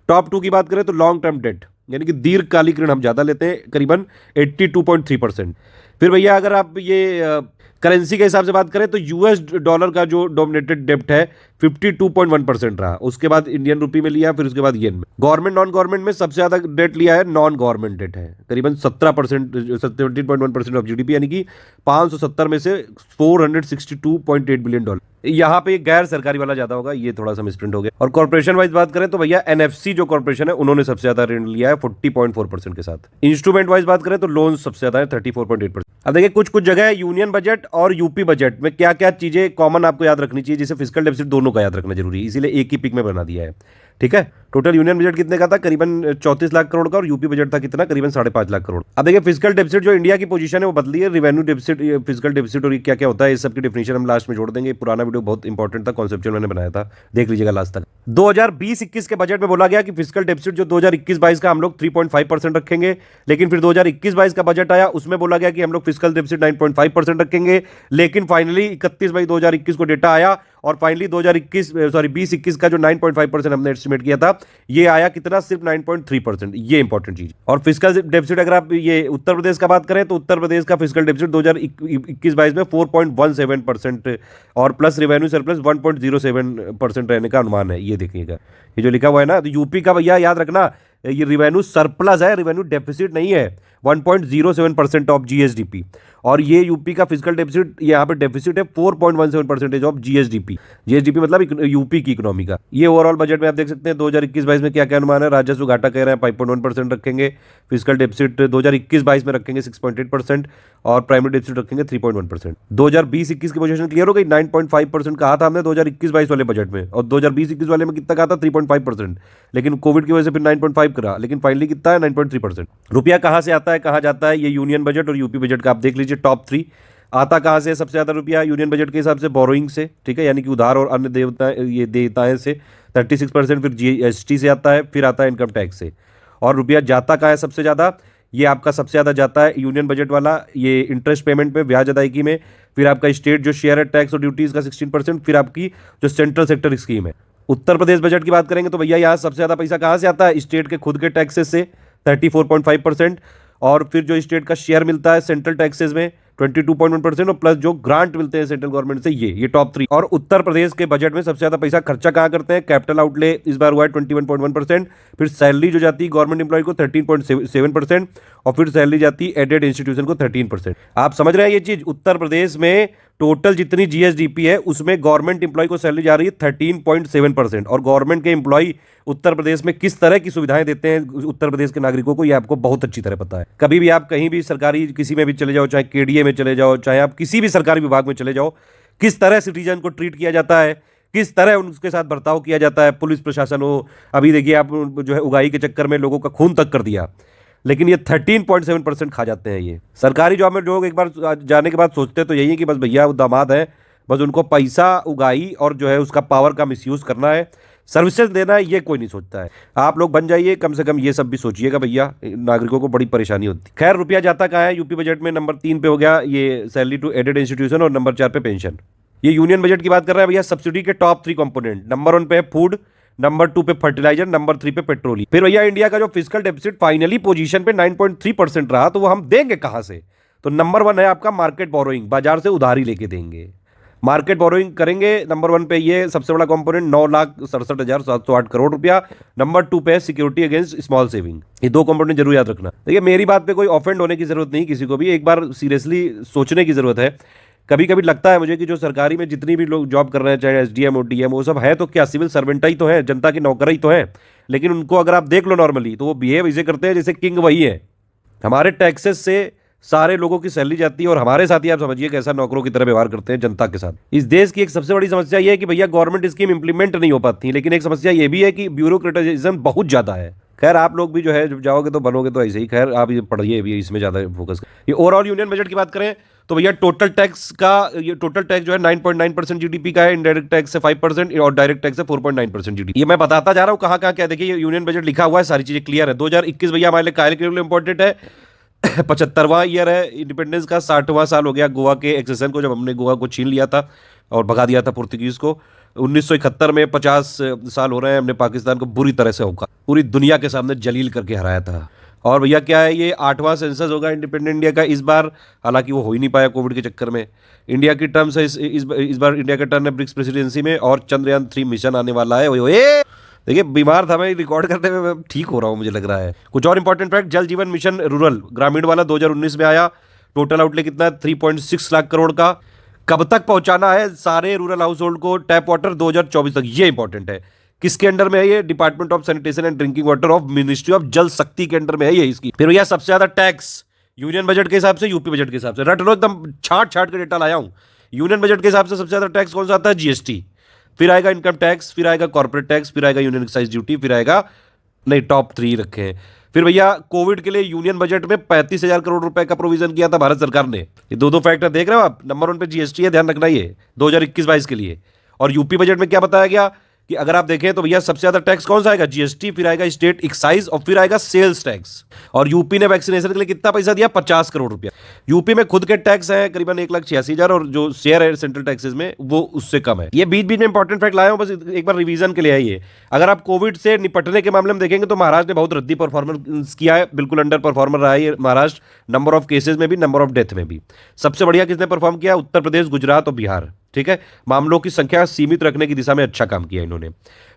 टॉप 2 की बात करें तो लॉन्ग टर्म डेट, यानी कि दीर्घकालिक ऋण हम ज्यादा लेते हैं, करीबन 82.3%। फिर भैया अगर आप ये करेंसी के हिसाब से बात करें तो यूएस डॉलर का जो डोमिनेटेड डेब्ट है 52.1% रहा, उसके बाद इंडियन रुपी में लिया, फिर उसके बाद येन में। गवर्नमेंट नॉन गवर्नमेंट में सबसे ज्यादा डेट लिया है नॉन गवर्नमेंट डेट है, करीबन 17%, 17.1% ऑफ जीडीपी, यानी कि 570 में से $462.8 बिलियन। यहाँ पे गैर सरकारी वाला ज्यादा होगा, ये थोड़ा सा मिसप्रिंट हो गया। और कॉर्पोरेशन वाइज बात करें तो भैया एनएफसी जो कॉर्पोरेशन है उन्होंने सबसे ज्यादा ऋण लिया है 40.4% के साथ। इंस्ट्रूमेंट वाइज बात करें तो लोन सबसे ज्यादा है 34.8%। अब देखिए कुछ कुछ जगह यूनियन बजट और यूपी बजट में क्या क्या चीजें कॉमन आपको याद रखनी चाहिए, जैसे फिस्कल डेफिसिट दोनों का याद रखना जरूरी है, इसीलिए एक ही पिक में बना दिया है, ठीक है। टोटल यूनियन बजट कितने का था, करीबन 34 लाख करोड़ का, और यूपी बजट था कितना, करीबन 5.5 लाख करोड़। अब देखिए फिस्कल डेफिसिट जो इंडिया की पोजीशन है वो बदली है, रिवेन्यू डेफिसिट, फिस्कल डेफिसिट और क्या क्या होता है, इस सब की डेफिनेशन हम लास्ट में जोड़ देंगे। पुराना वीडियो बहुत इंपॉर्टेंट था, कॉन्सेप्चुअल मैंने बनाया था, देख लीजिएगा लास्ट तक। 2020-21 के बजट में बोला गया कि फिस्कल डेफिसिट जो 2021-22 का हम लोग 3.5% रखेंगे, लेकिन फिर 2021-22 का बजट आया, उसमें बोला गया कि हम लोग फिस्कल डेफिसिट 9.5% रखेंगे, लेकिन फाइनली 31 मई 2021 को डेटा आया, और फाइनली 2021 का जो 9.5% हमने एस्टिमेट किया था, ये आया कितना, सिर्फ 9.3%। ये इंपॉर्टेंट चीज। और फिस्कल डेफिसिट अगर आप ये उत्तर प्रदेश का बात करें तो उत्तर प्रदेश का फिस्कल डेफिसिट 2021-22 में 4.17% और प्लस रेवेन्यू सरप्लस 1.07% रहने का अनुमान है। ये देखिएगा, ये जो लिखा हुआ है ना, तो यूपी का भैया याद रखना, ये रिवेन्यू सरप्लस है, रिवेन्यू डेफिसिट नहीं है, 1.07% ऑफ जीएसडीपी। और ये यूपी का फिजिकल डेफिसिट, यहाँ पे डेफिसिट है 4.17% ऑफ जीएसडीपी। जीएसडीपी मतलब यूपी की इकोनॉमी का। ये ओवरऑल बजट में आप देख सकते हैं 2021-22 में क्या क्या अनुमान है। राजस्व घाटा कह रहे हैं 5.1% रखेंगे, फिजिकल डेफिसिट 2021-22 में रखेंगे 6.8%, और प्राइमरी डेफिसिट रखेंगे 3.1%। 2020-21 की पोजीशन क्लियर हो गई। 9.5% कहा था हमने 2021-22 वाले बजट में, और 2020-21 वाले में कितना कहा था, 3.5%, लेकिन कोविड की वजह से फिर 9.5 करा, लेकिन फाइनली कितना है, 9.3%। रुपया कहां से आता है, कहां जाता है, ये यूनियन बजट और यूपी बजट का आप देख लीजिए। टॉप 3 आता कहां से, सबसे ज्यादा रुपया यूनियन बजट के हिसाब से बोरोइंग से, ठीक है, यानी कि उधार और अन्य देयताएं से 36%, फिर जीएसटी से आता है, फिर आता है इनकम टैक्स से। और रुपया जाता कहां है सबसे ज्यादा, ये आपका सबसे ज्यादा जाता है यूनियन बजट वाला, ये इंटरेस्ट पेमेंट पे, ब्याज अदायगी में, फिर आपका स्टेट जो शेयर है टैक्स और ड्यूटीज का 16%, फिर आपकी जो सेंट्रल सेक्टर स्कीम है। उत्तर प्रदेश बजट की बात करेंगे तो भैया यहाँ सबसे ज्यादा पैसा कहां से आता है, स्टेट के खुद के टैक्सेस से 34.5%, और फिर जो स्टेट का शेयर मिलता है सेंट्रल टैक्सेस में 22.1%, और प्लस जो ग्रांट मिलते हैं सेंट्रल गवर्नमेंट से, ये टॉप 3। और उत्तर प्रदेश के बजट में सबसे ज्यादा पैसा खर्चा कहां करते हैं, कैपिटल आउटले इस बार हुआ है 21.1%, फिर सैलरी जो जाती है गवर्नमेंट एम्प्लॉय को 13.7%, और फिर सैलरी जाती है एडेड इंस्टीट्यूशन को 13%। आप समझ रहे हैं ये चीज, उत्तर प्रदेश में टोटल जितनी जीएसडीपी है उसमें गवर्नमेंट एम्प्लॉय को सैलरी जा रही है 13.7%, और गवर्नमेंट के एम्प्लॉय उत्तर प्रदेश में किस तरह की सुविधाएं देते हैं उत्तर प्रदेश के नागरिकों को, ये आपको बहुत अच्छी तरह पता है। कभी भी आप कहीं भी सरकारी किसी में भी चले जाओ, चाहे केडीए में चले जाओ, चाहे आप किसी भी सरकारी विभाग में चले जाओ, किस तरह सिटीजन को ट्रीट किया जाता है, किस तरह उनके साथ बर्ताव किया जाता है, पुलिस प्रशासन हो। अभी देखिए आप जो है उगाई के चक्कर में लोगों का खून तक कर दिया, लेकिन ये 13.7% खा जाते हैं। ये सरकारी जॉब में लोग एक बार जाने के बाद सोचते तो यही है कि बस भैया वो दामाद है, बस उनको पैसा उगाई और जो है उसका पावर का मिसयूज करना है, सर्विसेज देना है, ये कोई नहीं सोचता है। आप लोग बन जाइए, कम से कम ये सब भी सोचिएगा भैया, नागरिकों को बड़ी परेशानी होती। खैर रुपया जाता कहाँ है, यूपी बजट में नंबर 3 पे हो गया ये सैलरी टू एडेड इंस्टीट्यूशन, और नंबर 4 पे पेंशन। ये यूनियन बजट की बात कर रहा है भैया। सब्सिडी के टॉप 3 कंपोनेंट, नंबर 1 पे है फूड, नंबर 2 पे फर्टिलाइजर, नंबर 3 पे पेट्रोलियम। फिर भैया इंडिया का जो फिजिकल डेफिसिट फाइनली पोजीशन पे 9.3% रहा, तो वो हम देंगे कहां से, तो नंबर 1 है आपका मार्केट बोरोइंग, बाजार से उधारी लेके देंगे। मार्केट बोरोइंग करेंगे, नंबर 1 पे ये सबसे बड़ा कंपोनेंट 9,67,708 करोड़ रुपया। नंबर 2 पे सिक्योरिटी अगेंस्ट स्मॉल सेविंग। ये 2 कंपोनेंट जरूर याद रखना। देखिए मेरी बात पे कोई ऑफेंड होने की जरूरत नहीं, किसी को भी एक बार सीरियसली सोचने की जरूरत है। कभी कभी लगता है मुझे कि जो सरकारी में जितनी भी लोग जॉब कर रहे हैं, चाहे एसडीएम और डीएम, वो सब है तो क्या, सिविल सर्वेंट ही तो है, जनता के नौकर ही तो है। लेकिन उनको अगर आप देख लो नॉर्मली, तो वो बिहेव इसे करते हैं जैसे किंग वही है। हमारे टैक्सेस से सारे लोगों की सैलरी जाती है और हमारे साथ ही आप समझिए कैसा नौकरों की तरह व्यवहार करते हैं जनता के साथ। इस देश की एक सबसे बड़ी समस्या यह है कि भैया गवर्नमेंट स्कीम इंप्लीमेंट नहीं हो पाती, लेकिन एक समस्या यह भी है कि ब्यूरोक्रेटिज्म बहुत ज्यादा है। खैर आप लोग भी जो है जब जाओगे तो बनोगे तो ऐसे ही। खैर आप ये पढ़िए भी, इसमें ज्यादा फोकस। ये ओवरऑल यूनियन बजट की बात करें तो भैया टोटल टैक्स का, ये टोटल टैक्स जो है 9.9% जीडीपी का है, इनडायरेक्ट टैक्स से 5% और डायरेक्ट टैक्स से 4.9% जीडीपी। ये मैं बताता जा रहा हूं कहां कहां क्या। देखिए यूनियन बजट लिखा हुआ है, सारी चीजें क्लियर है। 2021 भैया हमारे लिए काहे के लिए इंपॉर्टेंट है? 75वां ईयर है इंडिपेंडेंस का, 60वां साल हो गया गोवा के एक्सेशन को, जब हमने गोवा को छीन लिया था और भगा दिया था पुर्तगीज को। 1971 में 50 साल हो रहे हैं, हमने पाकिस्तान को बुरी तरह से होका, पूरी दुनिया के सामने जलील करके हराया था। और भैया क्या है, ये 8वां सेंसस होगा इंडिपेंडेंट इंडिया का इस बार, हालांकि वो हो ही नहीं पाया कोविड के चक्कर में। इंडिया की टर्म्स है इस बार इंडिया का टर्न है ब्रिक्स प्रेसिडेंसी में, और चंद्रयान 3 मिशन आने वाला है। ओए देखिए बीमार था मैं, रिकॉर्ड करने में मैं ठीक हो रहा हूँ मुझे लग रहा है। कुछ और इंपॉर्टेंट फैक्ट, जल जीवन मिशन रूरल ग्रामीण वाला 2019 में आया। टोटल आउटले कितना है? 3.6 लाख करोड़ का। कब तक पहुंचाना है सारे रूरल हाउस होल्ड को टैप वाटर? 2024 तक। ये इंपॉर्टेंट है। किसके अंडर में है ये? Department of sanitation and drinking water of ministry of जल शक्ति के अंडर में है ये इसकी। फिर भैया सबसे ज्यादा टैक्स यूनियन बजट के हिसाब से, यूपी बजट के हिसाब से, रट लो एकदम छाट छाट के डेटा लाया हूं। यूनियन बजट के हिसाब से सबसे ज्यादा टैक्स कौन सा आता है? जीएसटी, फिर आएगा इनकम टैक्स, फिर आएगा कॉर्पोरेट टैक्स, फिर आएगा यूनियन एक्साइज ड्यूटी, फिर आएगा, नहीं टॉप 3 रखे हैं। फिर भैया कोविड के लिए यूनियन बजट में 35,000 करोड़ रुपए का प्रोविजन किया था भारत सरकार ने। ये दो फैक्टर देख रहे हो आप। नंबर 1 पे जीएसटी है, ध्यान रखना ये 2021-22 के लिए। और यूपी बजट में क्या बताया गया कि अगर आप देखें तो भैया सबसे ज्यादा टैक्स कौन सा आएगा? जीएसटी, फिर आएगा स्टेट एक्साइज और फिर आएगा सेल्स टैक्स। और यूपी ने वैक्सीनेशन के लिए कितना पैसा दिया? 50 करोड़ रुपया। यूपी में खुद के टैक्स है करीबन 1,86,000 और जो शेयर है सेंट्रल टैक्सेस में वो उससे कम है। ये बीच बीच में इंपॉर्टेंट फैक्ट लाया हूं, बस एक बार रिवीजन के लिए है ये। अगर आप कोविड से निपटने के मामले में देखेंगे तो महाराष्ट्र ने बहुत रद्दी परफॉर्मेंस किया है, बिल्कुल अंडर परफॉर्मर रहा है ये महाराष्ट्र, नंबर ऑफ केसेज में भी, नंबर ऑफ डेथ में भी। सबसे बढ़िया किसने परफॉर्म किया? उत्तर प्रदेश, गुजरात और बिहार। ठीक है, मामलों की संख्या सीमित रखने की दिशा में अच्छा काम किया इन्होंने।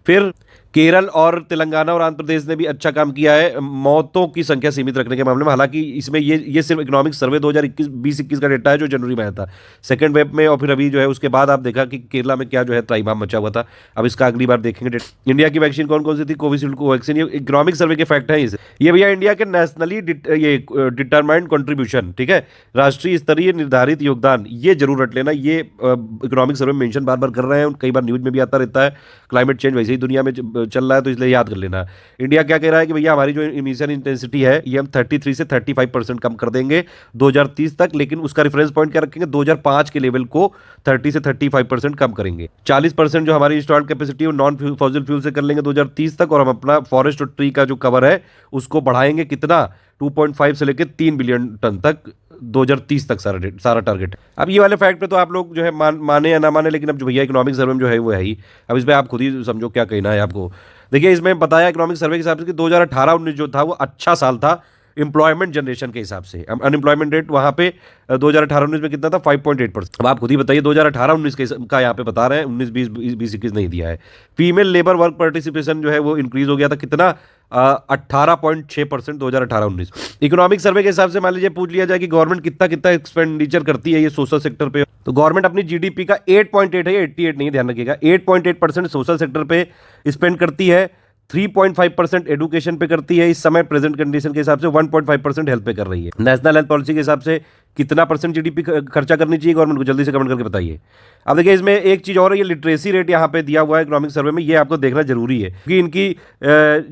फिर केरल और तेलंगाना और आंध्र प्रदेश ने भी अच्छा काम किया है मौतों की संख्या सीमित रखने के मामले में। हालांकि इसमें ये सिर्फ इकोनॉमिक सर्वे 2021 का डेटा है जो जनवरी में आया था, सेकंड वेब में। और फिर अभी जो है उसके बाद आप देखा कि केरला में क्या जो है त्राहिमाम मचा हुआ था। अब इसका अगली बार देखेंगे। इंडिया की वैक्सीन कौन कौन सी थी? Covishield, Covaxin. ये इकोनॉमिक सर्वे के फैक्ट है इसे। ये भैया इंडिया के नेशनली ये डिटरमाइंड कॉन्ट्रीब्यूशन, ठीक है, राष्ट्रीय स्तरीय निर्धारित योगदान, ये जरूर रट लेना। ये इकोनॉमिक सर्वे मेंशन बार बार कर रहे हैं, कई बार न्यूज में भी आता रहता है। क्लाइमेट चेंज वैसे ही दुनिया में चल रहा है तो इसलिए याद कर लेना। इंडिया क्या कह रहा है कि भैया हमारी जो इमिशन इंटेंसिटी है ये हम 33 से 35% कम कर देंगे 2030 तक, लेकिन उसका रेफरेंस पॉइंट क्या रखेंगे? 2005 के लेवल को 30 से 35% कम करेंगे। 40% जो हमारी इंस्टॉल्ड कैपेसिटी है नॉन फॉसिल फ्यूल से कर लेंगे 2030 तक। और हम अपना फॉरेस्ट और ट्री का जो कवर है उसको बढ़ाएंगे कितना? 2.5 से लेकर 3 बिलियन टन तक 2030 तक सारा टारगेट। अब ये वाले फैक्ट पे तो आप लोग जो है माने या ना माने, लेकिन अब जो भैया इकोनॉमिक सर्वे में जो है वो है ही। अब इस पर आप खुद ही समझो क्या कहना है आपको। देखिए इसमें बताया इकोनॉमिक सर्वे के हिसाब से कि 2018-19 जो था वो अच्छा साल था एम्प्लॉयमेंट जनरेशन के हिसाब से। अनएम्प्लॉयमेंट रेट वहाँ पे 2018-19 में कितना था? 5.8%। अब आप खुद ही बताइए 2018-19 का यहाँ पे बता रहे हैं, 19-20 नहीं दिया है। फीमेल लेबर वर्क पार्टिसिपेशन जो है वो इंक्रीज हो गया था कितना? 18.6% 2018-19। इकोनॉमिक सर्वे के हिसाब से मान लीजिए पूछ लिया जाए कि गवर्नमेंट कितना कितना एक्सपेंडिचर करती है ये सोशल सेक्टर पे, तो गवर्नमेंट अपनी जीडीपी का 8.8 है, 88 नहीं, ध्यान रखिएगा, 8.8% सोशल सेक्टर पे स्पेंड करती है। 3.5% एडुकेशन पे करती है इस समय प्रेजेंट कंडीशन के हिसाब से। 1.5% हेल्थ पे कर रही है। नेशनल हेल्थ पॉलिसी के हिसाब से कितना परसेंट जीडीपी खर्चा करनी चाहिए गवर्नमेंट को? जल्दी से कमेंट करके बताइए। अब देखिए इसमें एक चीज और है, ये लिटरेसी रेट यहाँ पे दिया हुआ है इकोनॉमिक सर्वे में, ये आपको देखना जरूरी है क्योंकि इनकी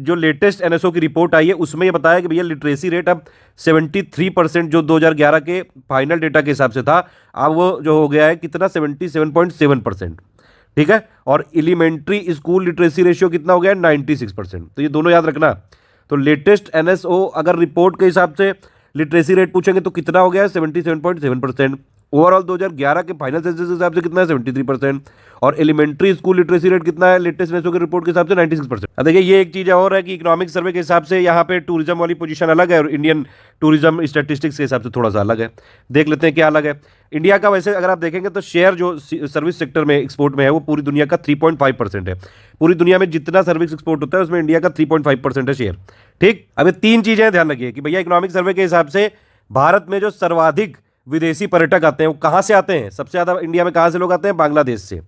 जो लेटेस्ट एनएसओ की रिपोर्ट आई है उसमें ये बताया कि भैया लिटरेसी रेट अब 73% जो 2011 के फाइनल डेटा के हिसाब से था, अब वो जो हो गया है कितना? 77.7%। ठीक है, और एलिमेंट्री स्कूल लिटरेसी रेशियो कितना हो गया? 96%। तो ये दोनों याद रखना। तो लेटेस्ट एनएसओ अगर रिपोर्ट के हिसाब से लिटरेसी रेट पूछेंगे तो कितना हो गया है? 77.7%। ओवरऑल 2011 के फाइनल सेंसस के हिसाब से कितना है 73%। और एलिमेंट्री स्कूल लिटरेसी रेट कितना है लेटेस्ट नेशो की रिपोर्ट के हिसाब से 96%। अब देखिए ये एक चीज और है कि इकोनॉमिक सर्वे के हिसाब से यहाँ पे टूरिज्म वाली पोजीशन अलग है और इंडियन टूरिज्म स्टैटिस्टिक्स के हिसाब से थोड़ा सा अलग है। देख लेते हैं क्या अलग है। इंडिया का वैसे अगर आप देखेंगे तो शेयर जो सर्विस सेक्टर में एक्सपोर्ट में है वो पूरी दुनिया का 3.5% है। पूरी दुनिया में जितना सर्विस एक्सपोर्ट होता है उसमें इंडिया का 3.5% है शेयर। ठीक, अब ये तीन चीजें ध्यान रखिए कि भैया इकोनॉमिक सर्वे के हिसाब से भारत में जो सर्वाधिक विदेशी पर्यटक आते हैं वो कहाँ से आते हैं, सबसे ज्यादा इंडिया में कहाँ से लोग आते हैं, बांग्लादेश से।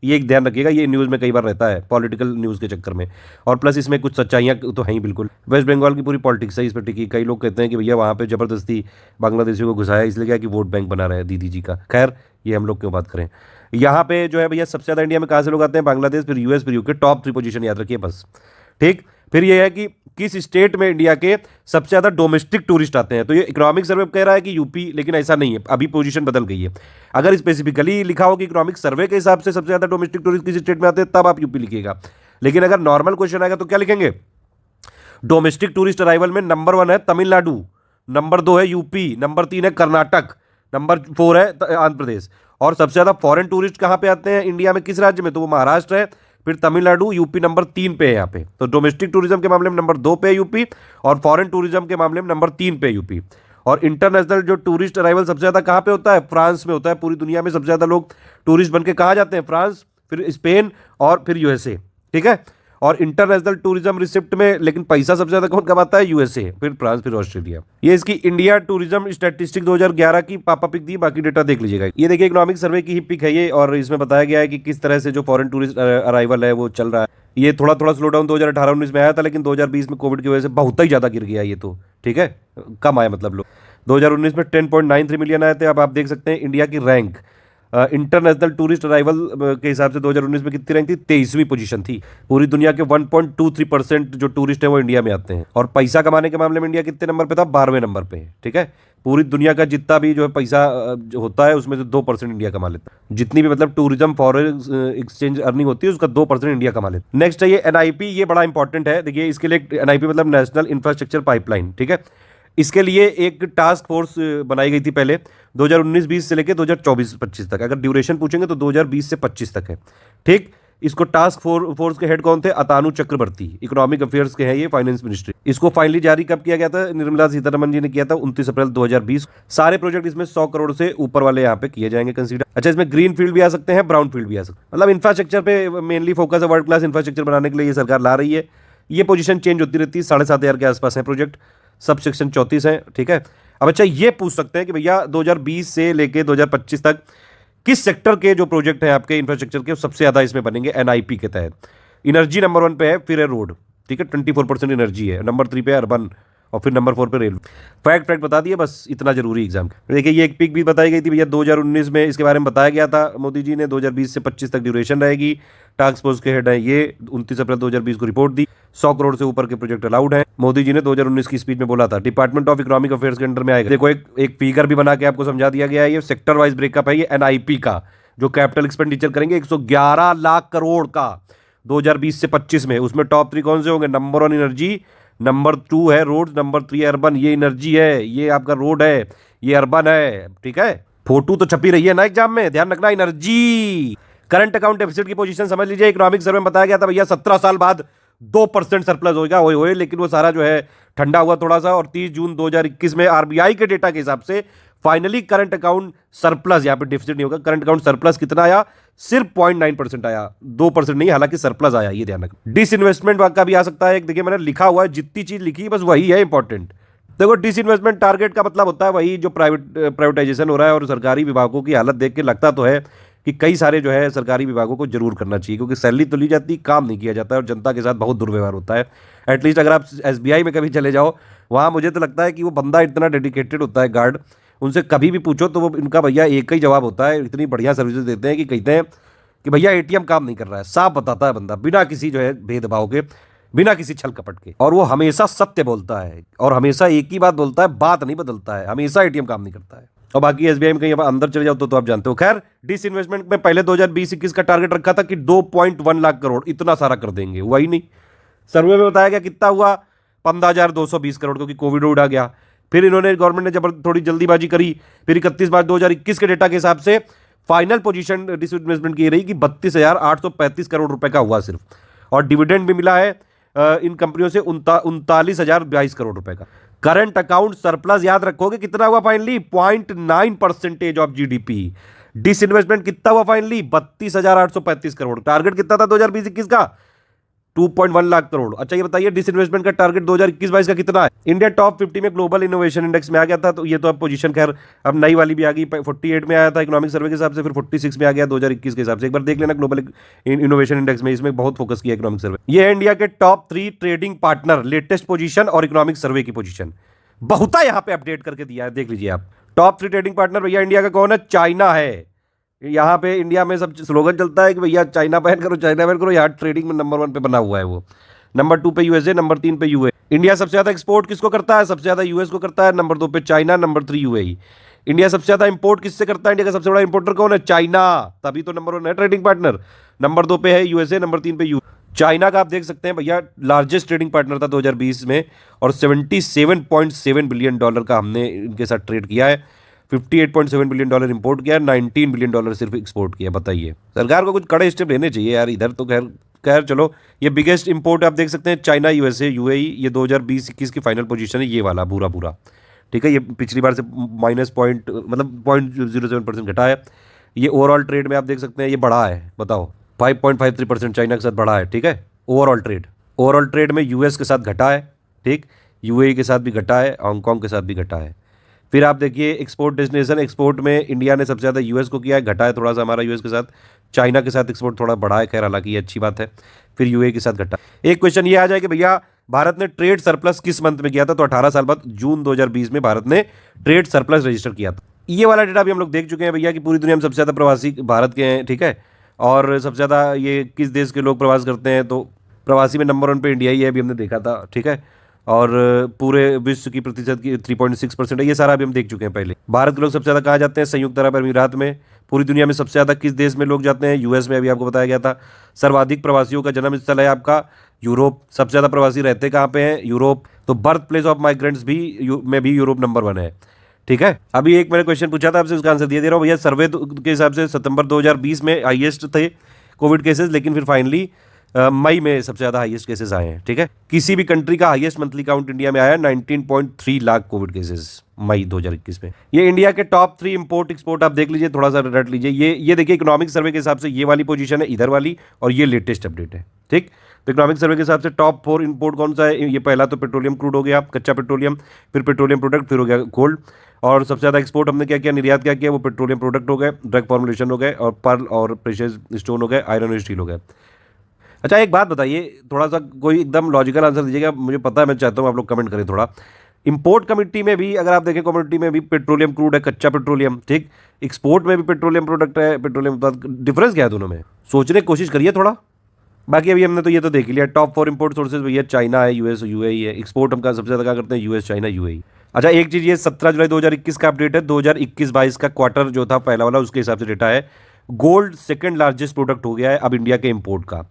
ये एक ध्यान रखिएगा, ये न्यूज़ में कई बार रहता है पॉलिटिकल न्यूज़ के चक्कर में। और प्लस इसमें कुछ सच्चाइयाँ तो हैं ही बिल्कुल। वेस्ट बंगाल की पूरी पॉलिटिक्स है इस पर टिकी। कई लोग कहते हैं कि भैया वहाँ पे जबरदस्ती बांग्लादेशियों को घुसाया इसलिए क्या कि वोट बैंक बना रहा है दीदी जी का। खैर ये हम लोग क्यों बात करें। यहाँ पे जो है भैया सबसे ज़्यादा इंडिया में कहाँ से लोग आते हैं, बांग्लादेश, फिर यूएस, फिर यूके। टॉप 3 पोजीशन याद रखिए बस। ठीक, फिर ये है कि किस स्टेट में इंडिया के सबसे ज्यादा डोमेस्टिक टूरिस्ट आते हैं। तो ये इकोनॉमिक सर्वे कह रहा है कि यूपी, लेकिन ऐसा नहीं है, अभी पोजीशन बदल गई है। अगर स्पेसिफिकली लिखा हो कि इकोनॉमिक सर्वे के हिसाब से सबसे ज्यादा डोमेस्टिक टूरिस्ट किस स्टेट में आते हैं तब आप यूपी लिखिएगा। लेकिन अगर नॉर्मल क्वेश्चन आएगा तो क्या लिखेंगे, डोमेस्टिक टूरिस्ट अराइवल में नंबर 1 है तमिलनाडु, नंबर 2 है यूपी, नंबर 3 है कर्नाटक, नंबर 4 है आंध्र प्रदेश। और सबसे ज्यादा फॉरेन टूरिस्ट कहां पे आते हैं इंडिया में, किस राज्य में, तो वो महाराष्ट्र है, फिर तमिलनाडु, यूपी नंबर 3 पे है यहाँ पे। तो डोमेस्टिक टूरिज्म के मामले में नंबर 2 पे है यूपी और फॉरेन टूरिज्म के मामले में नंबर 3 पे है यूपी। और इंटरनेशनल जो टूरिस्ट अराइवल सबसे ज्यादा कहाँ पे होता है, फ्रांस में होता है। पूरी दुनिया में सबसे ज्यादा लोग टूरिस्ट बन के कहाँ जाते हैं, फ्रांस, फिर स्पेन और फिर यूएसए। ठीक है, और इंटरनेशनल टूरिज्म रिसिप्ट में लेकिन पैसा सबसे ज्यादा कौन कमाता है, यूएसए, फिर फ्रांस, फिर ऑस्ट्रेलिया। ये इसकी इंडिया टूरिज्म स्टैटिस्टिक 2011 की पापा पिक दी, बाकी डेटा देख लीजिएगा। ये देखिए इकोनॉमिक सर्वे की ही पिक है ये, और इसमें बताया गया है कि किस तरह से जो फॉरेन टूरिस्ट अराइवल है वो चल रहा है। ये थोड़ा थोड़ा स्लो डाउन 2018-19 में आया था, लेकिन 2020 में कोविड की वजह से बहुत ही ज्यादा गिर गया ये तो। ठीक है, कम आए मतलब लोग। 2019 में 10.93 मिलियन आए थे। अब आप देख सकते हैं इंडिया की रैंक इंटरनेशनल टूरिस्ट अराइवल के हिसाब से 2019 में कितनी रैंक थी, 23वीं पोजीशन थी। पूरी दुनिया के 1.23% जो टूरिस्ट है वो इंडिया में आते हैं। और पैसा कमाने के मामले में इंडिया कितने नंबर पे था, 12वें नंबर पे। ठीक है, पूरी दुनिया का जितना भी जो है पैसा जो होता है उसमें से 2% इंडिया कमा लेता है। जितनी भी मतलब टूरिज्म फॉरेन एक्सचेंज अर्निंग होती है उसका 2% इंडिया कमा लेता है। नेक्स्ट है ये एनआईपी, ये बड़ा इंपॉर्टेंट है। देखिए इसके लिए एनआईपी मतलब नेशनल इंफ्रास्ट्रक्चर पाइपलाइन। ठीक है, इसके लिए एक टास्क फोर्स बनाई गई थी पहले 2019-20 से लेकर 2024-25 तक। अगर ड्यूरेशन पूछेंगे तो 2020 से 25 तक है। ठीक, इसको टास्क फोर्स के हेड कौन थे, अतानु चक्रवर्ती, इकोनॉमिक अफेयर्स के हैं ये, फाइनेंस मिनिस्ट्री। इसको फाइनली जारी कब किया गया था, निर्मला सीतारमन जी ने किया था 29 अप्रैल 2020। सारे प्रोजेक्ट इसमें 100 करोड़ से ऊपर वाले यहाँ पे किए जाएंगे कंसीडर। अच्छा, इसमें ग्रीन फील्ड भी आ सकते हैं, ब्राउन फील्ड भी आ सकते हैं। मतलब इंफ्रास्ट्रक्चर पे मेनली फोकस है, वर्ल्ड क्लास इंफ्रास्ट्रक्चर बनाने के लिए ये सरकार ला रही है। ये पोजीशन चेंज होती रहती है, 7,500 के आसपास है प्रोजेक्ट, सब सेक्शन 34 है। ठीक है, अब अच्छा ये पूछ सकते हैं कि भैया 2020 से लेके 2025 तक किस सेक्टर के जो प्रोजेक्ट हैं आपके इंफ्रास्ट्रक्चर के सबसे ज्यादा इसमें बनेंगे एनआईपी के तहत। एनर्जी नंबर 1 पे है, फिर है रोड। ठीक है, 24% एनर्जी है, नंबर 3 पे है अर्बन, और फिर नंबर 4 पे रेलवे। फैक्ट बता दिए, बस इतना जरूरी एग्जाम। देखिए ये एक पिक भी बताई गई थी भैया 2019 में, इसके बारे में बताया गया था मोदी जी ने। 2020 से 25 तक ड्यूरेशन रहेगी। टास्क फोर्स के हेड है ये, 29 अप्रैल 2020 को रिपोर्ट दी। 100 करोड़ से ऊपर के प्रोजेक्ट अलाउड हैं। मोदी जी ने 2019 की स्पीच में बोला था डिपार्टमेंट ऑफ इकोनॉमिक अफेयर्स के अंडर में आएगा। देखो एक फिगर भी बना के आपको समझा दिया गया है। ये सेक्टर वाइज ब्रेकअप है ये एनआईपी का, जो कैपिटल एक्सपेंडिचर करेंगे 111 लाख करोड़ का 2020 से 25 में। उसमें टॉप 3 कौन से होंगे, नंबर 1 एनर्जी, नंबर 2 है रोड, नंबर 3 अर्बन। ये एनर्जी है, ये आपका रोड है, ये अर्बन है। ठीक है, फोटो तो छपी रही है ना एग्जाम में, ध्यान रखना। एनर्जी। करंट अकाउंट डेफिसिट की पोजीशन समझ लीजिए। इकोनॉमिक सर्वे में बताया गया था भैया 17 साल बाद 2% सरप्लस होगा, होए, लेकिन वो सारा जो है ठंडा हुआ थोड़ा सा। और 30 जून 2021 में आरबीआई के डेटा के हिसाब से फाइनली करंट अकाउंट सरप्लस, यहां पे डेफिसिट नहीं होगा, करंट अकाउंट सरप्लस कितना आया, सिर्फ 0.9% आया, 2% नहीं, हालांकि सरप्लस आया, ये ध्यान रखना। डिसइन्वेस्टमेंट का भी आ सकता है। देखिए मैंने लिखा हुआ है, जितनी चीज लिखी बस वही है इंपॉर्टेंट। देखो डिसइन्वेस्टमेंट टारगेट का मतलब होता है वही जो प्राइवेटाइजेशन हो रहा है। और सरकारी विभागों की हालत देख के लगता तो है कि कई सारे जो है सरकारी विभागों को जरूर करना चाहिए, क्योंकि सैलरी तो ली जाती, काम नहीं किया जाता है और जनता के साथ बहुत दुर्व्यवहार होता है। एटलीस्ट अगर आप एसबीआई में कभी चले जाओ, वहाँ मुझे तो लगता है कि वो बंदा इतना डेडिकेटेड होता है गार्ड, उनसे कभी भी पूछो तो वो इनका भैया एक ही जवाब होता है। इतनी बढ़िया सर्विसेज देते हैं कि कहते हैं कि भैया एटीएम काम नहीं कर रहा है, साफ बताता है बंदा, बिना किसी जो है भेदभाव के, बिना किसी छल कपट के। और वो हमेशा सत्य बोलता है और हमेशा एक ही बात बोलता है, बात नहीं बदलता है, हमेशा एटीएम काम नहीं करता है। और बाकी एसबीआई में कहीं अंदर चले जाओ तो आप जानते हो। खैर, डिसइन्वेस्टमेंट में पहले 2020-21 का टारगेट रखा था कि 2.1 लाख करोड़, इतना सारा कर देंगे, हुआ ही नहीं। सर्वे में बताया गया कितना हुआ, 15,220 करोड़, क्योंकि कोविड आ गया। फिर इन्होंने गवर्नमेंट ने जब थोड़ी जल्दीबाजी करी, फिर 31 मार्च 2021 के डेटा के हिसाब से फाइनल पोजीशन डिसइन्वेस्टमेंट की रही कि 32,835 करोड़ रुपए का हुआ सिर्फ, और डिविडेंड भी मिला है इन कंपनियों से 39,022 करोड़ रुपए का। करंट अकाउंट सरप्लस याद रखोगे कितना हुआ फाइनली, 0.9% ऑफ जीडीपी। डिसइन्वेस्टमेंट कितना हुआ फाइनली, 32,835 करोड़। टारगेट कितना था 2020-21 का, 2.1 लाख करोड़। अच्छा ये बताइए डिसइन्वेस्टमेंट का टारगेट 2021-22 का कितना है। इंडिया टॉप 50 में ग्लोबल इनोवेशन इंडेक्स में आ गया था, तो ये तो अब पोजीशन खैर अब नई वाली भी आ गई, 48 में आया था इकोनॉमिक सर्वे के हिसाब से, फिर 46 में आ गया 2021 के हिसाब से। एक बार देख लेना ग्लोबल इनोवेशन इंडेक्स में, इसमें बहुत फोकस किया इकोनॉमिक सर्वे। ये है इंडिया के top 3 trading partner, latest position और इकोनॉमिक सर्वे की पोजीशन बहुत यहाँ पे अपडेट करके दिया है, देख लीजिए आप। टॉप 3 ट्रेडिंग पार्टनर भैया इंडिया का कौन है, चाइना है। यहाँ पे इंडिया में सब स्लोगन चलता है कि भैया चाइना बैन करो, चाइना बैन करो, यहाँ ट्रेडिंग में नंबर 1 पे बना हुआ है वो। नंबर 2 पे यूएसए, नंबर 3 पे यूए। इंडिया सबसे ज्यादा एक्सपोर्ट किसको करता है, सबसे ज्यादा यूएस को करता है, नंबर 2 पे चाइना, नंबर 3 यूएई। इंडिया सबसे ज्यादा इंपोर्ट किससे करता है, इंडिया का सबसे बड़ा इंपोर्टर कौन है, चाइना, तभी तो नंबर 1 है ट्रेडिंग पार्टनर। नंबर 2 पे है यूएसए, नंबर 3 पे यू। चाइना का आप देख सकते हैं भैया लार्जेस्ट ट्रेडिंग पार्टनर था 2020 में, और $77.7 बिलियन का हमने इनके साथ ट्रेड किया है। $58.7 बिलियन इंपोर्ट किया, $19 बिलियन सिर्फ एक्सपोर्ट किया। बताइए सरकार को कुछ कड़े स्टेप लेने चाहिए यार इधर तो। खैर खैर चलो, ये बिगेस्ट इंपोर्ट आप देख सकते हैं चाइना, यूएसए, यूएई। ये 2020-21 की फाइनल पोजीशन है, ये वाला पूरा पूरा, ठीक है। ये पिछली बार से माइनस पॉइंट मतलब 0.07% घटा है। ये ओवरऑल ट्रेड में आप देख सकते हैं ये बढ़ा है, बताओ 5.53% चाइना के साथ बढ़ा है, ठीक है। ओवरऑल ट्रेड में यूएस के साथ घटा है, ठीक, यूएई के साथ भी घटा है, हांगकॉन्ग के साथ भी घटा है। फिर आप देखिए एक्सपोर्ट डेस्टिनेशन, एक्सपोर्ट में इंडिया ने सबसे ज़्यादा यूएस को किया है, घटा है थोड़ा सा हमारा यूएस के साथ। चाइना के साथ एक्सपोर्ट थोड़ा बढ़ा है, खैर हालांकि ये अच्छी बात है। फिर यूएई के साथ घटा। एक क्वेश्चन ये आ जाए कि भैया भारत ने ट्रेड सरप्लस किस मंथ में किया था, तो 18 साल बाद जून 2020 में भारत ने ट्रेड सरप्लस रजिस्टर किया था। ये वाला डेटा भी हम लोग देख चुके हैं भैया कि पूरी दुनिया में सबसे ज़्यादा प्रवासी भारत के हैं, ठीक है। और सबसे ज़्यादा ये किस देश के लोग प्रवास करते हैं, तो प्रवासी में नंबर 1 पे इंडिया ही है, अभी हमने देखा था, ठीक है। और पूरे विश्व की प्रतिशत की 3.6% है, ये सारा अभी हम देख चुके हैं पहले। भारत के लोग सबसे ज़्यादा कहाँ जाते हैं, संयुक्त अरब अमीरात में। पूरी दुनिया में सबसे ज़्यादा किस देश में लोग जाते हैं, यूएस में, अभी आपको बताया गया था। सर्वाधिक प्रवासियों का जन्म स्थल है आपका यूरोप। सबसे ज़्यादा प्रवासी रहते कहाँ पे हैं, यूरोप। तो बर्थ प्लेस ऑफ माइग्रेंट्स भी यूरोप नंबर 1 है, ठीक है। अभी एक मैंने क्वेश्चन पूछा था आपसे, उसका आंसर दे रहा हूँ भैया। सर्वे के हिसाब से सितंबर 2020 में हाईएस्ट थे कोविड केसेस, लेकिन फिर फाइनली मई में सबसे ज़्यादा हाईएस्ट केसेस आए हैं, ठीक है। किसी भी कंट्री का हाईएस्ट मंथली काउंट इंडिया में आया 19.3 लाख कोविड केसेस मई 2021 में। ये इंडिया के टॉप 3 इंपोर्ट एक्सपोर्ट आप देख लीजिए, थोड़ा सा रट लीजिए। ये देखिए इकोनॉमिक सर्वे के हिसाब से ये वाली पोजीशन है, इधर वाली, और ये लेटेस्ट अपडेट है, ठीक। तो इकोनॉमिक सर्वे के हिसाब से टॉप 4 इंपोर्ट कौन सा है, ये पहला तो पेट्रोलियम क्रूड हो गया, कच्चा पेट्रोलियम, फिर पेट्रोलियम प्रोडक्ट, फिर हो गया गोल्ड। और सबसे ज़्यादा एक्सपोर्ट हमने क्या किया, निर्यात क्या किया, वो पेट्रोलियम प्रोडक्ट हो गए, ड्रग फॉर्मुलेशन हो गए, और पर्ल और प्रेशियस स्टोन हो गए, आयरन और स्टील हो गए। अच्छा एक बात बताइए, थोड़ा सा कोई एकदम लॉजिकल आंसर दीजिएगा, मुझे पता है, मैं चाहता हूँ आप लोग कमेंट करें थोड़ा। इंपोर्ट कम्युनिटी में भी अगर आप देखें, कम्युनिटी में भी पेट्रोलियम क्रूड है, कच्चा पेट्रोलियम, ठीक। एक्सपोर्ट में भी पेट्रोलियम प्रोडक्ट है, पेट्रोलियम। डिफरेंस क्या है दोनों में, सोचने की कोशिश करिए थोड़ा। बाकी अभी हमने तो ये तो देख लिया, टॉप 4 इंपोर्ट सोर्सेज भैया चाइना है, यूएस, यूएई है। एक्सपोर्ट हम सबसे ज़्यादा क्या करते हैं, यूएस, चाइना, यूएई। अच्छा एक चीज़, ये 17 जुलाई 2021 का अपडेट है, 2021-22 का क्वार्टर जो था पहला वाला, उसके हिसाब से डेटा है। गोल्ड सेकंड लार्जेस्ट प्रोडक्ट हो गया है अब इंडिया के इंपोर्ट का।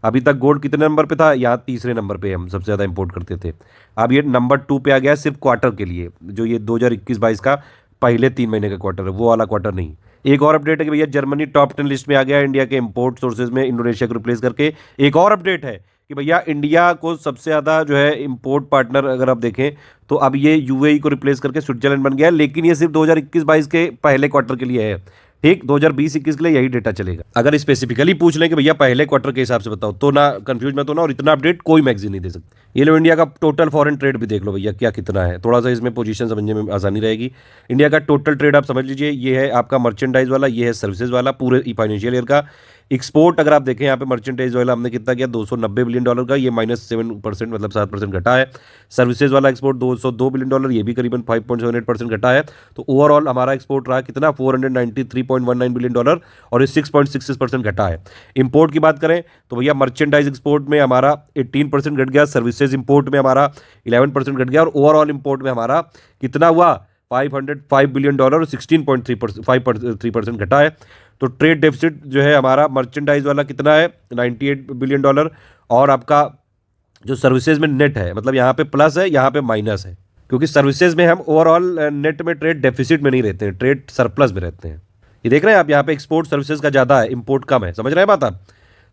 अभी तक गोल्ड कितने नंबर पे था, यहाँ तीसरे नंबर पे हम सबसे ज़्यादा इंपोर्ट करते थे। अब ये नंबर 2 पे आ गया सिर्फ क्वार्टर के लिए, जो ये 2021-22 का पहले 3 महीने का क्वार्टर है, वो वाला क्वार्टर नहीं। एक और अपडेट है कि भैया जर्मनी टॉप 10 लिस्ट में आ गया है इंडिया के इंपोर्ट सोर्सेज में, इंडोनेशिया को रिप्लेस करके। एक और अपडेट है कि भैया इंडिया को सबसे ज़्यादा जो है इंपोर्ट पार्टनर अगर आप देखें तो अब ये यूएई को रिप्लेस करके स्विट्जरलैंड बन गया है, लेकिन ये सिर्फ 2021-22 के पहले क्वार्टर के लिए है, ठीक। 2020-21 के लिए यही डेटा चलेगा। अगर स्पेसिफिकली पूछ लें कि भैया पहले क्वार्टर के हिसाब से बताओ, तो ना कंफ्यूज मत होना, और इतना अपडेट कोई मैगजीन नहीं दे सकती। ये लो इंडिया का टोटल फॉरेन ट्रेड भी देख लो भैया क्या कितना है, थोड़ा सा इसमें पोजीशन समझने में आसानी रहेगी। इंडिया का टोटल ट्रेड आप समझ लीजिए, ये है आपका मर्चेंडाइज वाला, ये है सर्विसेज वाला पूरे फाइनेंशियल ईयर का। एक्सपोर्ट अगर आप देखें यहाँ पे मर्चेंडाइज वाला हमने कितना किया, $290 बिलियन का, ये -7% मतलब 7% घटा है। सर्विसेज वाला एक्सपोर्ट $202 बिलियन, ये भी करीबन 5.78% घटा है। तो ओवरऑल हमारा एक्सपोर्ट रहा कितना, $493.19 बिलियन, और ये 6.66% घटा है। इंपोर्ट की बात करें तो भैया मर्चेंडाइज एक्सपोर्ट में हमारा 18% घट गया, सर्विसेज इंपोर्ट में हमारा 11% घट गया, और ओवरऑल इंपोर्ट में हमारा कितना हुआ, $505 बिलियन और 16.3% घटा है। तो ट्रेड डेफिसिट जो है हमारा मर्चेंडाइज वाला कितना है, $98 बिलियन, और आपका जो सर्विसेज में नेट है, मतलब यहाँ पे प्लस है, यहाँ पे माइनस है। क्योंकि सर्विसेज में हम ओवरऑल नेट में ट्रेड डेफिसिट में नहीं रहते हैं, ट्रेड सरप्लस में रहते हैं। ये देख रहे हैं आप, यहाँ पे एक्सपोर्ट सर्विसेज का ज़्यादा है, इंपोर्ट कम है, समझ रहे हैं बात आप।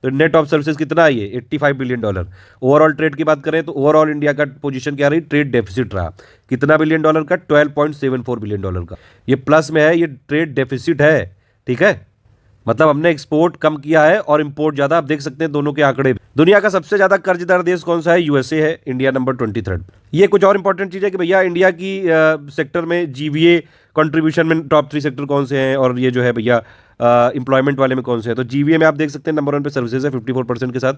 तो नेट ऑफ सर्विसेज कितना है, ये 85 बिलियन डॉलर। ओवरऑल ट्रेड की बात करें तो ओवरऑल इंडिया का पोजीशन क्या रही, ट्रेड डेफिसिट रहा। कितना बिलियन डॉलर का, 12.74 बिलियन डॉलर का। ये प्लस में है, ये ट्रेड डेफिसिट है, ठीक है। मतलब हमने एक्सपोर्ट कम किया है और इंपोर्ट ज्यादा। आप देख सकते हैं दोनों के आंकड़े। दुनिया का सबसे ज्यादा कर्जदार देश कौन सा है, यूएसए है, इंडिया नंबर 23। ये कुछ और इंपॉर्टेंट चीज है कि भैया इंडिया की सेक्टर में जीवीए कंट्रीब्यूशन में टॉप 3 सेक्टर कौन से हैं, और ये जो है भैया इंप्लॉयमेंट वाले में कौन से हैं। तो जीवीए में आप देख सकते हैं नंबर 1 पे सर्विसेज है 54% के साथ,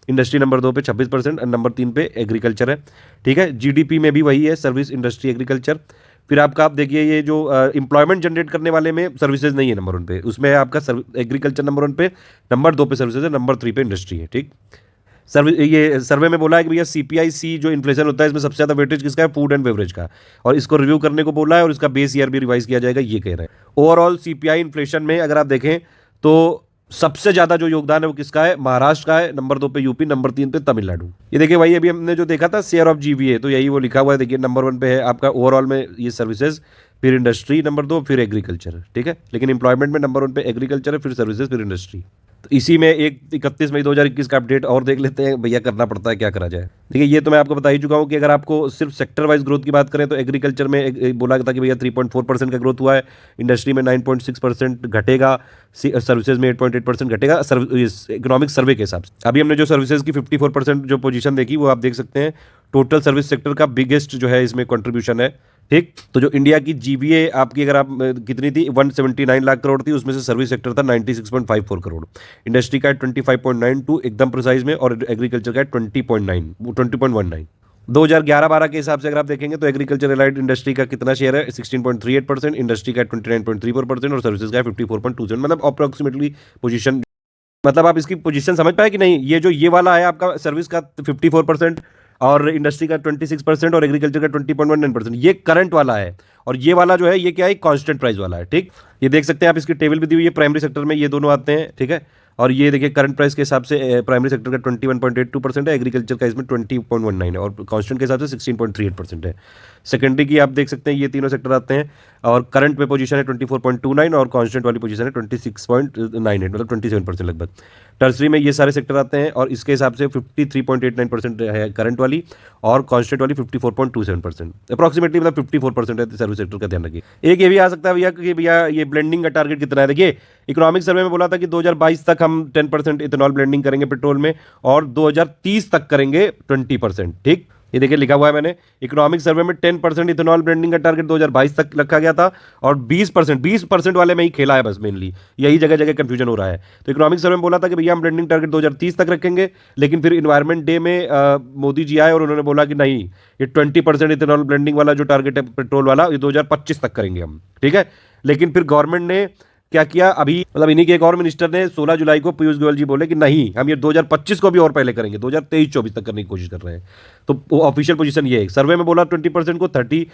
इंडस्ट्री नंबर 2 पे 26% और नंबर 3 पे एग्रीकल्चर है, ठीक है। जीडीपी में भी वही है, सर्विस, इंडस्ट्री, एग्रीकल्चर। फिर आपका आप देखिए ये जो एम्प्लॉयमेंट जनरेट करने वाले में सर्विसेज नहीं है नंबर 1 पे, उसमें है आपका एग्रीकल्चर नंबर 1 पे, नंबर 2 पे सर्विसेज है, नंबर 3 पे इंडस्ट्री है, ठीक। ये सर्वे में बोला है कि भैया सीपीआई जो इन्फ्लेशन होता है इसमें सबसे ज्यादा वेटेज किसका है, फूड एंड बेवरेज का, और इसको रिव्यू करने को बोला है और इसका बेस ईयर भी रिवाइज किया जाएगा, ये कह रहे हैं। ओवरऑल सीपीआई इन्फ्लेशन में अगर आप देखें तो सबसे ज्यादा जो योगदान है वो किसका है, महाराष्ट्र का है, नंबर 2 पे यूपी, नंबर 3 पे तमिलनाडु। ये देखिए भाई अभी हमने जो देखा था शेयर ऑफ जीवीए, तो यही वो लिखा हुआ है, देखिए नंबर 1 पे है आपका ओवरऑल में ये सर्विसेज, फिर इंडस्ट्री नंबर 2, फिर एग्रीकल्चर, ठीक है। लेकिन इंप्लॉयमेंट में नंबर 1 पे एग्रीकल्चर है, फिर सर्विसेज, फिर इंडस्ट्री। तो इसी में 31 मई 2021 का अपडेट और देख लेते हैं भैया, करना पड़ता है क्या करा जाए। देखिए ये तो मैं आपको बता ही चुका हूँ कि अगर आपको सिर्फ सेक्टर वाइज ग्रोथ की बात करें तो एग्रीकल्चर में बोला था कि भैया 3.4% का ग्रोथ हुआ है, इंडस्ट्री में 9.6% घटेगा, सर्विसेज में 8.8% घटेगा इकोनॉमिक सर्वे के हिसाब से। अभी हमने जो सर्विसेज की 54% जो पोजीशन देखी वो आप देख सकते हैं, टोटल सर्विस सेक्टर का बिगेस्ट जो है इसमें कंट्रीब्यूशन है, ठीक। तो जो इंडिया की जीवीए आपकी अगर आप कितनी थी, 179 लाख करोड़ थी, उसमें से सर्विस सेक्टर था 96.54 करोड़, इंडस्ट्री का है 25.92 एकदम प्रिसाइज में, और एग्रीकल्चर का है 20.19। 2011-12 के हिसाब से अगर आप देखेंगे तो एग्रीकल्चर रिलेटेड इंडस्ट्री का कितना शेयर है, 16.38%, इंडस्ट्री का 29.34% और सर्विसेज का 54.27, मतलब अप्रोक्सीमेटली पोजीशन। मतलब आप इसकी पोजीशन समझ पाए कि नहीं। ये वाला है आपका सर्विस का 54% और इंडस्ट्री का 26% और एग्रीकल्चर का 20.19%, ये करंट वाला है। और ये वाला जो है ये क्या है, कांस्टेंट प्राइस वाला है, ठीक। ये देख सकते हैं आप, इसकी टेबल भी दी हुई है, प्राइमरी सेक्टर में ये दोनों आते हैं, ठीक है। और ये देखिए करंट प्राइस के हिसाब से प्राइमरी सेक्टर का 21.82% है, एग्रीकल्चर का इसमें 20.19 है, और कांस्टेंट के हिसाब से 16.38% है। सेकेंडरी की आप देख सकते हैं ये तीनों सेक्टर आते हैं, और करंट में पोजीशन है 24.29 और कांस्टेंट वाली पोजीशन है 26.98, मतलब 27% लगभग। टर्सरी में ये सारे सेक्टर आते हैं और इसके हिसाब से 53.89% है करंट वाली, और कांस्टेंट वाली 54.27%, अप्रॉक्सीमेटली मतलब 54% है सर्विस सेक्टर का, ध्यान रखिए। एक ये भी आ सकता है भैया कि भैया ये ब्लेंडिंग का टारगेट कितना है। देखिए इकोनॉमिक सर्वे में बोला था कि 2022 तक हम 10% इथेनॉल ब्लेंडिंग करेंगे पेट्रोल में, और 2030 तक करेंगे 20%, ठीक। ये देखिए लिखा हुआ है मैंने, इकोनॉमिक सर्वे में 10% इथेनॉल ब्लेंडिंग का टारगेट 2022 तक रखा गया था, और 20% वाले में ही खेला है बस, मेनली यही जगह जगह कंफ्यूजन हो रहा है। तो इकोनॉमिक सर्वे में बोला था कि भैया हम ब्लेंडिंग टारगेट 2030 तक रखेंगे, लेकिन फिर इन्वायरमेंट डे में मोदी जी आए और उन्होंने बोला कि नहीं, ये 20% इथेनॉल ब्लेंडिंग वाला जो टारगेट है पेट्रोल वाला, ये 2025 तक करेंगे हम, ठीक है। लेकिन फिर गवर्नमेंट ने क्या किया, अभी मतलब इन्हीं के एक और मिनिस्टर ने 16 जुलाई को पीयूष गोयल जी बोले कि नहीं, हम ये 2025 को भी और पहले करेंगे, 2023-24 तक करने की कोशिश कर रहे हैं। तो ऑफिशियल पोजीशन ये है। सर्वे में बोला 20% को 30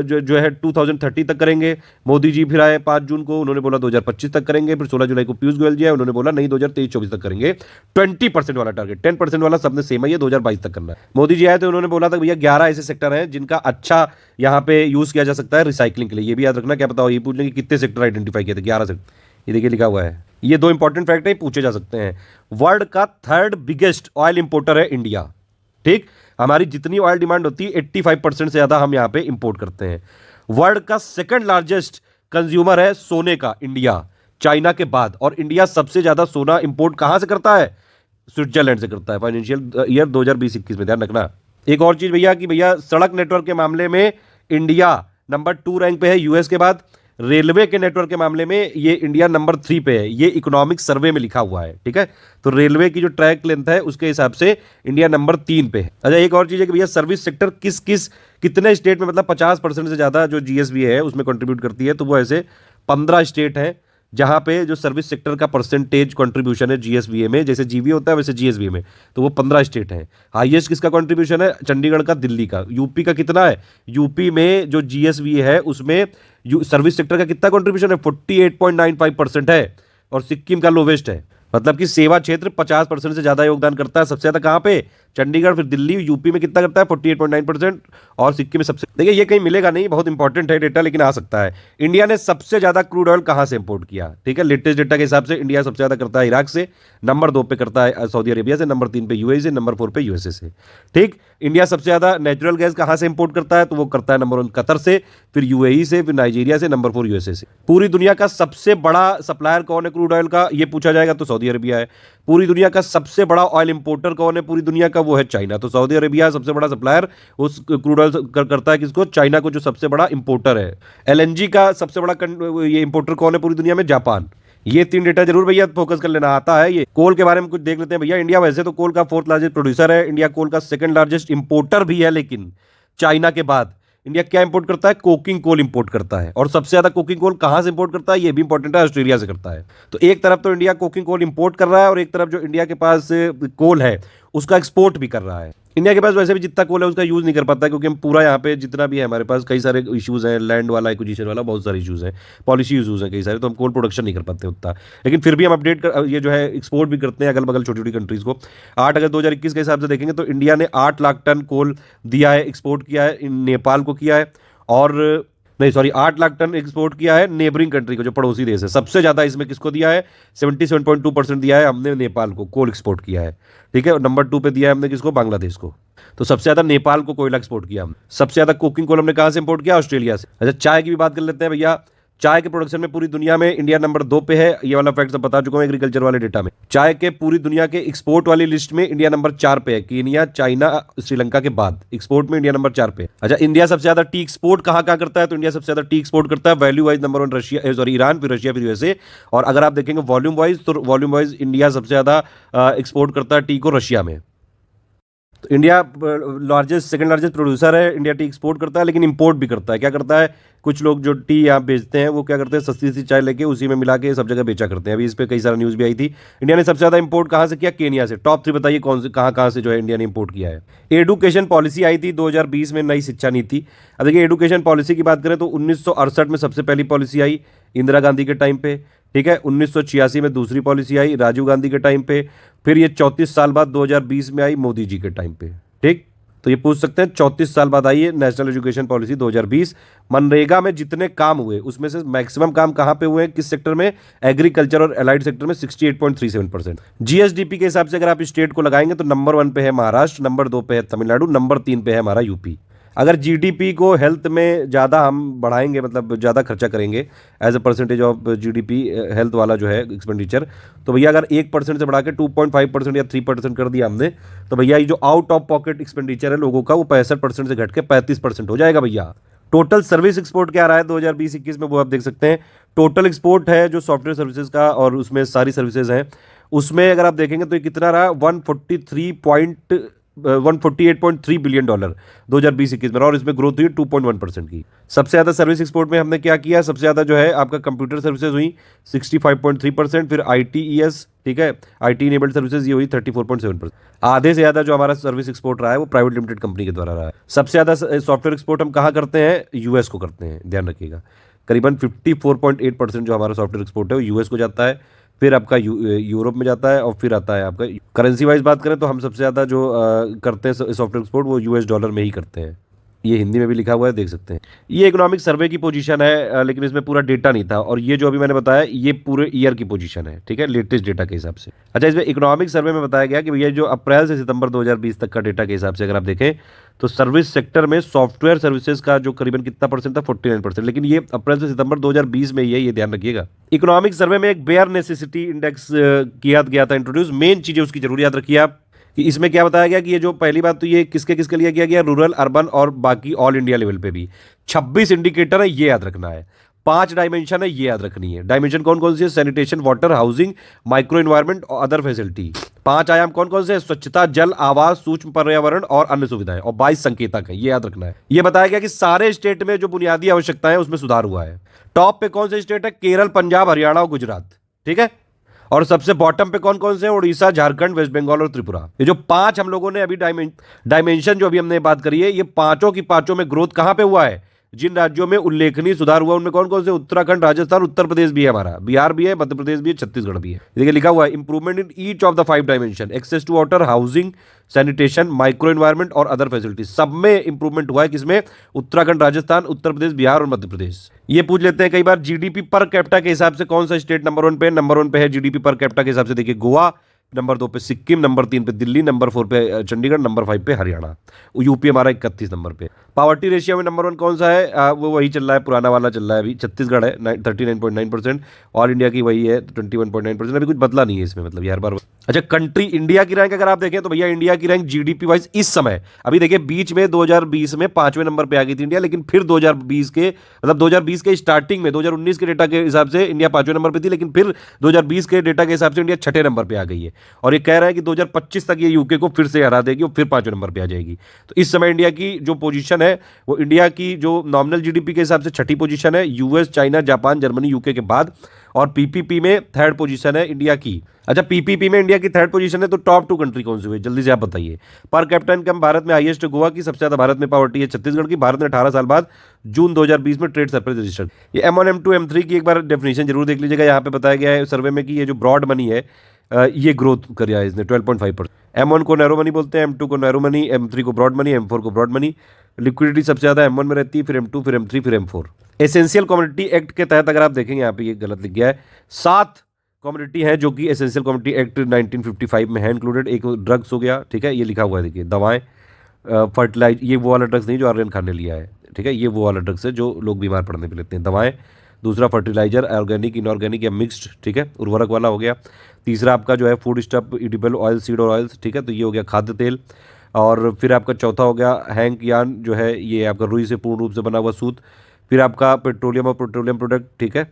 जो है 2030 तक करेंगे। मोदी जी फिर आए 5 जून को, उन्होंने बोला 2025 तक करेंगे। फिर 16 जुलाई को पीयूष गोयल जी आए, उन्होंने बोला नहीं 2023-24 तक करेंगे। 20% वाला टारगेट, 10% वाला सबने सेम है, ये 2022 तक करना है। मोदी जी आए तो उन्होंने बोला था भैया 11 ऐसे सेक्टर हैं जिनका अच्छा यहाँ पे यूज किया जा सकता है रिसाइकलिंग के लिए। ये भी याद रखना, क्या पता हो ये पूछ लेंगे कितने सेक्टर आइडेंटिफाई किए थे, 11 सेक्टर। ये देखिए लिखा हुआ है, ये 2 इंपॉर्टेंट फैक्ट है, पूछे जा सकते हैं। वर्ल्ड का 3rd बिगेस्ट ऑयल इंपोर्टर है इंडिया, ठीक। हमारी जितनी ऑयल डिमांड होती है 85% से ज्यादा हम यहां पे इंपोर्ट करते हैं। वर्ल्ड का 2nd लार्जेस्ट कंज्यूमर है सोने का इंडिया, चाइना के बाद। और इंडिया सबसे ज्यादा सोना इंपोर्ट कहां से करता है, स्विट्जरलैंड से करता है, फाइनेंशियल ईयर 2020-21 में, ध्यान रखना। एक और चीज भैया कि भैया सड़क नेटवर्क के मामले में इंडिया नंबर 2 रैंक पे है यूएस के बाद। रेलवे के नेटवर्क के मामले में ये इंडिया नंबर 3 पे है, ये इकोनॉमिक सर्वे में लिखा हुआ है, ठीक है। तो रेलवे की जो ट्रैक लेंथ है उसके हिसाब से इंडिया नंबर 3 पे है। अच्छा एक और चीज है कि भैया सर्विस सेक्टर कितने स्टेट में, मतलब 50% से ज्यादा जो जीएसबी है उसमें कंट्रीब्यूट करती है। तो वो ऐसे 15 स्टेट हैं जहां पे जो सर्विस सेक्टर का परसेंटेज कंट्रीब्यूशन है जीएसबीए में, जैसे जीवी होता है वैसे जीएसबीए में, तो वो 15 स्टेट हैं। हाईएस्ट किसका कंट्रीब्यूशन है, चंडीगढ़ का, दिल्ली का। यूपी का कितना है, यूपी में जो जीएसबीए है उसमें सर्विस सेक्टर का कितना कंट्रीब्यूशन है, 48.95% है, और सिक्किम का लोवेस्ट है। मतलब कि सेवा क्षेत्र 50% से ज्यादा योगदान करता है। सबसे ज्यादा कहां पे, चंडीगढ़, फिर दिल्ली, यूपी में कितना करता है 48.9% और सिक्किम में सबसे। देखिए ये कहीं मिलेगा नहीं, बहुत इंपॉर्टेंट है डेटा, लेकिन आ सकता है। इंडिया ने सबसे ज्यादा क्रूड ऑयल कहां से इंपोर्ट किया, ठीक है, लेटेस्ट डेटा के हिसाब से इंडिया सबसे ज्यादा करता है इराक से, नंबर 2 पे करता है सऊदी अरेबिया से, नंबर 3 पे यूएई से, नंबर 4 पे यूएसए से। ठीक, इंडिया सबसे ज्यादा नेचुरल गैस कहां से इंपोर्ट करता है, तो वो करता है नंबर 1 कतर से, फिर यूएई से, फिर नाइजीरिया से, नंबर 4 यूएसए से। पूरी दुनिया का सबसे बड़ा सप्लायर कौन है क्रूड ऑयल का, ये पूछा जाएगा तो सऊदी अरेबिया है। पूरी दुनिया का सबसे बड़ा ऑयल इंपोर्टर कौन है पूरी दुनिया का, वो है चाइना। तो सऊदी अरेबिया सबसे बड़ा सप्लायर उस क्रूड ऑयल करता है किसको, चाइना को, जो सबसे बड़ा इंपोर्टर है। एलएनजी का सबसे बड़ा ये इंपोर्टर कौन है पूरी दुनिया में, जापान। ये 3 डेटा जरूर भैया फोकस कर लेना, आता है ये। कोल के बारे में कुछ देख लेते हैं भैया। इंडिया वैसे तो कोल का 4th लार्जेस्ट प्रोड्यूसर है, इंडिया कोल का 2nd लार्जेस्ट इंपोर्टर भी है, लेकिन चाइना के बाद इंडिया क्या इंपोर्ट करता है, कोकिंग कोल इंपोर्ट करता है। और सबसे ज्यादा कोकिंग कोल कहां से इंपोर्ट करता है, ये भी इंपॉर्टेंट है, ऑस्ट्रेलिया से करता है। तो एक तरफ तो इंडिया कोकिंग कोल इंपोर्ट कर रहा है, और एक तरफ जो इंडिया के पास कोल है उसका एक्सपोर्ट भी कर रहा है। इंडिया के पास वैसे भी जितना कोल है उसका यूज नहीं कर पाता, क्योंकि हम पूरा यहाँ पे जितना भी है हमारे पास कई सारे इश्यूज हैं, लैंड वाला, एक्विजिशन वाला, बहुत सारे इश्यूज हैं, पॉलिसी इश्यूज हैं कई सारे, तो हम कोल प्रोडक्शन नहीं कर पाते उतना। लेकिन फिर भी हम अपडेट कर, ये जो है एक्सपोर्ट भी करते हैं अगल बगल छोटी छोटी कंट्रीज को। 8 अगस्त 2021 के हिसाब से देखेंगे तो इंडिया ने 8 लाख टन कोल दिया है, एक्सपोर्ट किया है, नेपाल को किया है, और नहीं सॉरी 8 लाख टन एक्सपोर्ट किया है नेबरिंग कंट्री को, जो पड़ोसी देश है। सबसे ज्यादा इसमें किसको दिया है, 77.2% दिया है हमने नेपाल को, कोल एक्सपोर्ट किया है। ठीक है, और नंबर 2 पे दिया है हमने किसको, बांग्लादेश को। तो सबसे ज्यादा नेपाल को कोयला एक्सपोर्ट किया हमने। सबसे ज्यादा कोकिंग कोल हमने कहां से इंपोर्ट किया, ऑस्ट्रेलिया से। अच्छा, चाय की भी बात कर लेते हैं भैया। चाय के प्रोडक्शन में पूरी दुनिया में इंडिया नंबर 2 पे है, ये वाला फैक्ट सब बता चुका हूं एग्रीकल्चर वाले डेटा में। चाय के पूरी दुनिया के एक्सपोर्ट वाली लिस्ट में इंडिया नंबर 4 पे है, केनिया, चाइना, श्रीलंका के बाद एक्सपोर्ट में इंडिया नंबर 4 पे है। अच्छा, इंडिया सबसे ज्यादा टी एक्सपोर्ट कहां कहां करता है, तो इंडिया सबसे ज्यादा टी एक्सपोर्ट करता है value wise number 1 Russia, sorry Iran, फिर रशिया, फिर यूएसए। और अगर आप देखेंगे वॉल्यूम वाइज, तो वॉल्यूम वाइज इंडिया सबसे ज्यादा एक्सपोर्ट करता है टी को रशिया में। तो India largest 2nd largest producer है, इंडिया टी एक्सपोर्ट करता है, लेकिन इंपोर्ट भी करता है। क्या करता है, कुछ लोग जो टी यहाँ बेचते हैं वो क्या करते हैं, सस्ती सी चाय लेके उसी में मिला के सब जगह बेचा करते हैं। अभी इस पे कई सारा न्यूज़ भी आई थी। इंडिया ने सबसे ज़्यादा इंपोर्ट कहाँ से किया, केनिया से। टॉप 3 बताइए कौन से, कहाँ से जो है इंडिया ने इंपोर्ट किया है। एडुकेशन पॉलिसी आई थी 2020 में, नई शिक्षा नीति। अब देखिए एडुकेशन पॉलिसी की बात करें तो 1968 में सबसे पहली पॉलिसी आई इंदिरा गांधी के टाइम पे। ठीक है, 1986 में दूसरी पॉलिसी आई राजीव गांधी के टाइम पे। फिर ये 34 साल बाद 2020 में आई मोदी जी के टाइम पे। ठीक, तो ये पूछ सकते हैं 34 साल बाद आई है नेशनल एजुकेशन पॉलिसी 2020। मनरेगा में जितने काम हुए उसमें से मैक्सिमम काम कहां पे हुए हैं, किस सेक्टर में, एग्रीकल्चर और एलाइड सेक्टर में 68.37%। जीएसडीपी के हिसाब से अगर आप स्टेट को लगाएंगे तो नंबर 1 पे है महाराष्ट्र, नंबर 2 पे है तमिलनाडु, नंबर 3 पे है हमारा यूपी। अगर जीडीपी को हेल्थ में ज़्यादा हम बढ़ाएंगे, मतलब ज़्यादा खर्चा करेंगे as a percentage of GDP, health वाला जो है एक्सपेंडिचर, तो भैया अगर 1% से बढ़ा के 2.5% या 3% कर दिया हमने, तो भैया ये जो आउट ऑफ पॉकेट एक्सपेंडिचर है लोगों का वो 65% से घट के 35% हो जाएगा भैया। टोटल सर्विस एक्सपोर्ट क्या रहा है 2020-21 में, वो आप देख सकते हैं। टोटल एक्सपोर्ट है जो सॉफ्टवेयर सर्विसेज का, और उसमें सारी सर्विसेज हैं, उसमें अगर आप देखेंगे तो ये कितना रहा, 148.3 बिलियन डॉलर 2020-21 में, और इसमें ग्रोथ हुई 2.1% की। सबसे ज़्यादा सर्विस एक्सपोर्ट में हमने क्या किया, सबसे ज़्यादा जो है आपका कंप्यूटर सर्विसेज हुई 65.3%, फिर ITES, ठीक है, IT इनेबल्ड सर्विसेज ये हुई 34.7%। आधे से ज़्यादा जो हमारा सर्विस एक्सपोर्ट रहा है वो प्राइवेट लिमिटेड कंपनी के द्वारा रहा है। सबसे ज़्यादा सॉफ्टवेयर एक्सपोर्ट हम कहाँ करते हैं, यूएस को करते हैं, ध्यान रखिएगा। करीबन 54.8% जो हमारा सॉफ्टवेयर एक्सपोर्ट है वो यूएस को जाता है, फिर आपका यूरोप में जाता है, और फिर आता है आपका। करेंसी वाइज बात करें तो हम सबसे ज़्यादा जो करते हैं सॉफ्टवेयर एक्सपोर्ट वो US डॉलर में ही करते हैं। ये हिंदी में भी लिखा हुआ है, देख सकते हैं। ये इकोनॉमिक सर्वे की पोजीशन है, लेकिन इसमें पूरा डेटा नहीं था, और ये जो अभी मैंने बताया ये पूरे ईयर की पोजीशन है, ठीक है, लेटेस्ट डेटा के हिसाब से। अच्छा, इसमें इकोनॉमिक सर्वे में बताया गया कि भैया जो अप्रैल से सितंबर 2020 तक का डेटा के हिसाब से अगर आप देखें तो सर्विस सेक्टर में सॉफ्टवेयर सर्विसेज का जो करीबन कितना परसेंट था, 49%, लेकिन ये अप्रैल से सितंबर 2020 में ही है, ये ध्यान रखिएगा। इकोनॉमिक सर्वे में एक बेयर नेसेसिटी इंडेक्स किया गया था इंट्रोड्यूस। मेन चीजें उसकी जरूर याद रखिए आप, कि इसमें क्या बताया गया कि ये जो पहली बात तो ये किसके किसके लिए किया गया, रूरल, अर्बन और बाकी ऑल इंडिया लेवल पे भी। 26 इंडिकेटर है, ये याद रखना है। 5 डायमेंशन है, ये याद रखनी है। डायमेंशन कौन कौन सी है, sanitation, water, housing, micro environment और अदर फैसिलिटी। 5 आयाम कौन कौन से हैं, स्वच्छता, जल, आवास, सूक्ष्म पर्यावरण और अन्य सुविधाएं, और 22 संकेतक है, ये याद रखना है। ये बताया गया कि सारे स्टेट में जो बुनियादी आवश्यकताएं उसमें सुधार हुआ है। टॉप पे कौन से स्टेट है, केरल, पंजाब, हरियाणा और गुजरात, ठीक है। और सबसे बॉटम पे कौन कौन से हैं, उड़ीसा, झारखंड, वेस्ट बंगाल और त्रिपुरा। ये जो 5 हम लोगों ने अभी डायमेंशन जो अभी हमने बात करी है, ये पांचों की पांचों में ग्रोथ कहां पे हुआ है, जिन राज्यों में उल्लेखनीय सुधार हुआ उनमें कौन कौन से? उत्तराखंड, राजस्थान, उत्तर प्रदेश भी है, हमारा बिहार भी है, मध्य प्रदेश भी है, छत्तीसगढ़ भी है। देखिए लिखा हुआ है improvement in each of the 5 dimension, access to water, housing, sanitation, micro environment और अदर फैसिलिटीज, सब में इंप्रूवमेंट हुआ है। किसमें? उत्तराखंड, राजस्थान, उत्तर प्रदेश, बिहार और मध्य प्रदेश। ये पूछ लेते हैं कई बार, जीडीपी पर कैपिटा के हिसाब से कौन सा स्टेट नंबर 1 पे? नंबर 1 पे है जीडीपी पर कैपिटा के हिसाब से, देखिए गोवा, नंबर 2 पे सिक्किम, नंबर 3 पे दिल्ली, नंबर 4 पे चंडीगढ़, नंबर 5 पे हरियाणा। यूपी हमारा 31 नंबर पे। पावर्टी रेशियो में नंबर 1 कौन सा है? वो वही चल रहा है, पुराना वाला चल रहा है अभी, छत्तीसगढ़ है 39.9%। ऑल इंडिया की वही है 21.9%। अभी कुछ बदला नहीं है इसमें, मतलब ये हर बार। अच्छा, कंट्री इंडिया की रैंक अगर आप देखें तो भैया इंडिया की रैंक जीडीपी वाइज इस समय, अभी देखिए बीच में 2020 में 5वें नंबर पे आ गई थी इंडिया, लेकिन फिर 2020 के मतलब 2020 के स्टार्टिंग में 2019 के डेटा के हिसाब से इंडिया 5वें नंबर पे थी, लेकिन फिर 2020 के डेटा के हिसाब से इंडिया 6ठे नंबर पे आ गई है। और ये कह रहा है कि 2025 तक ये यूके को फिर से हरा देगी और फिर 5वें नंबर पे आ जाएगी। तो इस समय इंडिया की जो पोजीशन है वो इंडिया की जो नॉमिनल जीडीपी के हिसाब से 6ठी पोजीशन है, US, China, Japan, Germany, UK के बाद। और पीपीपी में 3rd पोजीशन है इंडिया की। अच्छा, पीपीपी में इंडिया की 3rd पोजीशन है, तो टॉप 2 कंट्री कौन सी हुई? जल्दी से आप बताइए। पर कैपिटा इनकम भारत में हाईएस्ट गोवा की, सबसे ज्यादा भारत में पावर्टी है छत्तीसगढ़ की। भारत ने 18 साल बाद जून 2020 में ट्रेड सरप्लस रजिस्टर्ड। ये M1 M2 M3 की एक बार डेफिनेशन जरूर देख लीजिएगा। यहाँ पे बताया गया है सर्वे में कि ये जो ब्रॉड मनी है ये ग्रोथ कर है इसने 12.5%। M1 को नैरो मनी बोलते हैं, M2 को नैरो मनी, M3 को ब्रॉड मनी, M4 को ब्रॉड मनी। लिक्विडिटी सबसे ज्यादा M1 में रहती है, फिर M2, फिर M3, फिर M4। एसेंशियल कमोडिटी एक्ट के तहत अगर आप देखेंगे, यहाँ पे ये गलत लिख गया है, 7 कमोडिटी है जो कि एसेंशियल कमोडिटी एक्ट 1955 में है इंक्लूडेड। एक ड्रग्स हो गया, ठीक है, ये लिखा हुआ है, देखिए दवाएं, फर्टिलाइज, ये वो वाला ड्रग्स नहीं जो आर्यन खान ने लिया है, ठीक है, ये वो वाला ड्रग्स है जो लोग बीमार पड़ने पे लेते हैं, दवाएं। दूसरा फर्टिलाइजर, ऑर्गेनिक, इनऑर्गेनिक या मिक्स्ड, ठीक है, उर्वरक वाला हो गया। तीसरा आपका जो है food stuff, edible oil, seed और ऑयल्स, ठीक है, तो ये हो गया खाद्य तेल। और फिर आपका चौथा हो गया हैंक यान, जो है ये आपका रुई से पूर्ण रूप से बना हुआ सूत। फिर आपका पेट्रोलियम और पेट्रोलियम प्रोडक्ट, ठीक है।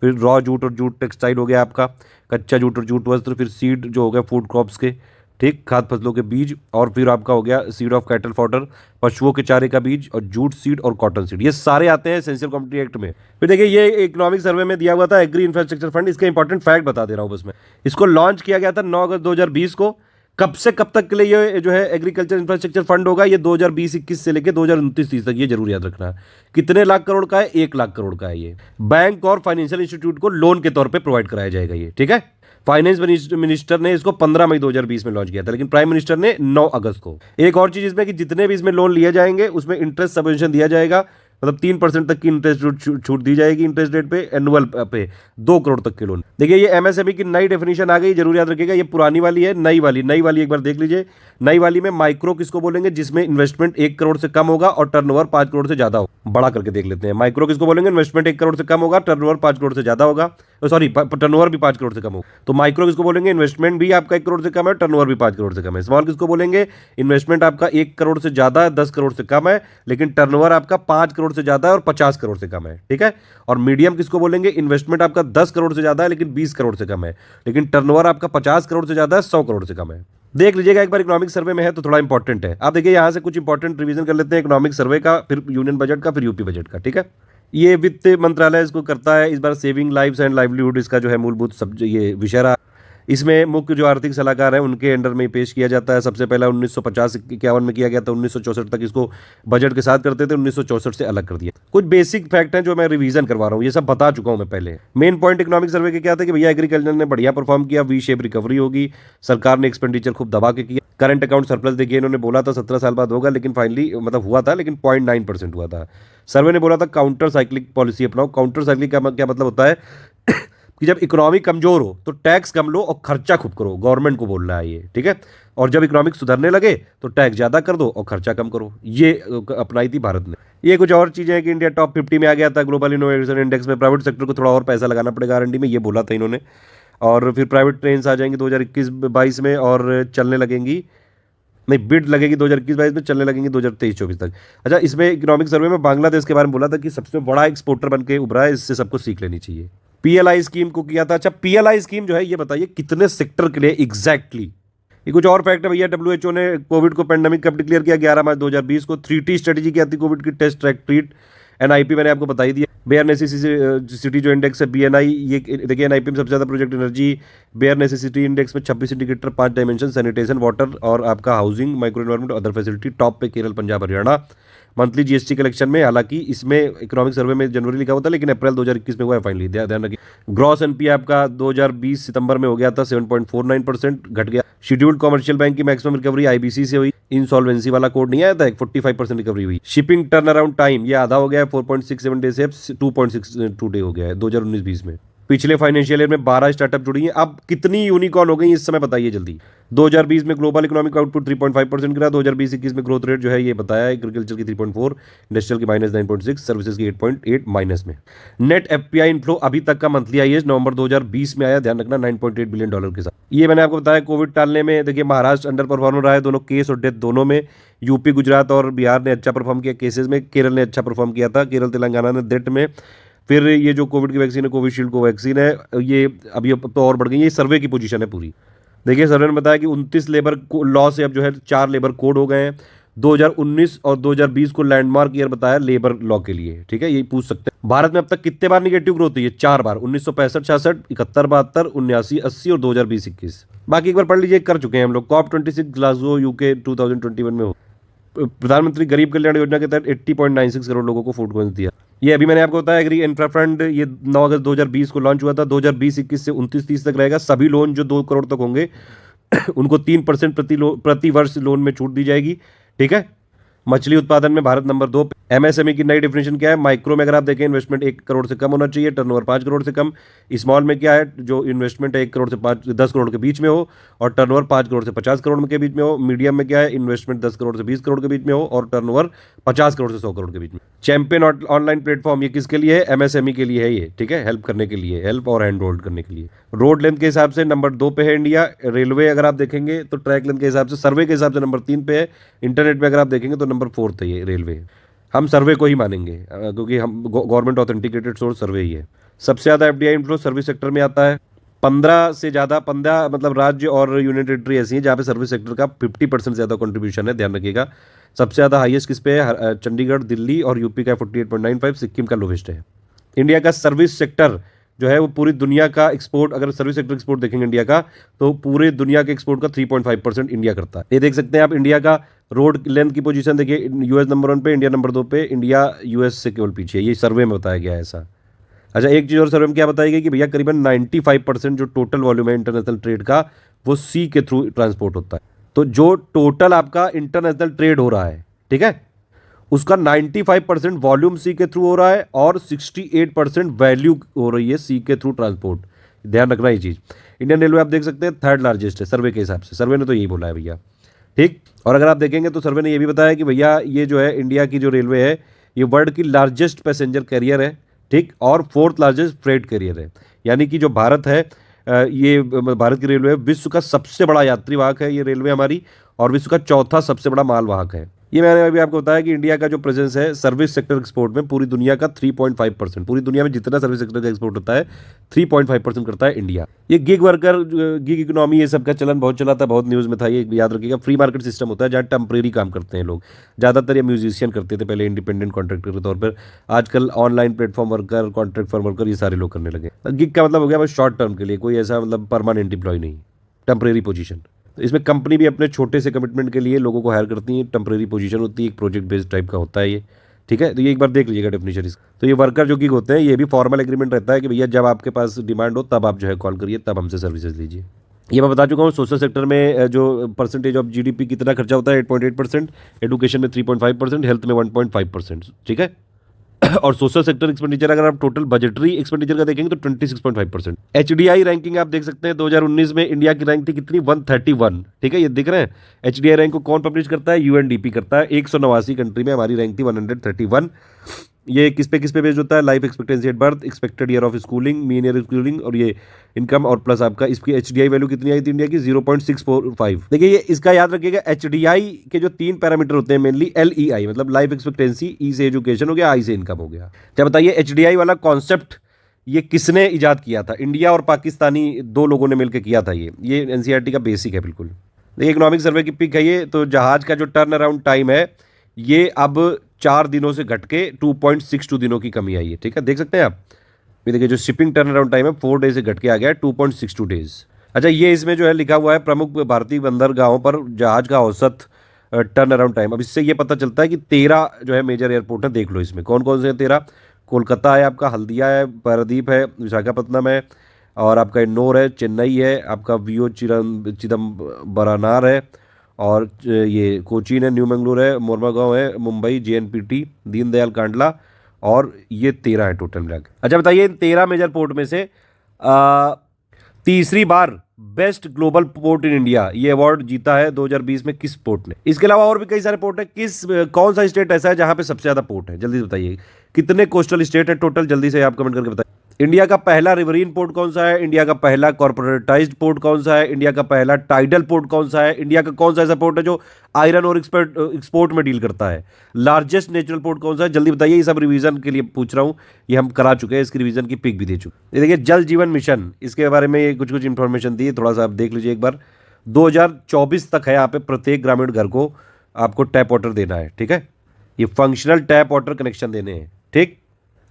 फिर रॉ जूट और जूट टेक्सटाइल हो गया आपका, कच्चा जूट और जूट वस्त्र। फिर सीड जो हो गया फूड क्रॉप्स के, ठीक, खाद्य फसलों के बीज। और फिर आपका हो गया सीड ऑफ कैटल फॉडर, पशुओं के चारे का बीज, और जूट सीड और कॉटन सीड, ये सारे आते हैं एसेंशियल कमोडिटी एक्ट में। फिर देखिए ये इकोनॉमिक सर्वे में दिया हुआ था एग्री इंफ्रास्ट्रक्चर फंड, इसका इंपॉर्टेंट फैक्ट बता दे रहा हूँ बस मैं। इसको लॉन्च किया गया था 9 अगस्त 2020 को। कब से कब तक के लिए ये जो है एग्रीकल्चर इंफ्रास्ट्रक्चर फंड होगा? ये 2020-21 से लेकर 2029-30 तक, ये जरूर याद रखना है। कितने लाख करोड़ का है? 1 लाख करोड़ का है। ये बैंक और फाइनेंशियल इंस्टीट्यूट को लोन के तौर पे प्रोवाइड कराया जाएगा ये, ठीक है। फाइनेंस मिनिस्टर ने इसको 15 मई 2020 में लॉन्च किया था, लेकिन प्राइम मिनिस्टर ने 9 अगस्त को। एक और चीज इसमें कि जितने भी इसमें लोन लिए जाएंगे उसमें इंटरेस्ट सबवेंशन दिया जाएगा, मतलब 3% तक की इंटरेस्ट छूट दी जाएगी इंटरेस्ट रेट पे, एनुअल पे 2 करोड़ तक के लोन। देखिए ये एमएसएमई की नई डेफिनेशन आ गई, जरूर याद रखिएगा। ये पुरानी वाली है, नई वाली एक बार देख लीजिए। नई वाली में माइक्रो किसको बोलेंगे? जिसमें इन्वेस्टमेंट 1 करोड़ से कम होगा और टर्नओवर 5 करोड़ से ज्यादा होगा। बड़ा करके देख लेते हैं। माइक्रो किसको बोलेंगे? इन्वेस्टमेंट 1 करोड़ से कम होगा, टर्नओवर 5 करोड़ से ज्यादा होगा। सॉरी, टर्नओवर भी 5 करोड़ से कम होगा। तो माइक्रो किसको बोलेंगे? इन्वेस्टमेंट भी आपका 1 करोड़ से कम है, टर्नओवर भी 5 करोड़ से कम है। स्मॉल किसको बोलेंगे? इन्वेस्टमेंट आपका 1 करोड़ से ज्यादा है, 10 करोड़ से कम है, लेकिन टर्नओवर आपका 5 करोड़ से ज्यादा है और 50 करोड़ से कम है, ठीक है। और मीडियम किसको बोलेंगे? इन्वेस्टमेंट आपका 10 करोड़ से ज्यादा है लेकिन 20 करोड़ से कम है, लेकिन टर्नओवर आपका 50 करोड़ से ज्यादा है, 100 करोड़ से कम है। देख लीजिएगा एक बार, इकोनॉमिक सर्वे में है तो थोड़ा इंपॉर्टेंट है। आप देखिए यहां से कुछ इंपॉर्टेंट रिवीजन कर लेते हैं इकोनॉमिक सर्वे का, फिर यूनियन बजट का, फिर यूपी बजट का, ठीक है। ये वित्त मंत्रालय इसको करता है। इस बार सेविंग लाइव्स एंड लाइवलीहुड इसका जो है मूलभूत सब ये विषय रहा। इसमें मुख्य जो आर्थिक सलाहकार हैं उनके अंडर में पेश किया जाता है। सबसे पहला 1950-51 में किया गया था, 1964 तक इसको बजट के साथ करते थे, 1964 से अलग कर दिया। कुछ बेसिक फैक्ट हैं जो मैं रिवीजन करवा रहा हूँ, ये सब बता चुका हूँ मैं पहले। मेन पॉइंट इकोनॉमिक सर्वे के क्या था कि भैया एग्रीकल्चर ने बढ़िया परफॉर्म किया, वी शेप रिकवरी होगी, सरकार ने एक्सपेंडिचर खूब दबा के किया। करंट अकाउंट सरप्लस देखिए, इन्होंने बोला था 17 साल बाद होगा, लेकिन फाइनली मतलब हुआ था, लेकिन 0.9% हुआ था। सर्वे ने बोला था काउंटर साइक्लिक पॉलिसी अपनाओ। काउंटर साइक्लिक का क्या मतलब होता है कि जब इकोनॉमी कमजोर हो तो टैक्स कम लो और खर्चा खूब करो, गवर्नमेंट को बोल रहा है ये, ठीक है। और जब इकोनॉमिक सुधरने लगे तो टैक्स ज्यादा कर दो और खर्चा कम करो, ये अपनाई थी भारत ने। ये कुछ और चीजें हैं कि इंडिया टॉप 50 में आ गया था ग्लोबल इनोवेशन इंडेक्स में। प्राइवेट सेक्टर को थोड़ा और पैसा लगाना पड़ेगा R&D में, ये बोला था इन्होंने। और फिर प्राइवेट ट्रेन आ जाएंगी 2021-22 में और चलने लगेंगी, नहीं बिड लगेगी 2021-22 में, चलने लगेंगी 2023-24 तक। अच्छा, इसमें इकोनॉमिक सर्वे में बांग्लादेश के बारे में बोला था कि सबसे बड़ा एक्सपोर्टर बन के उभरा है, इससे सबको सीख लेनी चाहिए। पीएलआई स्कीम को किया था। अच्छा, पीएलआई स्कीम जो है ये बताइए कितने सेक्टर के लिए एग्जैक्टली। ये कुछ और फैक्ट है भैया। WHO ने कोविड को पेंडेमिक कब डिक्लेयर किया? 11 मार्च 2020 को। 3T स्ट्रेटेजी क्या थी कोविड की? Test, track, treat. NIP मैंने आपको बता ही दिया। बेयर नेसेसिटी जो इंडेक्स है BNI, ये देखिए NIP में सबसे ज्यादा project energy. Bare necessity index में 26 इंडिकेटर, 5 डायमेंशन, सैनिटेशन, वाटर और आपका housing, micro environment, other facility. Top पे Kerala, Punjab, Haryana. Monthly GST collection में। हालांकि इसमें इकोनॉमिक सर्वे में जनवरी लिखा होता है, लेकिन अप्रैल 2021 में हुआ है फाइनली, ध्यान रखिए। ग्रॉस एनपीए आपका 2020 सितंबर में हो गया था 7.49%, घट गया। शेड्यूल्ड कमर्शियल बैंक की मैक्सिमम रिकवरी आईबीसी से हुई, इंसॉल्वेंसी वाला कोड नहीं आया था, 45% रिकवरी हुई। शिपिंग टर्न अराउंड टाइम ये आधा हो गया है, 4.67 डे से 2.62 डे हो गया है 2019-20 में। पिछले फाइनेंशियल ईयर में 12 स्टार्टअप जुड़ी हैं। अब कितनी यूनिकॉर्न हो गई इस समय बताइए जल्दी। 2020 में ग्लोबल इकोनॉमिक आउटपुट 3.5% गिरा, 2020-21 में ग्रोथ रेट जो है ये बताया है, एग्रीकल्चर की 3.4, इंडस्ट्रियल की -9.6, सर्विसेज की 8.8 माइनस में। नेट एफपीआई इनफ्लो अभी तक का मंथली हाईएस्ट नवंबर 2020 में आया, ध्यान रखना, $9.8 बिलियन के साथ। ये मैंने आपको बताया कोविड टालने में। देखिए महाराष्ट्र अंडर परफॉर्मर रहा है दोनों केस और डेथ दोनों में। यूपी, गुजरात और बिहार ने अच्छा परफॉर्म किया केसेस में, केरल ने अच्छा परफॉर्म किया था, केरल तेलंगाना ने डेथ में। फिर ये जो कोविड की वैक्सीन है, कोविशील्ड कोवैक्सीन है, ये अभी अब तो और बढ़ गई है। ये सर्वे की पोजीशन है पूरी। देखिए सर्वे ने बताया कि 29 लेबर लॉ से अब जो है 4 लेबर कोड हो गए हैं। 2019 और 2020 को लैंडमार्क ईयर बताया लेबर लॉ के लिए, ठीक है, यही पूछ सकते हैं। भारत में अब तक कितने बार निगेटिव ग्रोथ हुई है? 4 बार, 1965, 66, 71, 72, 79, 80 और 2020-21। बाकी एक बार पढ़ लीजिए, कर चुके हैं हम लोग। COP26 ग्लासगो यूके 2021 में हो। प्रधानमंत्री गरीब कल्याण योजना के तहत 80.96 करोड़ लोगों को फूड कोइंस दिया। ये अभी मैंने आपको बताया एग्री इंफ्रा फंड, ये 9 अगस्त 2020 को लॉन्च हुआ था। 2020-21 से 29-30 तक रहेगा। सभी लोन जो 2 करोड़ तक होंगे उनको 3% प्रति वर्ष लोन में छूट दी जाएगी, ठीक है। मछली उत्पादन में भारत नंबर 2 पे। एमएसएमई की नई डेफिनेशन क्या है? माइक्रो में अगर आप देखें इन्वेस्टमेंट 1 करोड़ से कम होना चाहिए, टर्नओवर 5 करोड़ से कम। स्मॉल में क्या है? जो इन्वेस्टमेंट है 1 करोड़ से 10 करोड़ के बीच में हो और टर्नओवर 5 करोड़ से 50 करोड़ के बीच में हो। मीडियम में क्या है? इन्वेस्टमेंट 10 करोड़ से 20 करोड़ के बीच में हो और टर्नओवर 50 करोड़ से 100 करोड़ के बीच में। चैंपियन ऑनलाइन प्लेटफॉर्म ये किसके लिए है? एमएसएमई के लिए है ये, ठीक है, हेल्प करने के लिए, हेल्प और हैंड होल्ड करने के लिए। रोड लेंथ के हिसाब से नंबर 2 पे है इंडिया। रेलवे अगर आप देखेंगे तो ट्रैक लेंथ के हिसाब से, सर्वे के हिसाब से नंबर 3 पे है। इंटरनेट में अगर आप देखेंगे तो नंबर 4 है ये रेलवे। हम सर्वे को ही मानेंगे क्योंकि हम गवर्नमेंट ऑथेंटिकेटेड सोर्स सर्वे ही है। सबसे ज़्यादा एफडीआई इन्फ्लो सर्विस सेक्टर में आता है। 15 से ज़्यादा, 15 मतलब राज्य और यूनियन टेरिटरी ऐसी हैं जहाँ पे सर्विस सेक्टर का 50% से ज़्यादा कंट्रीब्यूशन है, ध्यान रखिएगा। सबसे ज़्यादा हाईएस्ट किस पे है? चंडीगढ़, दिल्ली और यूपी का 48.95, सिक्किम का लोवेस्ट है। इंडिया का सर्विस सेक्टर जो है वो पूरी दुनिया का एक्सपोर्ट, अगर सर्विस सेक्टर एक्सपोर्ट देखेंगे इंडिया का, तो पूरे दुनिया के एक्सपोर्ट का 3.5% इंडिया करता है। ये देख सकते हैं आप इंडिया का रोड लेंथ की पोजीशन देखिए, यूएस नंबर 1 पे, इंडिया नंबर 2 पे। इंडिया यूएस से केवल पीछे है, ये सर्वे में बताया गया है ऐसा। अच्छा, एक चीज़ और सर्वे में क्या बताई गई कि भैया करीबन 95% जो टोटल वॉल्यूम है इंटरनेशनल ट्रेड का वो सी के थ्रू ट्रांसपोर्ट होता है। तो जो टोटल आपका इंटरनेशनल ट्रेड हो रहा है, ठीक है, उसका 95% वॉल्यूम सी के थ्रू हो रहा है और 68% वैल्यू हो रही है सी के थ्रू ट्रांसपोर्ट। ध्यान रखना ये चीज़। इंडियन रेलवे आप देख सकते हैं 3rd लार्जेस्ट है सर्वे के हिसाब से, सर्वे ने तो यही बोला है भैया, ठीक। और अगर आप देखेंगे तो सर्वे ने ये भी बताया कि भैया ये जो है इंडिया की जो रेलवे है ये वर्ल्ड की लार्जेस्ट पैसेंजर कैरियर है, ठीक, और 4th लार्जेस्ट फ्रेट कैरियर है। यानी कि जो भारत है, ये भारत की रेलवे विश्व का सबसे बड़ा यात्री वाहक है ये रेलवे हमारी, और विश्व का 4था सबसे बड़ा माल वाहक है। ये मैंने अभी आपको बताया कि इंडिया का जो प्रेजेंस है सर्विस सेक्टर एक्सपोर्ट में पूरी दुनिया का 3.5%, पूरी दुनिया में जितना सर्विस सेक्टर का एक्सपोर्ट होता है 3.5% करता है इंडिया। ये गिग वर्कर, गिग इकोनॉमी, ये सब का चलन बहुत चला था, बहुत न्यूज़ में था, ये याद रखिएगा। फ्री मार्केट सिस्टम होता है जहाँ टेम्परेरी काम करते हैं लोग, ज़्यादातर ये म्यूजिशियन करते थे पहले इंडिपेंडेंट कॉन्ट्रैक्टर के तौर पर। आजकल online platform worker, contract for worker, ये सारे लोग करने लगे। गिग का मतलब हो गया बस शॉर्ट टर्म के लिए, कोई ऐसा मतलब परमानेंट एम्प्लॉय नहीं, टेम्परेरी पोजीशन। तो इसमें कंपनी भी अपने छोटे से कमिटमेंट के लिए लोगों को हायर करती है, टेम्परेरी पोजीशन होती है, एक प्रोजेक्ट बेस्ड टाइप का होता है ये, ठीक है। तो ये एक बार देख लीजिएगा डेफिनेशन इसका। तो ये वर्कर जो गिग होते हैं ये भी फॉर्मल एग्रीमेंट रहता है कि भैया जब आपके पास डिमांड हो तब आप जो है कॉल करिए, तब हमसे सर्विसेज लीजिए। ये मैं बता चुका हूँ। सोशल सेक्टर में जो परसेंटेज ऑफ जीडीपी कितना खर्चा होता है 8.8%, एडुकेशन में 3.5%, हेल्थ में 1.5%, ठीक है। और सोशल सेक्टर एक्सपेंडिचर अगर आप टोटल बजटरी एक्सपेंडिचर का देखेंगे तो 26.5%। एचडीआई रैंकिंग आप देख सकते हैं 2019 में इंडिया की रैंक थी कितनी? 131, ठीक है, ये दिख रहे हैं। एचडीआई रैंक को कौन पब्लिश करता है? यूएनडीपी करता है। 189 कंट्री में हमारी रैंक थी 131। ये किस पे बेस्ड होता है? Life expectancy at birth, expected year of schooling, mean year of schooling, और ये इनकम, और प्लस आपका इसकी एचडीआई वैल्यू कितनी आई थी इंडिया की? 0.645। देखिए ये इसका याद रखिएगा, एचडीआई के जो 3 पैरामीटर होते हैं मेनली, LEI मतलब लाइफ एक्सपेक्टेंसी, ई से एजुकेशन हो गया, आई से इनकम हो गया। क्या बताइए एचडीआई वाला कॉन्सेप्ट ये किसने इजाद किया था? इंडिया और पाकिस्तानी 2 लोगों ने मिलकर किया था। ये एनसीईआरटी का बेसिक है बिल्कुल। देखिए इकोनॉमिक सर्वे की पिक है ये। तो जहाज का जो टर्न अराउंड टाइम है ये अब 4 दिनों से घट के 2.62 दिनों की कमी आई है, ठीक है, देख सकते हैं आप। ये देखिए जो शिपिंग टर्न अराउंड टाइम है 4 डे से घट के आ गया है 2.62 डेज। अच्छा, ये इसमें जो है लिखा हुआ है प्रमुख भारतीय बंदरगाहों पर जहाज का औसत टर्न अराउंड टाइम। अब इससे ये पता चलता है कि 13 जो है मेजर एयरपोर्ट है, देख लो इसमें कौन कौन से हैं 13। कोलकाता है आपका, हल्दिया है, पारादीप है, विशाखापत्तनम है, और आपका इंदौर है, चेन्नई है, आपका वीओ चिदम्बरनार है, और ये कोचीन है, न्यू मंगलूर है, मोरमागांव है, मुंबई, जेएनपीटी, दीनदयाल कांडला, और ये 13 है टोटल मिला के। अच्छा बताइए, इन 13 मेजर पोर्ट में से आ, तीसरी बार best global port in India ये अवार्ड जीता है 2020 में किस पोर्ट ने? इसके अलावा और भी कई सारे पोर्ट है, कौन सा स्टेट ऐसा है जहां पे सबसे ज्यादा पोर्ट है? जल्दी से बताइए, कितने कोस्टल स्टेट है टोटल, जल्दी से आप कमेंट करके बताइए। इंडिया का पहला रिवरीन पोर्ट कौन सा है? इंडिया का पहला कॉर्पोरेटाइज्ड पोर्ट कौन सा है? इंडिया का पहला टाइडल पोर्ट कौन सा है? इंडिया का कौन सा ऐसा पोर्ट है जो आयरन और एक्सपोर्ट में डील करता है? लार्जेस्ट नेचुरल पोर्ट कौन सा है? जल्दी बताइए, ये सब रिवीजन के लिए पूछ रहा हूँ, ये हम करा चुके हैं, इसकी रिवीजन की पिक भी दे चुके। ये देखिए, जल जीवन मिशन, इसके बारे में ये कुछ कुछ इंफॉर्मेशन दी है, थोड़ा सा आप देख लीजिए एक बार। 2024 तक है यहाँ पे प्रत्येक ग्रामीण घर को आपको टैप वाटर देना है, ठीक है, ये फंक्शनल टैप वाटर कनेक्शन देने हैं, ठीक।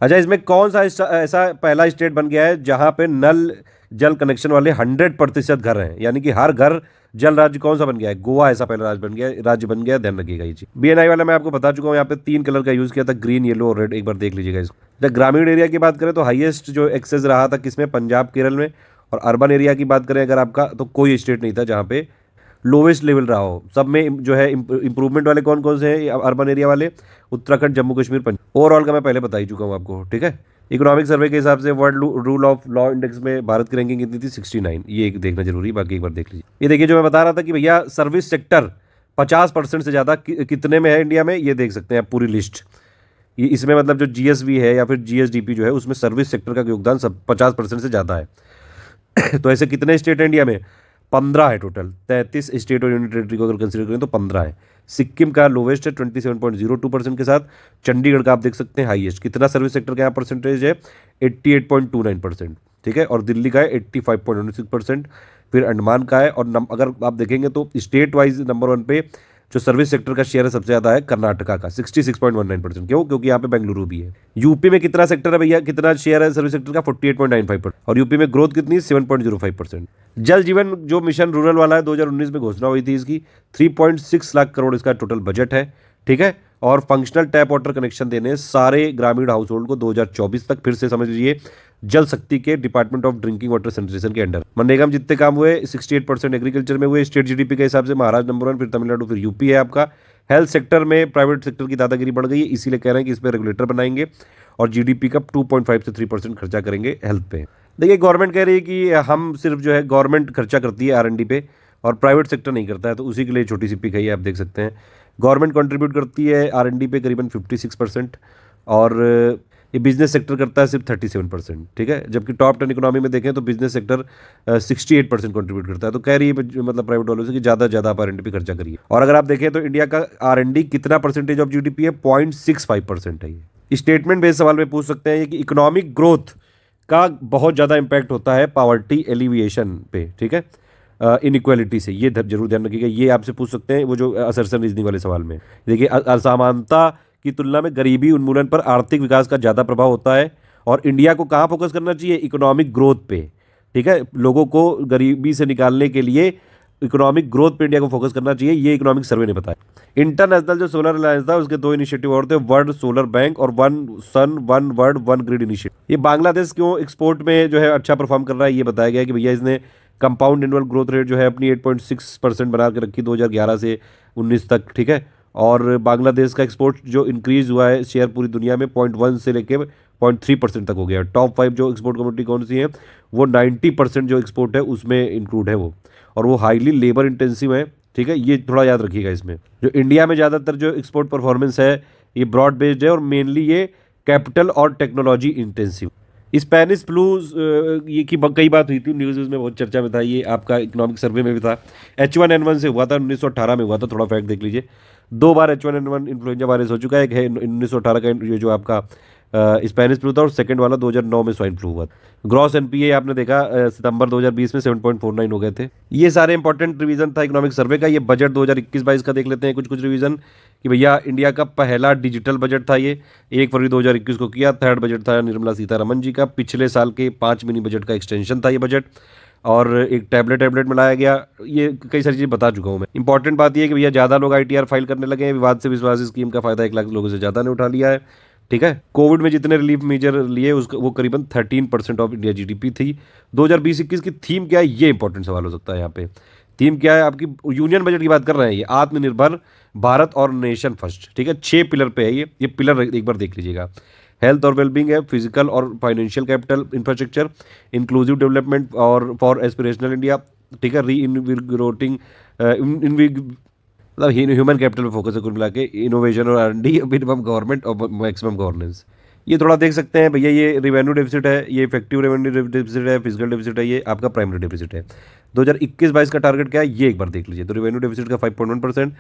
अच्छा, इसमें कौन सा ऐसा पहला स्टेट बन गया है जहां पे नल जल कनेक्शन वाले 100% घर हैं, यानी कि हर घर जल राज्य कौन सा बन गया है? गोवा ऐसा पहला राज्य बन गया, ध्यान रखिएगा ये चीज। बीएनआई वाला मैं आपको बता चुका हूँ, यहाँ पे 3 कलर का यूज किया था, ग्रीन, येलो और रेड, एक बार देख लीजिएगा इसको। जब ग्रामीण एरिया की बात करें तो हाईएस्ट जो एक्सेस रहा था किसमें? पंजाब, केरल में। और अर्बन एरिया की बात करें अगर आपका, तो कोई स्टेट नहीं था जहाँ पे लोवेस्ट लेवल रहा हो। सब में जो है इंप्रूवमेंट वाले कौन कौन से हैं अर्बन एरिया वाले? उत्तराखंड, जम्मू कश्मीर, पंजाब। ओवरऑल का मैं पहले बता ही चुका हूँ आपको, ठीक है। इकोनॉमिक सर्वे के हिसाब से world rule of law index में भारत की रैंकिंग कितनी थी? 69। ये एक देखना जरूरी है, बाकी एक बार देख लीजिए। ये देखिए, जो मैं बता रहा था कि भैया सर्विस सेक्टर 50% से ज़्यादा कितने में है इंडिया में, ये देख सकते हैं आप पूरी लिस्ट। ये इसमें मतलब जो जीएसवी है या फिर जीएसडीपी जो है, उसमें सर्विस सेक्टर का योगदान सब 50% से ज़्यादा है। तो ऐसे कितने स्टेट हैं इंडिया में? 15 है टोटल। 33 स्टेट और यूनियन टेरिटरी को अगर कंसीडर करें तो 15 है। सिक्किम का लोवेस्ट है 27.02% के साथ। चंडीगढ़ का आप देख सकते हैं हाईएस्ट। कितना सर्विस सेक्टर का यहाँ परसेंटेज है? 88.29%, ठीक है। और दिल्ली का है 85.16%। फिर अंडमान का है। और अगर आप देखेंगे तो स्टेट वाइज नंबर 1 पे जो सर्विस सेक्टर का शेयर है सबसे ज़्यादा है कर्नाटका का 66.19%। क्यों? क्योंकि यहाँ पे बेंगलुरु भी है। यूपी में कितना सेक्टर है भैया, कितना शेयर है सर्विस सेक्टर का? 48.95%। और यूपी में ग्रोथ कितनी? 7.05%। जल जीवन जो मिशन रूरल वाला है 2019 में घोषणा हुई थी इसकी, 3.6 लाख करोड़ इसका टोटल बजट है, ठीक है। और फंक्शनल टैप वाटर कनेक्शन देने सारे ग्रामीण हाउस होल्ड को 2024 तक। फिर से समझ लीजिए, जल शक्ति के department of drinking water sanitation के अंडर। मनरेगा में जितने काम हुए 68% एग्रीकल्चर में हुए। स्टेट जीडीपी के हिसाब से महाराष्ट्र नंबर 1, फिर तमिलनाडु, फिर यूपी है आपका। हेल्थ सेक्टर में प्राइवेट सेक्टर की दादागिरी बढ़ गई है, इसीलिए कह रहे हैं कि इस पर रेगुलेटर बनाएंगे और जीडीपी का 2.5 से 3% खर्चा करेंगे हेल्थ पे। देखिए, गवर्नमेंट कह रही है कि हम सिर्फ जो है गवर्नमेंट खर्चा करती है आरएनडी पे और प्राइवेट सेक्टर नहीं करता है, तो उसी के लिए छोटी सी पिक है, आप देख सकते हैं। गवर्नमेंट कंट्रीब्यूट करती है आरएनडी पे करीबन 56% और ये बिजनेस सेक्टर करता है सिर्फ 37%, ठीक है। जबकि टॉप 10 इकोनॉमी में देखें तो बिजनेस सेक्टर 68% कंट्रीब्यूट करता है। तो कह रही है मतलब प्राइवेट वालों से कि ज़्यादा आप आरएनडी पे खर्चा करिए। और अगर आप देखें तो इंडिया का आरएनडी कितना परसेंटेज ऑफ जीडीपी है? 0.65% है। ये स्टेटमेंट बेस्ड सवाल में पूछ सकते हैं कि इकोनॉमिक ग्रोथ का बहुत ज़्यादा इंपैक्ट होता है पॉवर्टी एलिविएशन पे, ठीक है, इनइक्वालिटी से। ये जरूर ध्यान रखिएगा, ये आपसे पूछ सकते हैं वो जो असर्शन रीजनिंग वाले सवाल में। देखिए, असमानता की तुलना में गरीबी उन्मूलन पर आर्थिक विकास का ज़्यादा प्रभाव होता है। और इंडिया को कहाँ फोकस करना चाहिए? इकोनॉमिक ग्रोथ पे, ठीक है। लोगों को गरीबी से निकालने के लिए इकोनॉमिक ग्रोथ पे इंडिया को फोकस करना चाहिए, ये इकोनॉमिक सर्वे ने बताया। इंटरनेशनल जो सोलर अलायंस था उसके 2 इनिशिएटिव और थे, वर्ल्ड सोलर बैंक और one sun one world one grid initiative. ये बांग्लादेश क्यों एक्सपोर्ट में जो है अच्छा परफॉर्म कर रहा है, ये बताया गया कि भैया इसने कंपाउंड एनुअल ग्रोथ रेट जो है अपनी 8.6% बना के रखी 2011 से 19 तक, ठीक है। और बांग्लादेश का एक्सपोर्ट जो इंक्रीज हुआ है शेयर पूरी दुनिया में 0.1 से लेके 0.3% तक हो गया। टॉप 5 जो एक्सपोर्ट कम्युनिटी कौन सी है? वो 90% जो एक्सपोर्ट है उसमें इंक्लूड है वो, और वो हाईली लेबर इंटेंसिव है, ठीक है। ये थोड़ा याद रखिएगा। इसमें जो इंडिया में ज़्यादातर जो एक्सपोर्ट परफॉर्मेंस है ये ब्रॉड बेस्ड है और मेनली ये कैपिटल और टेक्नोलॉजी इंटेंसिव। स्पेनिश फ्लू ये की कई बात हुई थी, न्यूज़ में बहुत चर्चा में था, ये आपका इकोनॉमिक सर्वे में भी था। H1N1 से हुआ था, 1918 में हुआ था, थोड़ा फैक्ट देख लीजिए। 2 बार H1N1 इन्फ्लुएंजा वायरस हो चुका है, एक है 1918 का ये जो आपका स्पेनिश फ्लू था, और सेकंड वाला 2009 में स्वाइन फ्लू हुआ। ग्रॉस एनपीए आपने देखा सितंबर 2020 में 7.49 हो गए थे। ये सारे इंपॉर्टेंट रिवीजन था इकोनॉमिक सर्वे का। ये बजट 2021-22 का देख लेते हैं कुछ रिवीजन कि भैया इंडिया का पहला डिजिटल बजट था ये, 1 फरवरी 2021 को किया। थर्ड बजट था निर्मला सीतारमन जी का। पिछले साल के 5 मिनी बजट का एक्सटेंशन था ये बजट। और एक टैबलेट में लाया गया। ये कई सारी चीज़ें बता चुका हूँ मैं। इंपॉर्टेंट बात ये है कि भैया ज़्यादा लोग ITR फाइल करने लगे हैं। विवाद से विश्वास स्कीम का फायदा 1 लाख लोगों से ज़्यादा ने उठा लिया है। ठीक है, कोविड में जितने रिलीफ मेजर लिए उसका वो करीबन 13% ऑफ इंडिया GDP थी। 2020-21 की थीम क्या है, ये इंपॉर्टेंट सवाल हो सकता है यहाँ पे। थीम क्या है आपकी, यूनियन बजट की बात कर रहे हैं, ये आत्मनिर्भर भारत और नेशन फर्स्ट। ठीक है, 6 पिलर पे है ये पिलर एक बार देख लीजिएगा। हेल्थ और वेलबींग है, फिजिकल और financial capital infrastructure, inclusive development और फॉर एस्पिरेशनल इंडिया। ठीक है, री इनविगोरेटिंग मतलब ह्यूमन कैपिटल पे फोकस है कुल मिला के, इनोवेशन और R&D, मिनिमम गवर्नमेंट और मैक्सिमम गवर्नेंस। ये थोड़ा देख सकते हैं भैया, ये रिवेन्यू डेफिसिट है, ये इफेक्टिव रेवेन्यू डेफिसिट है, फिजिकल डेफिसिट है, ये आपका प्राइमरी डेफिसिट है। 2021-22 का टारगेट क्या है, ये एक बार देख लीजिए। तो रिवेन्यू डेफिसिट का 5.1%,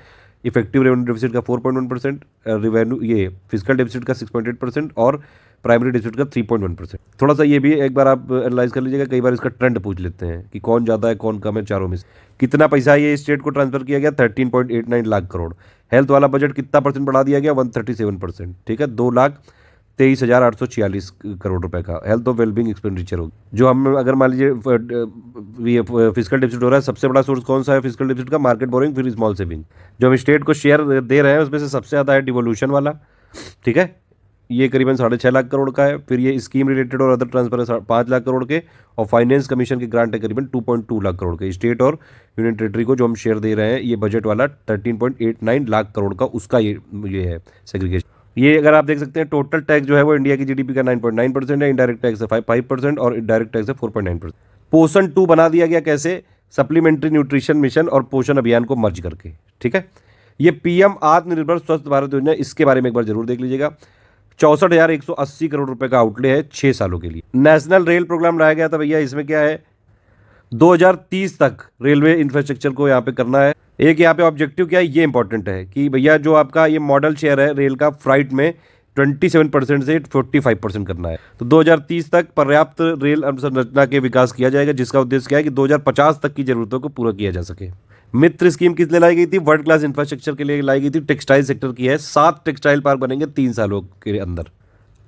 इफेक्टिव रेवेन्यू डेफिसिट का 4.1%, रिवेन्यू ये फिजिकल डेफिसिट का 6.8% और प्राइमरी डेफिसिट का 3.1%। थोड़ा सा ये भी एक बार आप एनालाइज कर लीजिएगा। कई बार इसका ट्रेंड पूछ लेते हैं कि कौन ज़्यादा है कौन कम है चारों में से। कितना पैसा ये स्टेट को ट्रांसफर किया गया, 13.89 लाख करोड़। हेल्थ वाला बजट कितना परसेंट बढ़ा दिया गया, 137%। ठीक है, 2,23,846 करोड़ रुपए का हेल्थ और वेलबींग एक्सपेंडिचर होगी। जो हम अगर मान लीजिए फिजिकल डेफिसिट हो रहा है, सबसे बड़ा सोर्स कौन सा है फिजिकल डेफिसिट का, मार्केट बोरिंग, फिर स्मॉल सेविंग। जो हम स्टेट को शेयर दे रहे हैं उसमें से सबसे ज़्यादा है डिवोल्यूशन वाला। ठीक है, ये करीबन 6.5 लाख करोड़ का है। फिर ये स्कीम रिलेटेड और अदर ट्रांसफर है 5 लाख करोड़ के, और फाइनेंस कमीशन के ग्रांट है करीबन 2.2 लाख करोड़ के। स्टेट और यूनियन टेरिटरी को जो हम शेयर दे रहे हैं ये बजट वाला 13.89 लाख करोड़ का, उसका ये है सेग्रीगेशन। ये अगर आप देख सकते हैं, टोटल टैक्स जो है वो इंडिया की GDP का 9.9% है, इनडायरेक्ट टैक्स है 5% और डायरेक्ट टैक्स है 4.9%। पोषण 2 बना दिया गया कैसे, सप्लीमेंट्री न्यूट्रिशन मिशन और पोषण अभियान को मर्ज करके। ठीक है, ये PM आत्मनिर्भर स्वस्थ भारत योजना, इसके बारे में एक बार जरूर देख लीजिएगा। 64,180 करोड़ रुपए का आउटले है 6 सालों के लिए। नेशनल रेल प्रोग्राम लाया गया था भैया, इसमें क्या है 2030 तक रेलवे इंफ्रास्ट्रक्चर को यहाँ पे करना है। एक यहाँ पे ऑब्जेक्टिव क्या है, ये इंपॉर्टेंट है कि भैया जो आपका ये मॉडल शेयर है रेल का फ्राइट में 27% से 45% करना है। तो 2030 तक पर्याप्त रेल अवसंरचना के विकास किया जाएगा, जिसका उद्देश्य क्या है कि 2050 तक की जरूरतों को पूरा किया जा सके। मित्र स्कीम किस लिए लाई गई थी, वर्ल्ड क्लास इंफ्रास्ट्रक्चर के लिए लाई गई थी। टेक्सटाइल सेक्टर की है, 7 टेक्सटाइल पार्क बनेंगे 3 सालों के अंदर।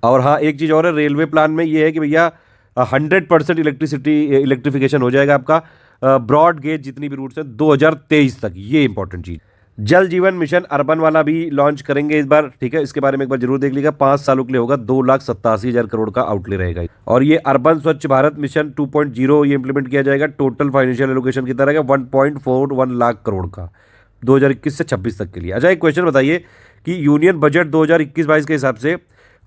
और हाँ, एक चीज़ और है रेलवे प्लान में, ये है कि भैया 100% इलेक्ट्रिफिकेशन हो जाएगा आपका ब्रॉड गेज जितनी भी रूट्स हैं 2023 तक। ये इंपॉर्टेंट चीज़। जल जीवन मिशन अर्बन वाला भी लॉन्च करेंगे इस बार। ठीक है, इसके बारे में एक बार जरूर देख लीजिएगा। 5 सालों के लिए होगा, 2,87,000 करोड़ का आउटले रहेगा। और ये अर्बन स्वच्छ भारत मिशन 2.0 ये इंप्लीमेंट किया जाएगा। टोटल फाइनेंशियल एलोकेशन कितना रहेगा, 1.41 लाख करोड़ का 2021 से 26 तक के लिए। अच्छा, एक क्वेश्चन बताइए कि यूनियन बजट 2021-22 के हिसाब से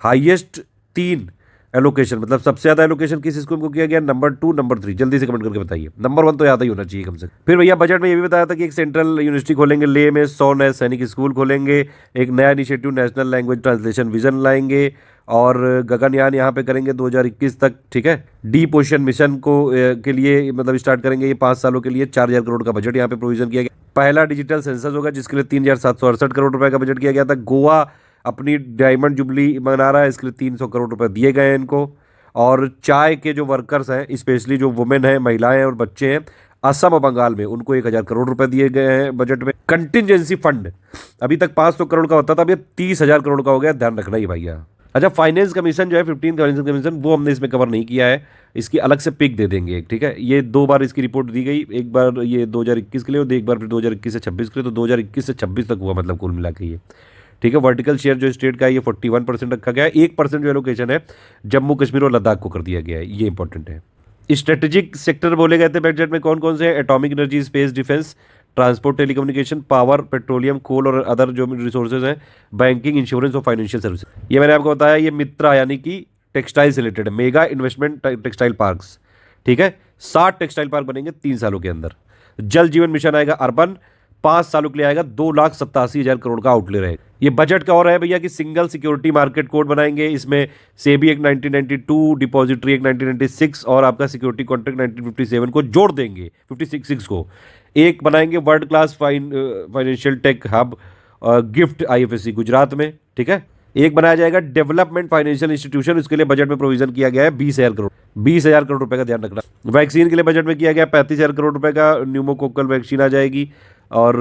हाईएस्ट 3 एलोकेशन, मतलब सबसे ज्यादा एलोकेशन किस स्कूल को किया गया, नंबर 2, नंबर 3, जल्दी से कमेंट करके बताइए। नंबर 1 तो याद ही होना चाहिए कम से कम। फिर भैया बजट में ये भी बताया था कि एक सेंट्रल यूनिवर्सिटी खोलेंगे लेह में, 100 नए सैनिक स्कूल खोलेंगे, एक नया initiative national language translation vision लाएंगे, और गगनयान यहाँ पे करेंगे 2021 तक। ठीक है, डीप ओशन मिशन को के लिए मतलब स्टार्ट करेंगे ये 5 सालों के लिए। 4,000 करोड़ का बजट यहाँ पे प्रोविजन किया गया। पहला डिजिटल सेंसस होगा जिसके लिए 3,768 करोड़ रुपए का बजट किया गया था। गोवा अपनी डायमंड जुबली मना रहा है, इसके लिए 300 करोड़ रुपए दिए गए हैं इनको। और चाय के जो वर्कर्स हैं, स्पेशली जो वुमेन हैं, महिलाएं और बच्चे हैं असम और बंगाल में, उनको 1,000 करोड़ रुपए दिए गए हैं बजट में। कंटिजेंसी फंड अभी तक 500 करोड़ का होता था, अभी 30,000 करोड़ का हो गया, ध्यान रखना ही भैया। अच्छा, फाइनेंस कमीशन जो है 15th फाइनेंस कमीशन, वो हमने इसमें कवर नहीं किया है, इसकी अलग से पिक दे देंगे एक। ठीक है, ये 2 बार इसकी रिपोर्ट दी गई, एक बार ये 2021 के लिए और एक बार फिर 2021 से 26 के लिए। तो 2021 से 26 तक हुआ मतलब कुल मिला के ये। ठीक है, वर्टिकल शेयर जो स्टेट का है ये 41% रखा गया है। 1% जो एलोकेशन है जम्मू कश्मीर और लद्दाख को कर दिया गया है, ये इंपॉर्टेंट है। स्ट्रेटेजिक सेक्टर बोले गए थे बजट में कौन कौन से हैं, atomic energy, space, defence, transport, telecommunication, power, petroleum, coal और अदर जो रिसोर्सेज हैं, बैंकिंग, इंश्योरेंस और फाइनेंशियल सर्विसेज। ये मैंने आपको बताया, ये मित्रा यानी कि टेक्सटाइल से रिलेटेड है, मेगा इन्वेस्टमेंट टेक्सटाइल पार्क्स। ठीक है, 60 टेक्सटाइल पार्क बनेंगे 3 सालों के अंदर। जल जीवन मिशन आएगा अर्बन, 5 सालों के लिए आएगा, 2,87,000 करोड़ का आउटले रहेगा। ये बजट का और है भैया कि सिंगल सिक्योरिटी मार्केट कोड बनाएंगे, इसमें सेबी एक्ट 1992, डिपॉजिटरी एक्ट 1996 और आपका सिक्योरिटी कॉन्ट्रैक्ट 1957 को जोड़ देंगे, 56 को एक बनाएंगे। World class financial tech hub gift IFSC Gujarat में। ठीक है, एक बनाया जाएगा डेवलपमेंट फाइनेंशियल इंस्टीट्यूशन, इसके लिए बजट में प्रोविजन किया गया है 20,000 करोड़, 20,000 करोड़ रुपए का ध्यान रखना। वैक्सीन के लिए बजट में किया गया 35,000 करोड़ रुपए का, न्यूमोकोकल वैक्सीन आ जाएगी। और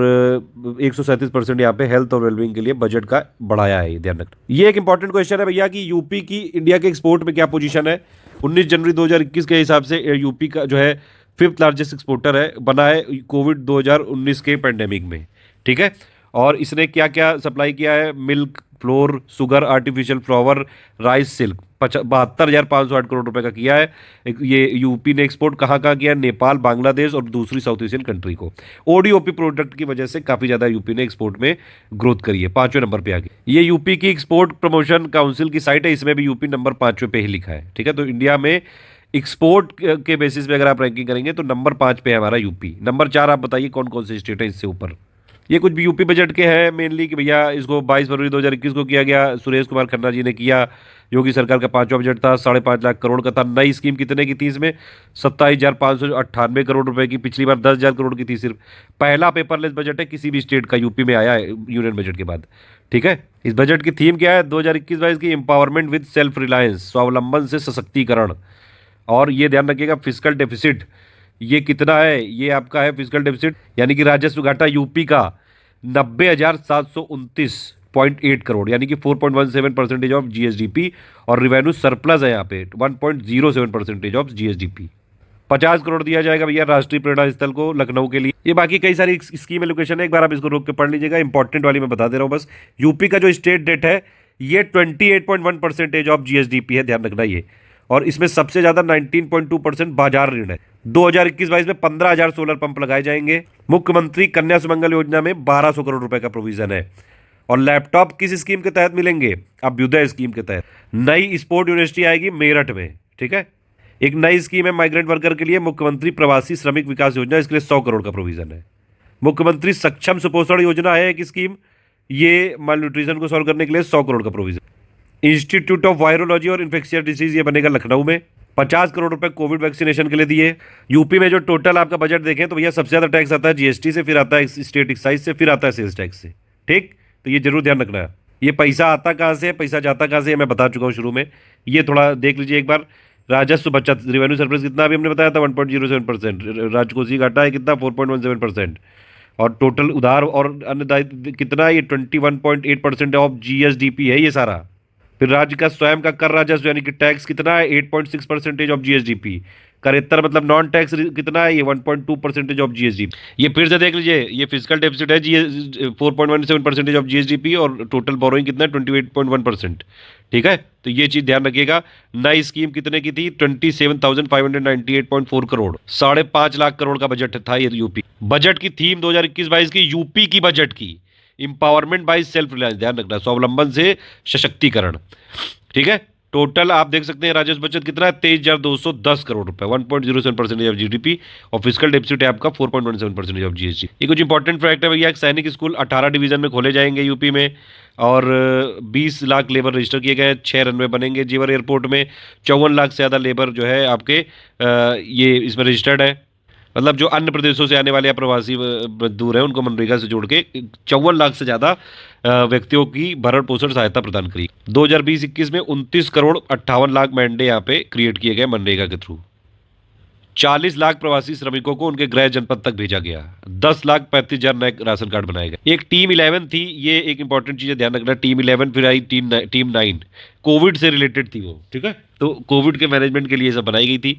137% यहाँ पे हेल्थ और वेलबींग के लिए बजट का बढ़ाया है, ये ध्यान रखना। ये एक इंपॉर्टेंट क्वेश्चन है भैया कि यूपी की इंडिया के एक्सपोर्ट में क्या पोजीशन है। 19 जनवरी 2021 के हिसाब से यूपी का जो है 5th लार्जेस्ट एक्सपोर्टर है, बना है कोविड 2019 के पैंडेमिक में, ठीक है। और इसने क्या क्या सप्लाई किया है, milk, floor, sugar, artificial flower, rice, silk, 72,508 crore रुपए का किया है। ये यूपी ने एक्सपोर्ट कहाँ कहाँ किया है, नेपाल, बांग्लादेश और दूसरी साउथ एशियन कंट्री को। ओडीओपी प्रोडक्ट की वजह से काफ़ी ज़्यादा यूपी ने एक्सपोर्ट में ग्रोथ करी है, 5वें नंबर पे आ गई। ये यूपी की एक्सपोर्ट प्रमोशन काउंसिल की साइट है, इसमें भी यूपी नंबर 5वें पे ही लिखा है, ठीक है। तो इंडिया में एक्सपोर्ट के बेसिस पे अगर आप रैंकिंग करेंगे तो नंबर 5 पे है हमारा यूपी। नंबर 4 आप बताइए कौन कौन से स्टेट है इससे ऊपर। ये कुछ भी यूपी बजट के हैं मेनली, कि भैया इसको 22 फरवरी 2021 को किया गया, सुरेश कुमार खन्ना जी ने किया। योगी सरकार का 5वां बजट था, 5.5 लाख करोड़ का था। नई स्कीम कितने की थी इसमें, 27,598 करोड़ रुपए की। पिछली बार 10,000 करोड़ की थी सिर्फ। पहला पेपरलेस बजट है किसी भी स्टेट का, यूपी में आया है यूनियन बजट के बाद, ठीक है। इस बजट की थीम क्या है 2021-22 की, एम्पावरमेंट विद सेल्फ रिलायंस, स्वावलंबन से सशक्तिकरण। और ये ध्यान रखिएगा फिजिकल डेफिसिट ये कितना है, ये आपका है फिजिकल डेफिसिट यानी कि राजस्व घाटा यूपी का 90,729.8 करोड़, यानी कि 4.17% ऑफ जीएसडीपी। और रिवेन्यू सरप्लस है यहाँ पे 1.07% ऑफ जीएसडीपी। 50 करोड़ दिया जाएगा भैया राष्ट्रीय प्रेरणा स्थल को लखनऊ के लिए। ये बाकी कई सारी स्कीम एलोकेशन है, एक बार आप इसको रोक के पढ़ लीजिएगा, इंपॉर्टेंट वाली मैं बता दे रहा हूँ बस। यूपी का जो स्टेट डेट है ये 28.1% ऑफ जीएसडीपी है, ध्यान रखना ये। और इसमें सबसे ज्यादा 19.2% बाजार ऋण है। 2021-22 में 15,000 सोलर पंप लगाए जाएंगे। मुख्यमंत्री कन्या सुमंगल योजना में 1,200 करोड़ रुपए का प्रोविजन है। और लैपटॉप किस स्कीम के तहत मिलेंगे, अभ्युदय स्कीम के तहत। नई स्पोर्ट यूनिवर्सिटी आएगी मेरठ में, ठीक है। एक नई स्कीम है माइग्रेंट वर्कर के लिए, मुख्यमंत्री प्रवासी श्रमिक विकास योजना, इसके लिए 100 करोड़ का प्रोविजन है। मुख्यमंत्री सक्षम सुपोषण योजना है एक स्कीम, ये माल न्यूट्रिशन को सॉल्व करने के लिए 100 करोड़ का प्रोविजन। इंस्टीट्यूट ऑफ वायरोलॉजी और इन्फेक्शियस डिसीज ये बनेगा लखनऊ में। 50 करोड़ रुपए कोविड वैक्सीनेशन के लिए दिए। यूपी में जो टोटल आपका बजट देखें तो भैया सबसे ज्यादा टैक्स आता है जीएसटी से, फिर आता है स्टेट एक्साइज से, फिर आता है सेल्स टैक्स से, ठीक। तो ये जरूर ध्यान रखना है। ये पैसा आता कहाँ से है, पैसा जाता कहाँ से है, मैं बता चुका हूँ शुरू में, ये थोड़ा देख लीजिए एक बार। राजस्व बचत रिवेन्यू सरप्लस कितना अभी हमने बताया था 1.07%। राजकोषीय घाटा है कितना 4.17%। और टोटल उधार और अन्य दायित्व कितना, ये 21.8% ऑफ जीएसडीपी है ये सारा। फिर राज्य का स्वयं का कर राजस्व यानी कि टैक्स कितना है 8.6% ऑफ जीएसडीपी। करेत्तर मतलब नॉन टैक्स कितना है, ये 1.2% ऑफ जीएसडीपी। ये फिर से देख लीजिए, ये फिजिकल डेफिसिट है 4.17% ऑफ जीएसडीपी और टोटल बोरोइंग कितना है 28.1%, ठीक है। तो ये चीज ध्यान रखिएगा। नई स्कीम कितने की थी 27,598.4 करोड़, 5.5 लाख करोड़ का बजट था ये यूपी। बजट की थीम 2021-22 की यूपी की बजट की इंपावरमेंट बाय सेल्फ रिलायंस, ध्यान रखना, स्वावलंबन से सशक्तिकरण, ठीक है। टोटल आप देख सकते हैं राजस्व बचत कितना है 23,210 करोड़ रुपए, 1.07% ऑफ जीडीपी। और फिजिकल डेफिसिट है आपका 4.17% ऑफ जीएसटी। ये कुछ इंपॉर्टेंट फैक्ट है भैया। सैनिक स्कूल 18 डिवीजन में खोले जाएंगे यूपी में। और 20 लाख लेबर रजिस्टर किए गए हैं। 6 रनवे बनेंगे जेवर एयरपोर्ट में। 54 लाख से ज़्यादा लेबर जो है आपके ये इसमें रजिस्टर्ड है। मतलब जो अन्य प्रदेशों से आने वाले प्रवासी मजदूर हैं उनको मनरेगा से जोड़ के 54 लाख से ज़्यादा व्यक्तियों की भरण पोषण सहायता प्रदान करी। 2020-21 में 29,58,00,000 मैंडे यहाँ पे क्रिएट किए गए मनरेगा के थ्रू। 40 लाख प्रवासी श्रमिकों को उनके गृह जनपद तक भेजा गया। 10,35,000 नए राशन कार्ड बनाए गए। एक टीम 11 थी, ये एक इंपॉर्टेंट चीज है, ध्यान रखना। टीम 11 फिर आई टीम 9, कोविड से रिलेटेड थी वो, ठीक है। तो कोविड के मैनेजमेंट के लिए सब बनाई गई थी।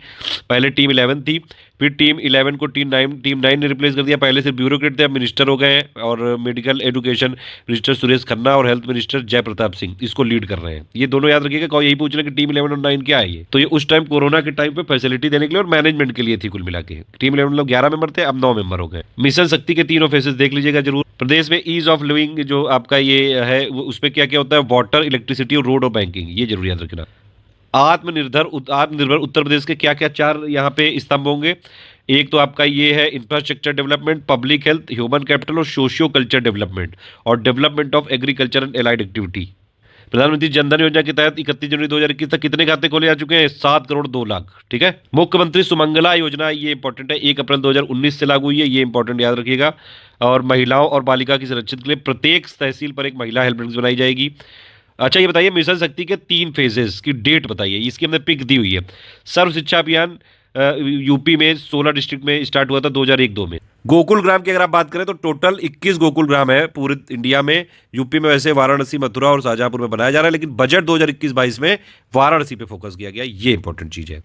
पहले टीम 11 थी, फिर टीम 11 को टीम 9 ने रिप्लेस कर दिया। पहले सिर्फ ब्यूरोक्रेट थे, अब मिनिस्टर हो गए हैं। और medical education minister Suresh Khanna और हेल्थ मिनिस्टर जयप्रताप सिंह इसको लीड कर रहे हैं। ये दोनों याद रखिएगा। कोई यही पूछ रहे कि टीम 11 और 9 क्या है ये, तो ये उस टाइम कोरोना के टाइम पे फैसिलिटी देने के लिए और मैनेजमेंट के लिए थी कुल मिला के। टीम 11 लोग 11 मेंबर थे, अब 9 मेंबर हो गए। मिशन शक्ति के तीनों फेसेस देख लीजिएगा जरूर। प्रदेश में ईज ऑफ लिविंग जो आपका ये है उसमें क्या क्या होता है, वाटर, इलेक्ट्रिसिटी और रोड और बैंकिंग, ये जरूर याद रखना। आत्मनिर्भर उत्तर प्रदेश के क्या क्या 4 यहाँ पे स्तंभ होंगे। एक तो आपका ये है infrastructure development, public health, human capital और सोशियो कल्चर डेवलपमेंट और development of agriculture and allied activity. प्रधानमंत्री जनधन योजना के तहत 31 जनवरी 2021 तक कितने खाते खोले जा चुके हैं, 7 करोड़ 2 लाख, ठीक है। मुख्यमंत्री सुमंगला योजना, ये इंपॉर्टेंट है, 1 अप्रैल 2019 से लागू हुई है, ये इंपॉर्टेंट याद रखिएगा। और महिलाओं और बालिका की सुरक्षा के लिए प्रत्येक तहसील पर एक महिला हेल्पलाइन बनाई जाएगी। अच्छा ये बताइए मिशन शक्ति के 3 फेजेस की डेट बताइए, इसकी हमने पिक दी हुई है। सर्व शिक्षा अभियान यूपी में 16 डिस्ट्रिक्ट में स्टार्ट हुआ था 2001-2 में। गोकुल ग्राम की अगर आप बात करें तो टोटल 21 गोकुल ग्राम है पूरे इंडिया में। यूपी में वैसे वाराणसी, मथुरा और शाहजहांपुर में बनाया जा रहा है, लेकिन बजट 2021-22 में वाराणसी पे फोकस किया गया, ये इंपॉर्टेंट चीज है।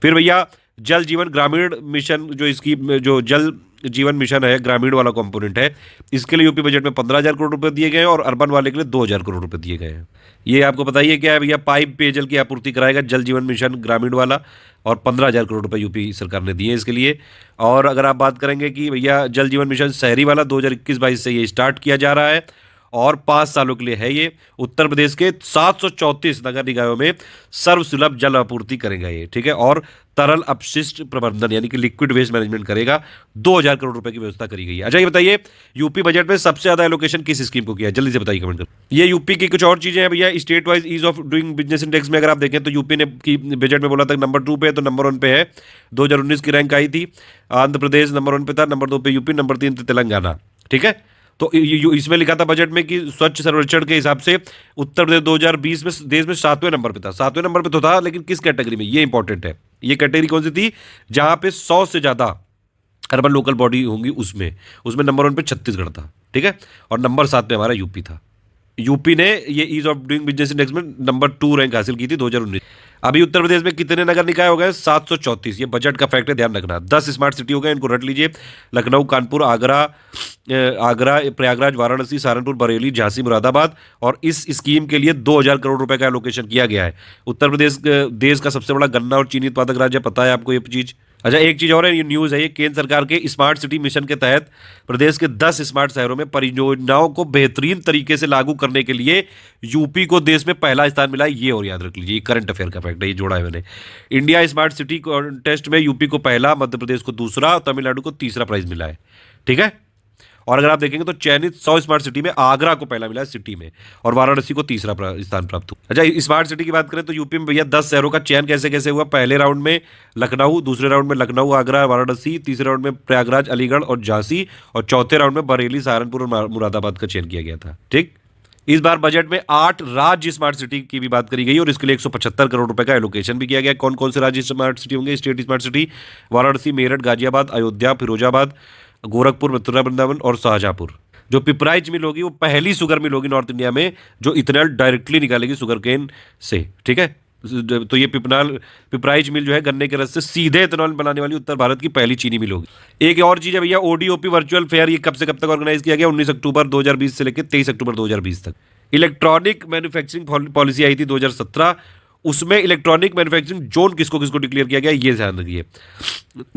फिर भैया जल जीवन ग्रामीण मिशन, जो इसकी जो जल जीवन मिशन है, ग्रामीण वाला कंपोनेंट है, इसके लिए यूपी बजट में 15,000 करोड़ रुपए दिए गए हैं और अर्बन वाले के लिए 2,000 करोड़ रुपए दिए गए हैं। ये आपको बताइए क्या है भैया, पाइप पेयजल की आपूर्ति कराएगा जल जीवन मिशन ग्रामीण वाला, और 15,000 करोड़ रुपए यूपी सरकार ने दिए इसके लिए। और अगर आप बात करेंगे कि भैया जल जीवन मिशन शहरी वाला 2021-22 से ये स्टार्ट किया जा रहा है और 5 सालों के लिए है ये। उत्तर प्रदेश के 734 नगर निकायों में सर्वसुलभ जल आपूर्ति करेगा ये, ठीक है। और तरल अपशिष्ट प्रबंधन यानी कि लिक्विड वेस्ट मैनेजमेंट करेगा। 2,000 करोड़ रुपए की व्यवस्था करी गई है। अच्छा ये बताइए, यूपी बजट में सबसे ज्यादा एलोकेशन किस स्कीम को किया है, जल्दी से बताइए कमेंट कर। ये यूपी की कुछ और चीजें हैं भैया। State wise ease of doing business index में अगर आप देखें तो यूपी ने की बजट में बोला था नंबर 2 पे है, तो नंबर 1 पे है। 2019 की रैंक आई थी। आंध्र प्रदेश नंबर 1 पे था, नंबर 2 पे यूपी, नंबर 3 पे तेलंगाना, ठीक है। तो इसमें लिखा था बजट में कि स्वच्छ सर्वेक्षण के हिसाब से उत्तर प्रदेश 2020 में देश में 7वें नंबर पे था। 7वें नंबर पे तो था, लेकिन किस कैटेगरी में, ये इंपॉर्टेंट है। ये कैटेगरी कौन सी थी, जहां पे 100 से ज्यादा अर्बन लोकल बॉडी होंगी, उसमें उसमें नंबर 1 पे छत्तीसगढ़ था, ठीक है। और नंबर 7 पे हमारा यूपी था। यूपी ने ये ease of doing business index में नंबर 2 रैंक हासिल की थी 2019। अभी उत्तर प्रदेश में कितने नगर निकाय हो गए, 734। ये बजट का फैक्ट है, ध्यान रखना। 10 स्मार्ट सिटी हो गए, इनको रट लीजिए। लखनऊ, कानपुर, आगरा, प्रयागराज, वाराणसी, सहारनपुर, बरेली, झांसी, मुरादाबाद। और इस स्कीम के लिए 2,000 करोड़ रुपए का एलोकेशन किया गया है। उत्तर प्रदेश देश का सबसे बड़ा गन्ना और चीनी उत्पादक राज्य, पता है आपको ये चीज। अच्छा एक चीज और है, ये न्यूज है, ये केंद्र सरकार के स्मार्ट सिटी मिशन के तहत प्रदेश के 10 स्मार्ट शहरों में परियोजनाओं को बेहतरीन तरीके से लागू करने के लिए यूपी को देश में पहला स्थान मिला है। ये और याद रख लीजिए, ये करंट अफेयर का फैक्ट है, ये जोड़ा है मैंने। इंडिया स्मार्ट सिटी कॉन्टेस्ट में यूपी को पहला, मध्य प्रदेश को दूसरा, तमिलनाडु को तीसरा प्राइज मिला है, ठीक है। और अगर आप देखेंगे तो चयनित 100 स्मार्ट सिटी में आगरा को पहला मिला है सिटी में, और वाराणसी को तीसरा स्थान प्राप्त हुआ। अच्छा स्मार्ट सिटी की बात करें तो यूपी में भैया 10 शहरों का चयन कैसे कैसे हुआ। पहले राउंड में लखनऊ, दूसरे राउंड में लखनऊ, आगरा, वाराणसी, तीसरे राउंड में प्रयागराज, अलीगढ़ और झांसी, और चौथे राउंड में बरेली, सहारनपुर और मुरादाबाद का चयन किया गया था, ठीक। इस बार बजट में 8 राज्य स्मार्ट सिटी की भी बात करी गई और इसके लिए 175 करोड़ रुपए का एलोकेशन भी किया गया। कौन कौन से राज्य स्मार्ट सिटी होंगे, state smart city, Varanasi, Meerut, Ghaziabad, Ayodhya, Firozabad, Gorakhpur, Mathura, Vrindavan और शाहजहांपुर। जो पिपराइच मिल होगी वो पहली शुगर मिल होगी नॉर्थ इंडिया में जो इथेनॉल डायरेक्टली निकालेगी शुगर केन से, ठीक है। तो ये पिपराइच मिल जो है गन्ने के रस से सीधे इथेनॉल बनाने वाली उत्तर भारत की पहली चीनी मिल होगी। एक और चीज है भैया, ओडीओपी वर्चुअल फेयर, ये कब से कब तक ऑर्गेनाइज किया गया, 19 अक्टूबर 2020 से लेकर 23 अक्टूबर 2020 तक। इलेक्ट्रॉनिक मैन्युफैक्चरिंग पॉलिसी आई थी 2017, उसमें इलेक्ट्रॉनिक मैन्युफैक्चरिंग जोन किसको किसको डिक्लेयर किया गया, ये ध्यान रखिए।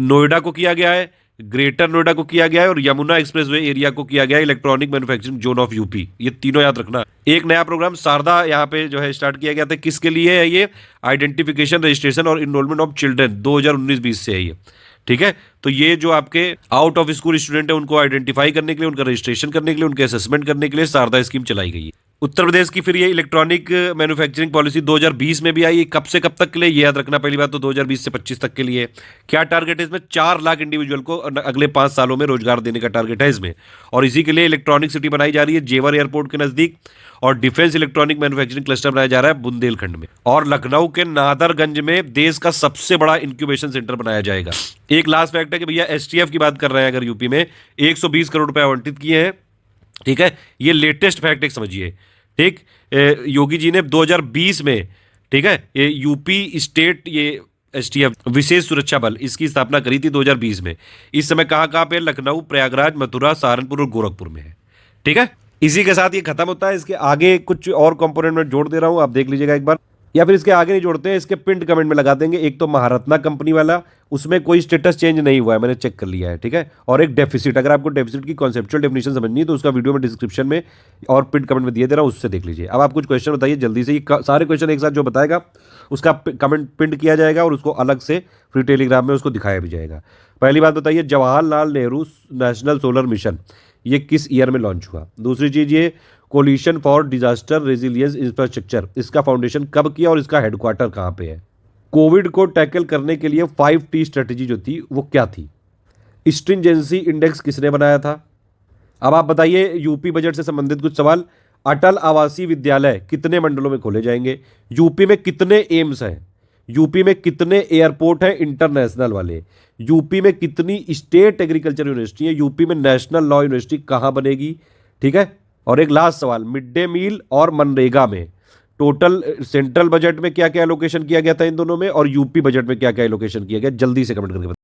नोएडा को किया गया है, ग्रेटर नोएडा को किया गया है, और यमुना एक्सप्रेसवे एरिया को किया गया है electronic manufacturing zone of UP. ये तीनों याद रखना। एक नया प्रोग्राम शारदा यहाँ पे जो है स्टार्ट किया गया था, किसके लिए है ये, आइडेंटिफिकेशन, रजिस्ट्रेशन और इनरोलमेंट ऑफ चिल्ड्रन, 2019-20 से है ये, ठीक है। तो ये जो आपके आउट ऑफ स्कूल स्टूडेंट है उनको आइडेंटिफाई करने के लिए, उनका रजिस्ट्रेशन करने के लिए, उनके असेसमेंट करने के लिए शारदा स्कीम चलाई गई है। उत्तर प्रदेश की फिर ये इलेक्ट्रॉनिक मैन्युफैक्चरिंग पॉलिसी 2020 में भी आई, कब से कब तक के लिए ये याद रखना। पहली बात तो 2020 से 25 तक के लिए। क्या टारगेट है इसमें, 4 लाख इंडिविजुअल को अगले 5 सालों में रोजगार देने का टारगेट है इसमें। और इसी के लिए इलेक्ट्रॉनिक सिटी बनाई जा रही है जेवर एयरपोर्ट के नजदीक, और डिफेंस इलेक्ट्रॉनिक मैन्युफैक्चरिंग क्लस्टर बनाया जा रहा है बुंदेलखंड में, और लखनऊ के नादरगंज में देश का सबसे बड़ा इंक्यूबेशन सेंटर बनाया जाएगा। एक लास्ट फैक्ट है कि भैया एसटीएफ की बात कर रहे हैं अगर यूपी में 120 करोड़ रुपए आवंटित किए हैं, ठीक है। ये लेटेस्ट फैक्ट एक समझिए, ठीक। योगी जी ने 2020 में, ठीक है, ये यूपी स्टेट ये एसटीएफ विशेष सुरक्षा बल इसकी स्थापना करी थी 2020 में। इस समय कहाँ कहाँ पे, लखनऊ, प्रयागराज, मथुरा, सहारनपुर और गोरखपुर में है, ठीक है। इसी के साथ ये खत्म होता है। इसके आगे कुछ और कंपोनेंट में जोड़ दे रहा हूं, आप देख लीजिएगा एक बार, या फिर इसके आगे नहीं जोड़ते हैं, इसके पिंड कमेंट में लगा देंगे। एक तो महारत्ना कंपनी वाला, उसमें कोई स्टेटस चेंज नहीं हुआ है, मैंने चेक कर लिया है, ठीक है। और एक डेफिसिट, अगर आपको डेफिसिट की कॉन्सेप्चुअल डेफिनेशन समझनी है तो उसका वीडियो में डिस्क्रिप्शन में और पिंड कमेंट में दिए दे रहा हूँ, उससे देख लीजिए। अब आप कुछ क्वेश्चन बताइए जल्दी से, ये सारे क्वेश्चन एक साथ जो बताएगा उसका कमेंट पिंड किया जाएगा और उसको अलग से फ्री टेलीग्राम में उसको दिखाया भी जाएगा। पहली बात बताइए, Jawaharlal Nehru national solar mission ये किस ईयर में लॉन्च हुआ। दूसरी चीज, ये coalition for disaster resilience infrastructure, इसका फाउंडेशन कब किया और इसका हेडक्वार्टर कहाँ पे है। कोविड को टैकल करने के लिए 5T स्ट्रेटेजी जो थी वो क्या थी। स्ट्रिंजेंसी इंडेक्स किसने बनाया था। अब आप बताइए यूपी बजट से संबंधित कुछ सवाल। अटल आवासीय विद्यालय कितने मंडलों में खोले जाएंगे। यूपी में कितने एम्स हैं। यूपी में कितने एयरपोर्ट हैं इंटरनेशनल वाले। यूपी में कितनी स्टेट एग्रीकल्चर यूनिवर्सिटी है। यूपी में नेशनल लॉ यूनिवर्सिटी कहाँ बनेगी, ठीक है। और एक लास्ट सवाल, मिड डे मील और मनरेगा में टोटल सेंट्रल बजट में क्या क्या एलोकेशन किया गया था इन दोनों में, और यूपी बजट में क्या क्या एलोकेशन किया गया, जल्दी से कमेंट करके बताइए।